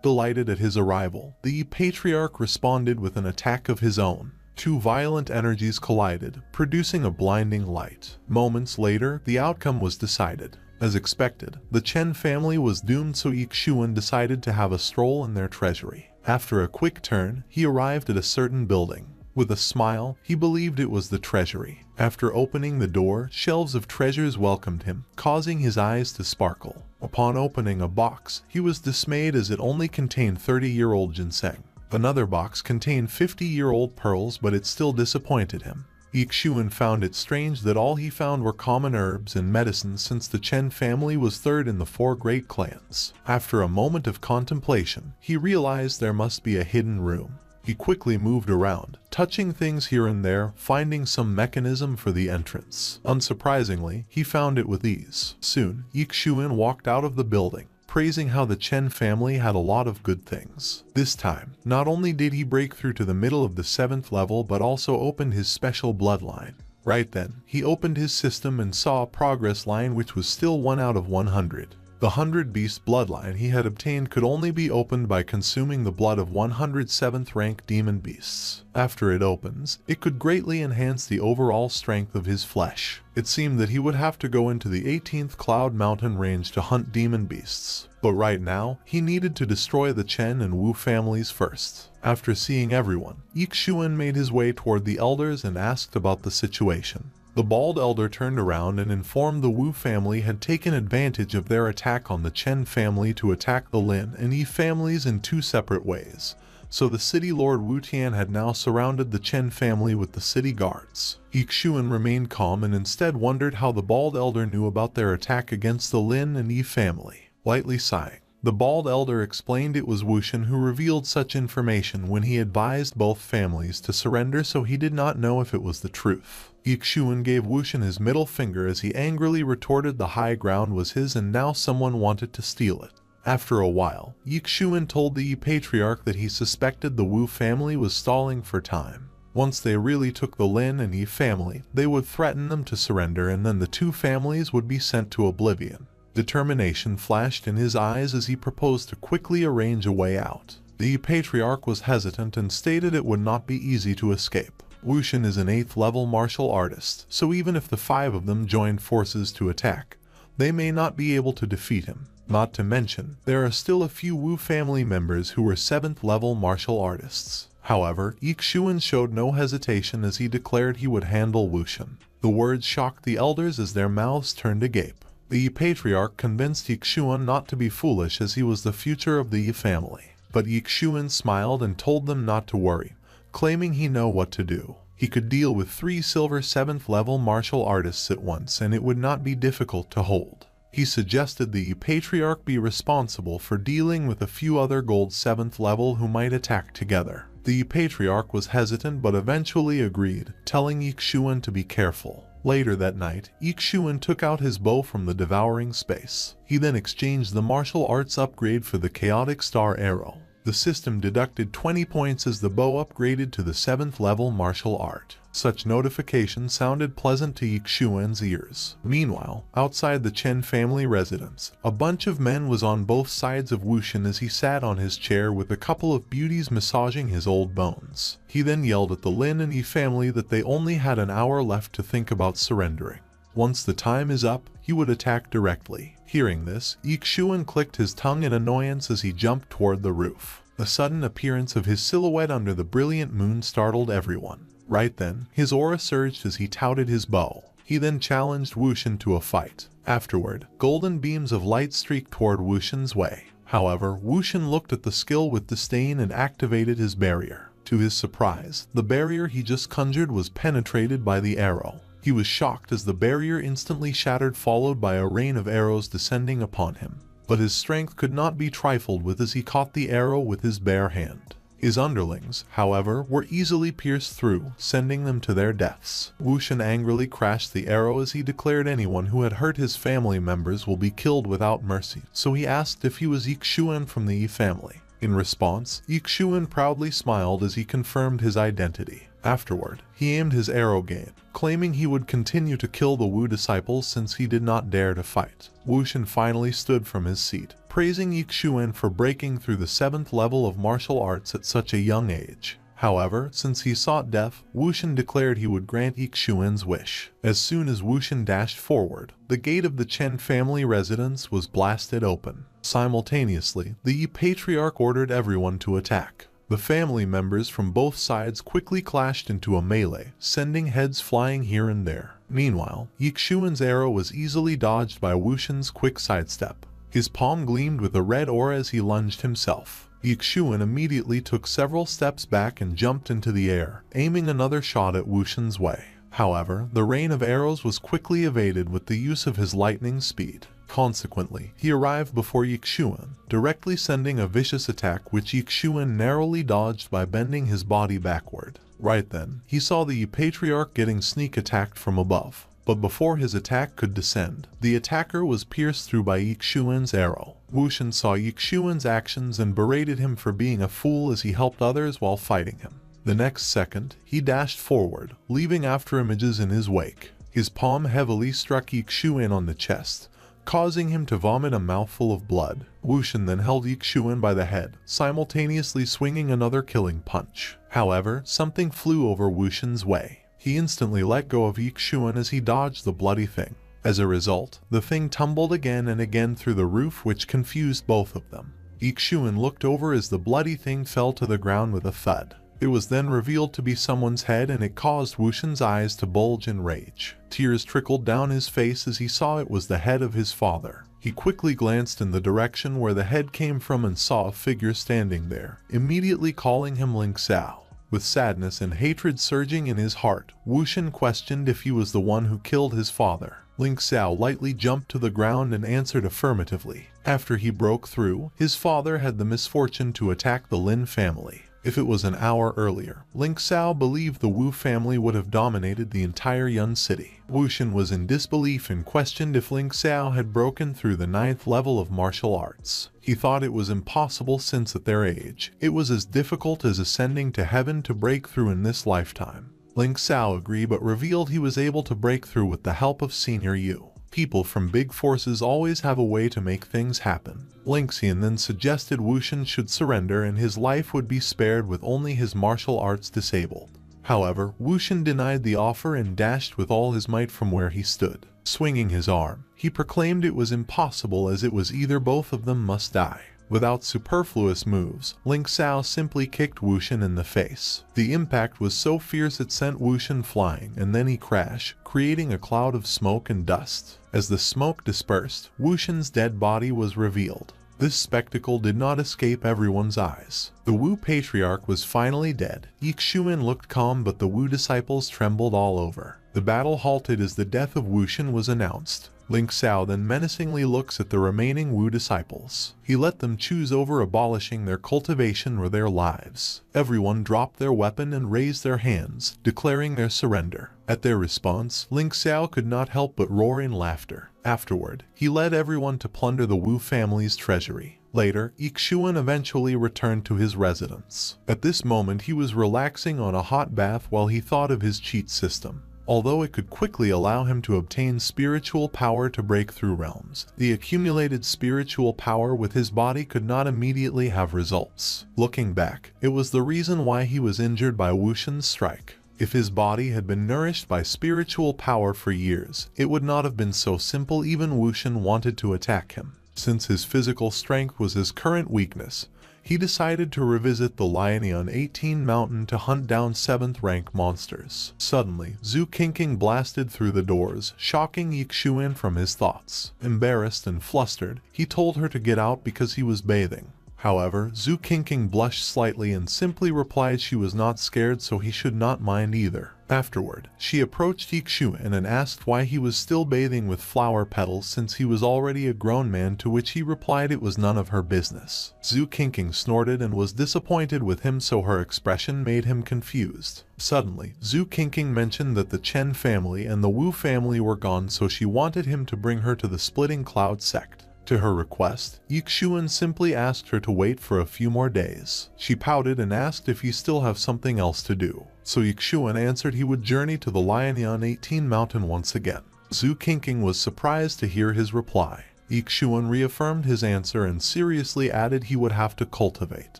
Delighted at his arrival, the Yi patriarch responded with an attack of his own. Two violent energies collided, producing a blinding light. Moments later, the outcome was decided. As expected, the Chen family was doomed, so Xuan decided to have a stroll in their treasury. After a quick turn, he arrived at a certain building. With a smile, he believed it was the treasury. After opening the door, shelves of treasures welcomed him, causing his eyes to sparkle. Upon opening a box, he was dismayed as it only contained 30-year-old ginseng. Another box contained 50-year-old pearls, but it still disappointed him. Xuan found it strange that all he found were common herbs and medicines, since the Chen family was third in the 4 great clans. After a moment of contemplation, he realized there must be a hidden room. He quickly moved around, touching things here and there, finding some mechanism for the entrance. Unsurprisingly, he found it with ease. Soon, Xuan walked out of the building, praising how the Chen family had a lot of good things. This time, not only did he break through to the middle of the 7th level, but also opened his special bloodline. Right then, he opened his system and saw a progress line which was still 1 out of 100. The 100 Beast bloodline he had obtained could only be opened by consuming the blood of 107th rank demon beasts. After it opens, it could greatly enhance the overall strength of his flesh. It seemed that he would have to go into the 18th Cloud Mountain range to hunt demon beasts. But right now, he needed to destroy the Chen and Wu families first. After seeing everyone, Xuan made his way toward the elders and asked about the situation. The bald elder turned around and informed the Wu family had taken advantage of their attack on the Chen family to attack the Lin and Yi families in 2 separate ways. So the city lord Wu Tian had now surrounded the Chen family with the city guards. Xuan remained calm and instead wondered how the bald elder knew about their attack against the Lin and Yi family. Lightly sighing, the bald elder explained it was Wuxian who revealed such information when he advised both families to surrender, so he did not know if it was the truth. Xuan gave Wuxian his middle finger as he angrily retorted the high ground was his and now someone wanted to steal it. After a while, Xuan told the patriarch that he suspected the Wu family was stalling for time. Once they really took the Lin and Yi family, they would threaten them to surrender, and then the two families would be sent to oblivion. Determination flashed in his eyes as he proposed to quickly arrange a way out. The patriarch was hesitant and stated it would not be easy to escape. Wuxian is an 8th level martial artist, so even if the 5 of them joined forces to attack, they may not be able to defeat him. Not to mention, there are still a few Wu family members who were 7th level martial artists. However, Xuan showed no hesitation as he declared he would handle Wuxian. The words shocked the elders as their mouths turned agape. The patriarch convinced Xuan not to be foolish as he was the future of the Yi family. But Xuan smiled and told them not to worry, claiming he knew what to do. He could deal with 3 silver 7th level martial artists at once, and it would not be difficult to hold. He suggested the patriarch be responsible for dealing with a few other gold 7th level who might attack together. The patriarch was hesitant but eventually agreed, telling Xuan to be careful. Later that night, Xuan took out his bow from the devouring space. He then exchanged the martial arts upgrade for the chaotic star arrow. The system deducted 20 points as the bow upgraded to the 7th level martial art. Such notification sounded pleasant to Xuan's ears. Meanwhile, outside the Chen family residence, a bunch of men was on both sides of Wuxian as he sat on his chair with a couple of beauties massaging his old bones. He then yelled at the Lin and Yi family that they only had an hour left to think about surrendering. Once the time is up, he would attack directly. Hearing this, Xuan clicked his tongue in annoyance as he jumped toward the roof. The sudden appearance of his silhouette under the brilliant moon startled everyone. Right then, his aura surged as he touted his bow. He then challenged Wuxian to a fight. Afterward, golden beams of light streaked toward Wuxian's way. However, Wuxian looked at the skill with disdain and activated his barrier. To his surprise, the barrier he just conjured was penetrated by the arrow. He was shocked as the barrier instantly shattered, followed by a rain of arrows descending upon him. But his strength could not be trifled with as he caught the arrow with his bare hand. His underlings, however, were easily pierced through, sending them to their deaths. Wuxian angrily crashed the arrow as he declared anyone who had hurt his family members will be killed without mercy, so he asked if he was Xuan from the Yi family. In response, Xuan proudly smiled as he confirmed his identity. Afterward, he aimed his arrow again, claiming he would continue to kill the Wu disciples since he did not dare to fight. Wuxian finally stood from his seat, praising Xuan for breaking through the 7th level of martial arts at such a young age. However, since he sought death, Wuxian declared he would grant Xuan's wish. As soon as Wuxian dashed forward, the gate of the Chen family residence was blasted open. Simultaneously, the Yi patriarch ordered everyone to attack. The family members from both sides quickly clashed into a melee, sending heads flying here and there. Meanwhile, Xuan's arrow was easily dodged by Wuxian's quick sidestep. His palm gleamed with a red aura as he lunged himself. Xuan immediately took several steps back and jumped into the air, aiming another shot at Wuxian's way. However, the rain of arrows was quickly evaded with the use of his lightning speed. Consequently, he arrived before Xuan, directly sending a vicious attack which Xuan narrowly dodged by bending his body backward. Right then, he saw the patriarch getting sneak attacked from above. But before his attack could descend, the attacker was pierced through by Xuan's arrow. Wuxian saw Xuan's actions and berated him for being a fool as he helped others while fighting him. The next second, he dashed forward, leaving after images in his wake. His palm heavily struck Xuan on the chest, causing him to vomit a mouthful of blood. Wuxian then held Xuan by the head, simultaneously swinging another killing punch. However, something flew over Wuxian's way. He instantly let go of Xuan as he dodged the bloody thing. As a result, the thing tumbled again and again through the roof, which confused both of them. Xuan looked over as the bloody thing fell to the ground with a thud. It was then revealed to be someone's head, and it caused Wuxian's eyes to bulge in rage. Tears trickled down his face as he saw it was the head of his father. He quickly glanced in the direction where the head came from and saw a figure standing there, immediately calling him Ling Xiao. With sadness and hatred surging in his heart, Wuxian questioned if he was the one who killed his father. Ling Xiao lightly jumped to the ground and answered affirmatively. After he broke through, his father had the misfortune to attack the Lin family. If it was an hour earlier, Ling Xiao believed the Wu family would have dominated the entire Yun city. Wuxian was in disbelief and questioned if Ling Xiao had broken through the 9th level of martial arts. He thought it was impossible since at their age, it was as difficult as ascending to heaven to break through in this lifetime. Ling Xiao agreed but revealed he was able to break through with the help of Senior Yu. People from big forces always have a way to make things happen. Ling Xian then suggested Wuxian should surrender and his life would be spared with only his martial arts disabled. However, Wuxian denied the offer and dashed with all his might from where he stood. Swinging his arm, he proclaimed it was impossible as it was either both of them must die. Without superfluous moves, Ling Xiao simply kicked Wuxian in the face. The impact was so fierce it sent Wuxian flying and then he crashed, creating a cloud of smoke and dust. As the smoke dispersed, Wuxian's dead body was revealed. This spectacle did not escape everyone's eyes. The Wu patriarch was finally dead. Xuan looked calm but the Wu disciples trembled all over. The battle halted as the death of Wuxian was announced. Ling Xiao then menacingly looks at the remaining Wu disciples. He let them choose over abolishing their cultivation or their lives. Everyone dropped their weapon and raised their hands, declaring their surrender. At their response, Ling Xiao could not help but roar in laughter. Afterward, he led everyone to plunder the Wu family's treasury. Later, Xuan eventually returned to his residence. At this moment he was relaxing on a hot bath while he thought of his cheat system. Although it could quickly allow him to obtain spiritual power to break through realms, the accumulated spiritual power with his body could not immediately have results. Looking back, it was the reason why he was injured by Wuxian's strike. If his body had been nourished by spiritual power for years, it would not have been so simple even Wuxian wanted to attack him. Since his physical strength was his current weakness, he decided to revisit the Lionian 18 mountain to hunt down 7th rank monsters. Suddenly, Xue Qingqing blasted through the doors, shocking Xuan from his thoughts. Embarrassed and flustered, he told her to get out because he was bathing. However, Xue Qingqing blushed slightly and simply replied she was not scared so he should not mind either. Afterward, she approached Xuan and asked why he was still bathing with flower petals since he was already a grown man, to which he replied it was none of her business. Xue Qingqing snorted and was disappointed with him so her expression made him confused. Suddenly, Xue Qingqing mentioned that the Chen family and the Wu family were gone so she wanted him to bring her to the Splitting Cloud sect. To her request, Xuan simply asked her to wait for a few more days. She pouted and asked if he still have something else to do. So Xuan answered he would journey to the Lionian 18 mountain once again. Xue Qingqing was surprised to hear his reply. Xuan reaffirmed his answer and seriously added he would have to cultivate.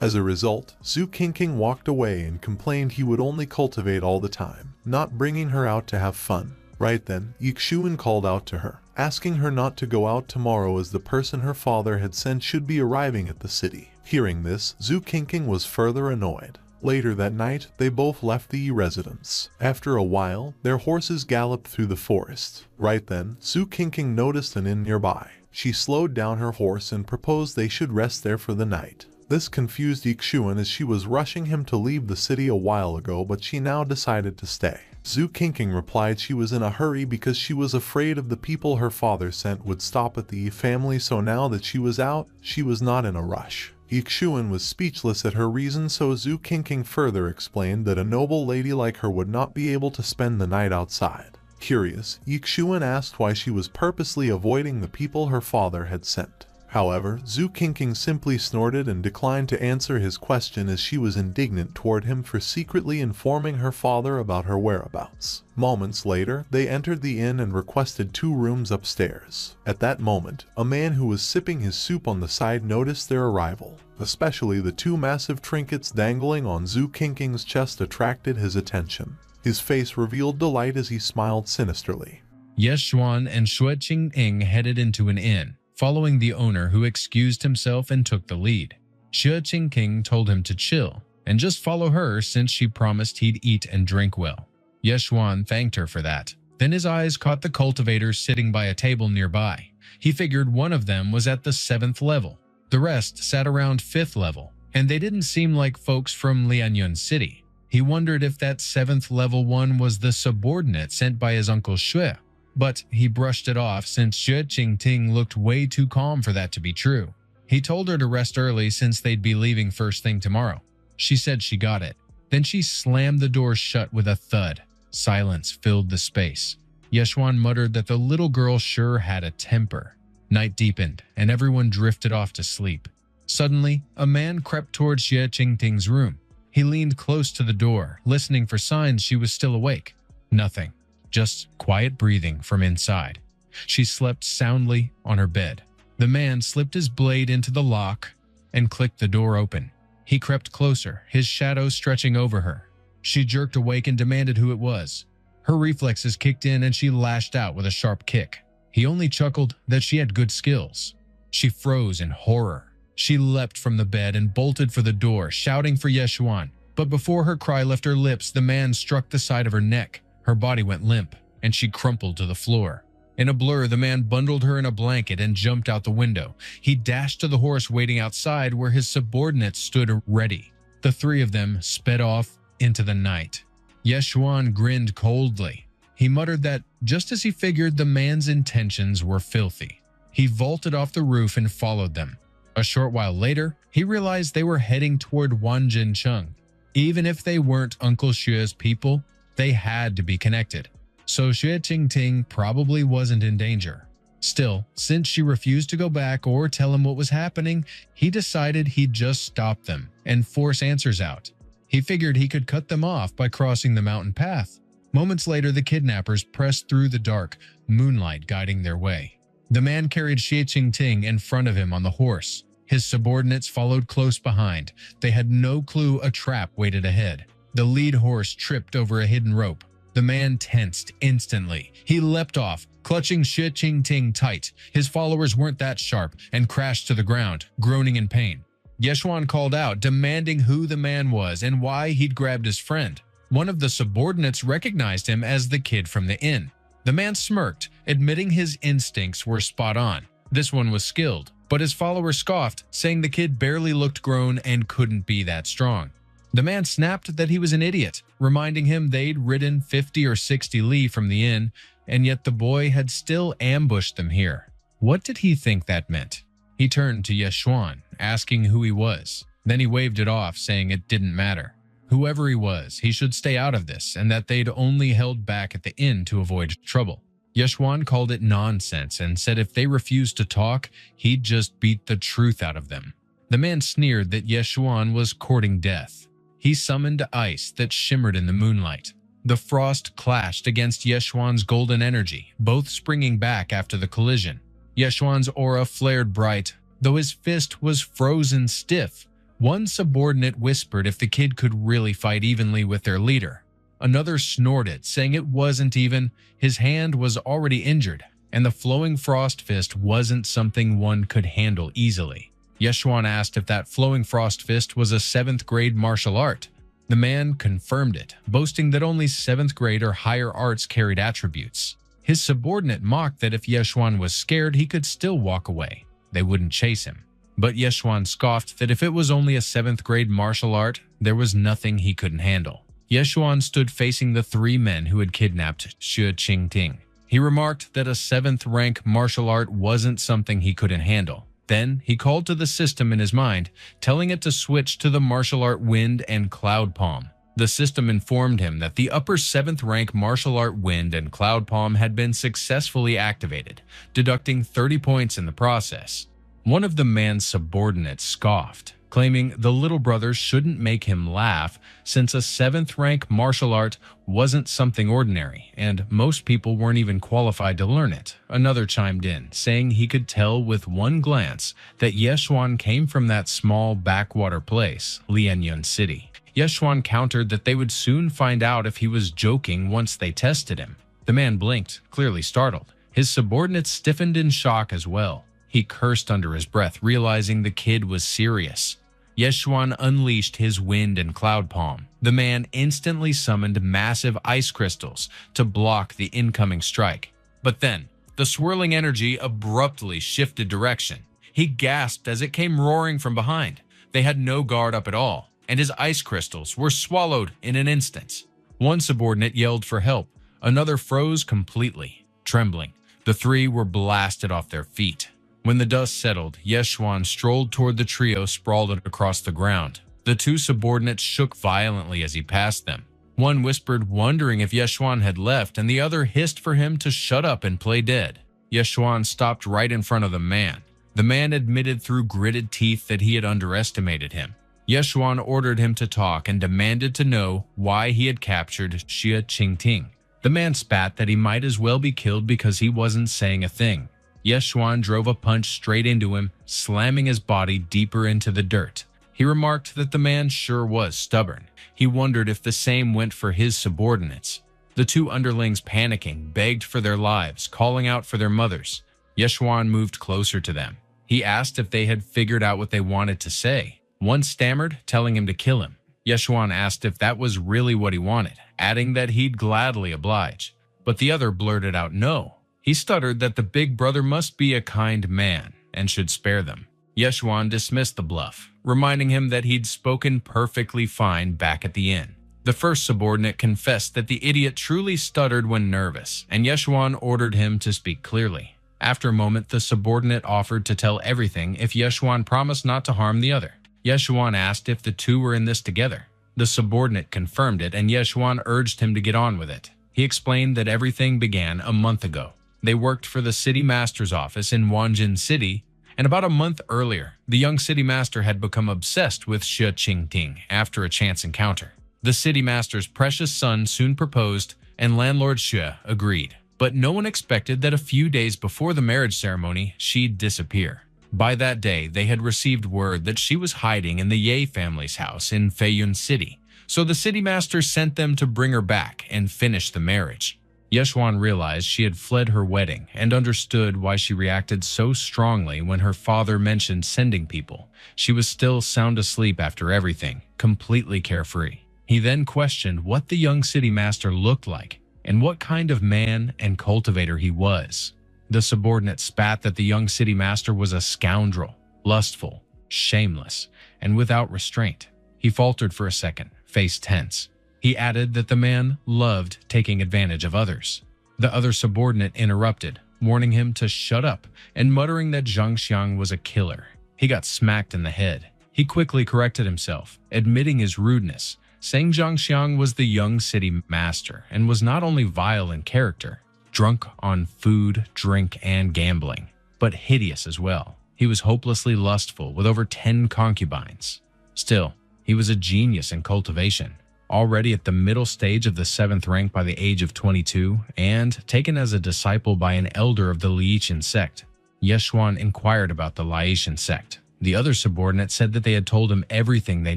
As a result, Xue Qingqing walked away and complained he would only cultivate all the time, not bringing her out to have fun. Right then, Xuan called out to her, asking her not to go out tomorrow as the person her father had sent should be arriving at the city. Hearing this, Xue Qingqing was further annoyed. Later that night, they both left the residence. After a while, their horses galloped through the forest. Right then, Xue Qingqing noticed an inn nearby. She slowed down her horse and proposed they should rest there for the night. This confused Xuan as she was rushing him to leave the city a while ago, but she now decided to stay. Xue Qingqing replied she was in a hurry because she was afraid of the people her father sent would stop at the family, so now that she was out, she was not in a rush. Xuan was speechless at her reason, so Xue Qingqing further explained that a noble lady like her would not be able to spend the night outside. Curious, Xuan asked why she was purposely avoiding the people her father had sent. However, Xue Qingqing simply snorted and declined to answer his question as she was indignant toward him for secretly informing her father about her whereabouts. Moments later, they entered the inn and requested 2 rooms upstairs. At that moment, a man who was sipping his soup on the side noticed their arrival. Especially the 2 massive trinkets dangling on Xue Qingqing's chest attracted his attention. His face revealed delight as he smiled sinisterly. Yes, Xuan and Xue Qingqing headed into an inn, following the owner, who excused himself and took the lead. Xue Qingqing told him to chill and just follow her since she promised he'd eat and drink well. Xuan thanked her for that. Then his eyes caught the cultivators sitting by a table nearby. He figured one of them was at the 7th level. The rest sat around 5th level, and they didn't seem like folks from Lianyun City. He wondered if that 7th level one was the subordinate sent by his uncle Xue. But he brushed it off since Xue Qingqing looked way too calm for that to be true. He told her to rest early since they'd be leaving first thing tomorrow. She said she got it. Then she slammed the door shut with a thud. Silence filled the space. Xuan muttered that the little girl sure had a temper. Night deepened, and everyone drifted off to sleep. Suddenly, a man crept towards Xue Qingqing's room. He leaned close to the door, listening for signs she was still awake. Nothing. Just quiet breathing from inside. She slept soundly on her bed. The man slipped his blade into the lock and clicked the door open. He crept closer, his shadow stretching over her. She jerked awake and demanded who it was. Her reflexes kicked in and she lashed out with a sharp kick. He only chuckled that she had good skills. She froze in horror. She leapt from the bed and bolted for the door, shouting for Xuan. But before her cry left her lips, the man struck the side of her neck. Her body went limp, and she crumpled to the floor. In a blur, the man bundled her in a blanket and jumped out the window. He dashed to the horse waiting outside where his subordinates stood ready. The three of them sped off into the night. Xuan grinned coldly. He muttered that, just as he figured, the man's intentions were filthy. He vaulted off the roof and followed them. A short while later, he realized they were heading toward Wanjin City. Even if they weren't Uncle Xue's people, they had to be connected. So Xue Qingqing probably wasn't in danger. Still, since she refused to go back or tell him what was happening, he decided he'd just stop them and force answers out. He figured he could cut them off by crossing the mountain path. Moments later, the kidnappers pressed through the dark, moonlight guiding their way. The man carried Xue Qingqing in front of him on the horse. His subordinates followed close behind. They had no clue a trap waited ahead. The lead horse tripped over a hidden rope. The man tensed instantly. He leapt off, clutching Xue Qingqing tight. His followers weren't that sharp and crashed to the ground, groaning in pain. Xuan called out, demanding who the man was and why he'd grabbed his friend. One of the subordinates recognized him as the kid from the inn. The man smirked, admitting his instincts were spot on. This one was skilled, but his followers scoffed, saying the kid barely looked grown and couldn't be that strong. The man snapped that he was an idiot, reminding him they'd ridden 50 or 60 li from the inn, and yet the boy had still ambushed them here. What did he think that meant? He turned to Xuan, asking who he was. Then he waved it off, saying it didn't matter. Whoever he was, he should stay out of this, and that they'd only held back at the inn to avoid trouble. Xuan called it nonsense and said if they refused to talk, he'd just beat the truth out of them. The man sneered that Xuan was courting death. He summoned ice that shimmered in the moonlight. The frost clashed against Xuan's golden energy, both springing back after the collision. Xuan's aura flared bright, though his fist was frozen stiff. One subordinate whispered if the kid could really fight evenly with their leader. Another snorted, saying it wasn't even. His hand was already injured, and the flowing frost fist wasn't something one could handle easily. Xuan asked if that flowing frost fist was a 7th grade martial art. The man confirmed it, boasting that only 7th grade or higher arts carried attributes. His subordinate mocked that if Xuan was scared, he could still walk away. They wouldn't chase him. But Xuan scoffed that if it was only a 7th grade martial art, there was nothing he couldn't handle. Xuan stood facing the 3 men who had kidnapped Xue Qingqing. He remarked that a 7th rank martial art wasn't something he couldn't handle. Then he called to the system in his mind, telling it to switch to the martial art Wind and Cloud Palm. The system informed him that the upper 7th rank martial art Wind and Cloud Palm had been successfully activated, deducting 30 points in the process. One of the man's subordinates scoffed, claiming the little brother shouldn't make him laugh since a 7th rank martial art wasn't something ordinary, and most people weren't even qualified to learn it. Another chimed in, saying he could tell with one glance that Xuan came from that small backwater place, Wanjin City. Xuan countered that they would soon find out if he was joking once they tested him. The man blinked, clearly startled. His subordinate stiffened in shock as well. He cursed under his breath, realizing the kid was serious. Xuan unleashed his Wind and Cloud Palm. The man instantly summoned massive ice crystals to block the incoming strike. But then, the swirling energy abruptly shifted direction. He gasped as it came roaring from behind. They had no guard up at all, and his ice crystals were swallowed in an instant. One subordinate yelled for help. Another froze completely, trembling. The 3 were blasted off their feet. When the dust settled, Xuan strolled toward the trio sprawled across the ground. The two subordinates shook violently as he passed them. One whispered, wondering if Xuan had left, and the other hissed for him to shut up and play dead. Xuan stopped right in front of the man. The man admitted through gritted teeth that he had underestimated him. Xuan ordered him to talk and demanded to know why he had captured Xue Qingqing. The man spat that he might as well be killed because he wasn't saying a thing. Xuan drove a punch straight into him, slamming his body deeper into the dirt. He remarked that the man sure was stubborn. He wondered if the same went for his subordinates. The two underlings, panicking, begged for their lives, calling out for their mothers. Xuan moved closer to them. He asked if they had figured out what they wanted to say. One stammered, telling him to kill him. Xuan asked if that was really what he wanted, adding that he'd gladly oblige. But the other blurted out no. He stuttered that the big brother must be a kind man and should spare them. Xuan dismissed the bluff, reminding him that he'd spoken perfectly fine back at the inn. The first subordinate confessed that the idiot truly stuttered when nervous, and Xuan ordered him to speak clearly. After a moment, the subordinate offered to tell everything if Xuan promised not to harm the other. Xuan asked if the two were in this together. The subordinate confirmed it, and Xuan urged him to get on with it. He explained that everything began a month ago. They worked for the city master's office in Wanjin City, and about a month earlier, the young city master had become obsessed with Xue Qingqing after a chance encounter. The city master's precious son soon proposed, and landlord Xue agreed. But no one expected that a few days before the marriage ceremony, she'd disappear. By that day, they had received word that she was hiding in the Ye family's house in Feiyun City, so the city master sent them to bring her back and finish the marriage. Xuan realized she had fled her wedding and understood why she reacted so strongly when her father mentioned sending people. She was still sound asleep after everything, completely carefree. He then questioned what the young city master looked like and what kind of man and cultivator he was. The subordinate spat that the young city master was a scoundrel, lustful, shameless, and without restraint. He faltered for a second, face tense. He added that the man loved taking advantage of others. The other subordinate interrupted, warning him to shut up and muttering that Zhang Xiang was a killer. He got smacked in the head. He quickly corrected himself, admitting his rudeness, saying Zhang Xiang was the young city master and was not only vile in character, drunk on food, drink, and gambling, but hideous as well. He was hopelessly lustful with over 10 concubines. Still, he was a genius in cultivation. Already at the middle stage of the 7th rank by the age of 22, and taken as a disciple by an elder of the Liaqian sect. Xuan inquired about the Liaqian sect. The other subordinate said that they had told him everything they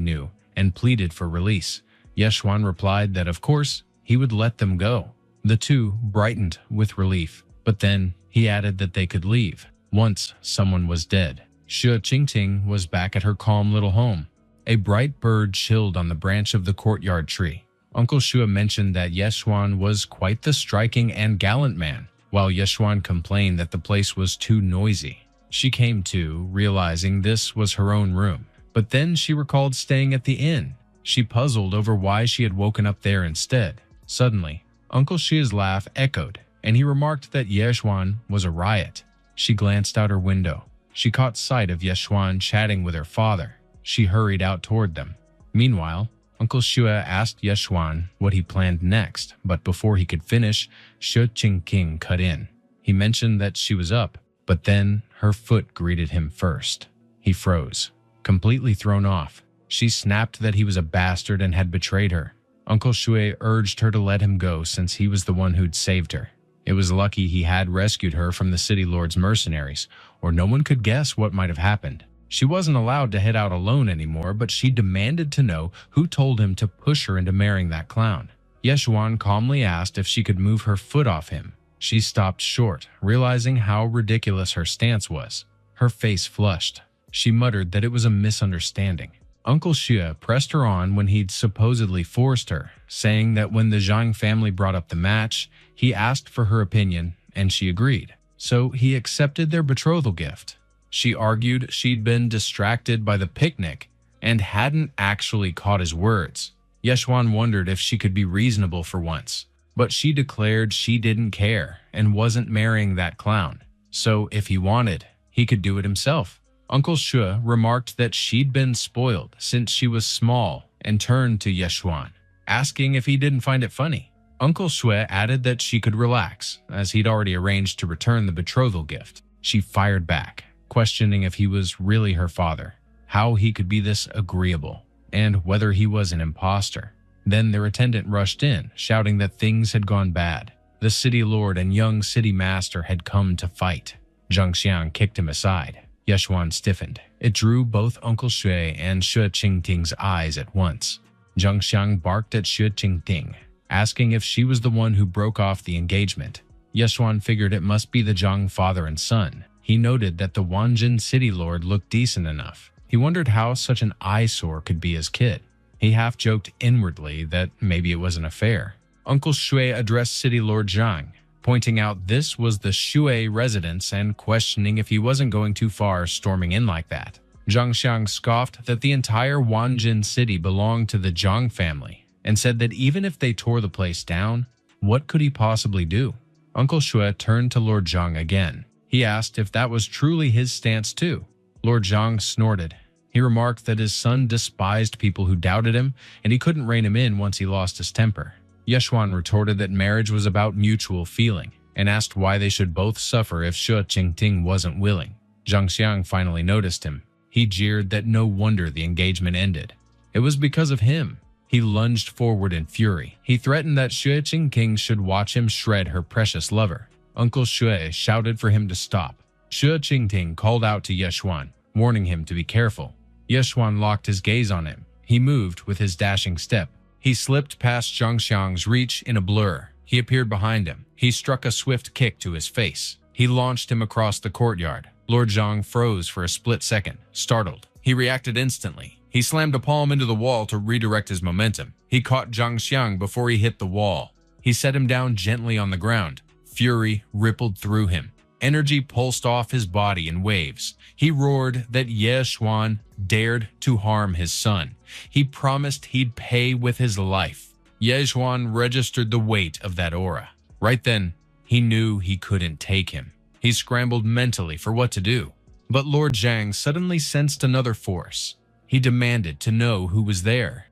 knew and pleaded for release. Xuan replied that of course he would let them go. The two brightened with relief, but then he added that they could leave once someone was dead. Xue Qingqing was back at her calm little home. A bright bird chilled on the branch of the courtyard tree. Uncle Xue mentioned that Xuan was quite the striking and gallant man, while Xuan complained that the place was too noisy. She came to, realizing this was her own room, but then she recalled staying at the inn. She puzzled over why she had woken up there instead. Suddenly, Uncle Xue's laugh echoed, and he remarked that Xuan was a riot. She glanced out her window. She caught sight of Xuan chatting with her father. She hurried out toward them. Meanwhile, Uncle Xue asked Xuan what he planned next, but before he could finish, Xue Qingqing cut in. He mentioned that she was up, but then her foot greeted him first. He froze, completely thrown off. She snapped that he was a bastard and had betrayed her. Uncle Xue urged her to let him go since he was the one who'd saved her. It was lucky he had rescued her from the city lord's mercenaries, or no one could guess what might have happened. She wasn't allowed to head out alone anymore, but she demanded to know who told him to push her into marrying that clown. Xuan calmly asked if she could move her foot off him. She stopped short, realizing how ridiculous her stance was. Her face flushed. She muttered that it was a misunderstanding. Uncle Xue pressed her on when he'd supposedly forced her, saying that when the Zhang family brought up the match, he asked for her opinion and she agreed. So he accepted their betrothal gift. She argued she'd been distracted by the picnic and hadn't actually caught his words. Xuan wondered if she could be reasonable for once, but she declared she didn't care and wasn't marrying that clown. So if he wanted, he could do it himself. Uncle Xue remarked that she'd been spoiled since she was small and turned to Xuan, asking if he didn't find it funny. Uncle Xue added that she could relax, as he'd already arranged to return the betrothal gift. She fired back, questioning if he was really her father, how he could be this agreeable, and whether he was an imposter. Then their attendant rushed in, shouting that things had gone bad. The city lord and young city master had come to fight. Zhang Xiang kicked him aside. Xuan stiffened. It drew both Uncle Xue and Xue Qingqing's eyes at once. Zhang Xiang barked at Xue Qingqing, asking if she was the one who broke off the engagement. Xuan figured it must be the Zhang father and son. He noted that the Wanjin City lord looked decent enough. He wondered how such an eyesore could be his kid. He half-joked inwardly that maybe it was an affair. Uncle Xue addressed City Lord Zhang, pointing out this was the Xue residence and questioning if he wasn't going too far storming in like that. Zhang Xiang scoffed that the entire Wanjin City belonged to the Zhang family and said that even if they tore the place down, what could he possibly do? Uncle Xue turned to Lord Zhang again. He asked if that was truly his stance too. Lord Zhang snorted. He remarked that his son despised people who doubted him, and he couldn't rein him in once he lost his temper. Xuan retorted that marriage was about mutual feeling, and asked why they should both suffer if Xue Qingqing wasn't willing. Zhang Xiang finally noticed him. He jeered that no wonder the engagement ended. It was because of him. He lunged forward in fury. He threatened that Xue Qingqing should watch him shred her precious lover. Uncle Xue shouted for him to stop. Xue Qingqing called out to Xuan, warning him to be careful. Xuan locked his gaze on him. He moved with his dashing step. He slipped past Zhang Xiang's reach in a blur. He appeared behind him. He struck a swift kick to his face. He launched him across the courtyard. Lord Zhang froze for a split second, startled. He reacted instantly. He slammed a palm into the wall to redirect his momentum. He caught Zhang Xiang before he hit the wall. He set him down gently on the ground. Fury rippled through him. Energy pulsed off his body in waves. He roared that Xuan dared to harm his son. He promised he'd pay with his life. Xuan registered the weight of that aura. Right then, he knew he couldn't take him. He scrambled mentally for what to do. But Lord Zhang suddenly sensed another force. He demanded to know who was there.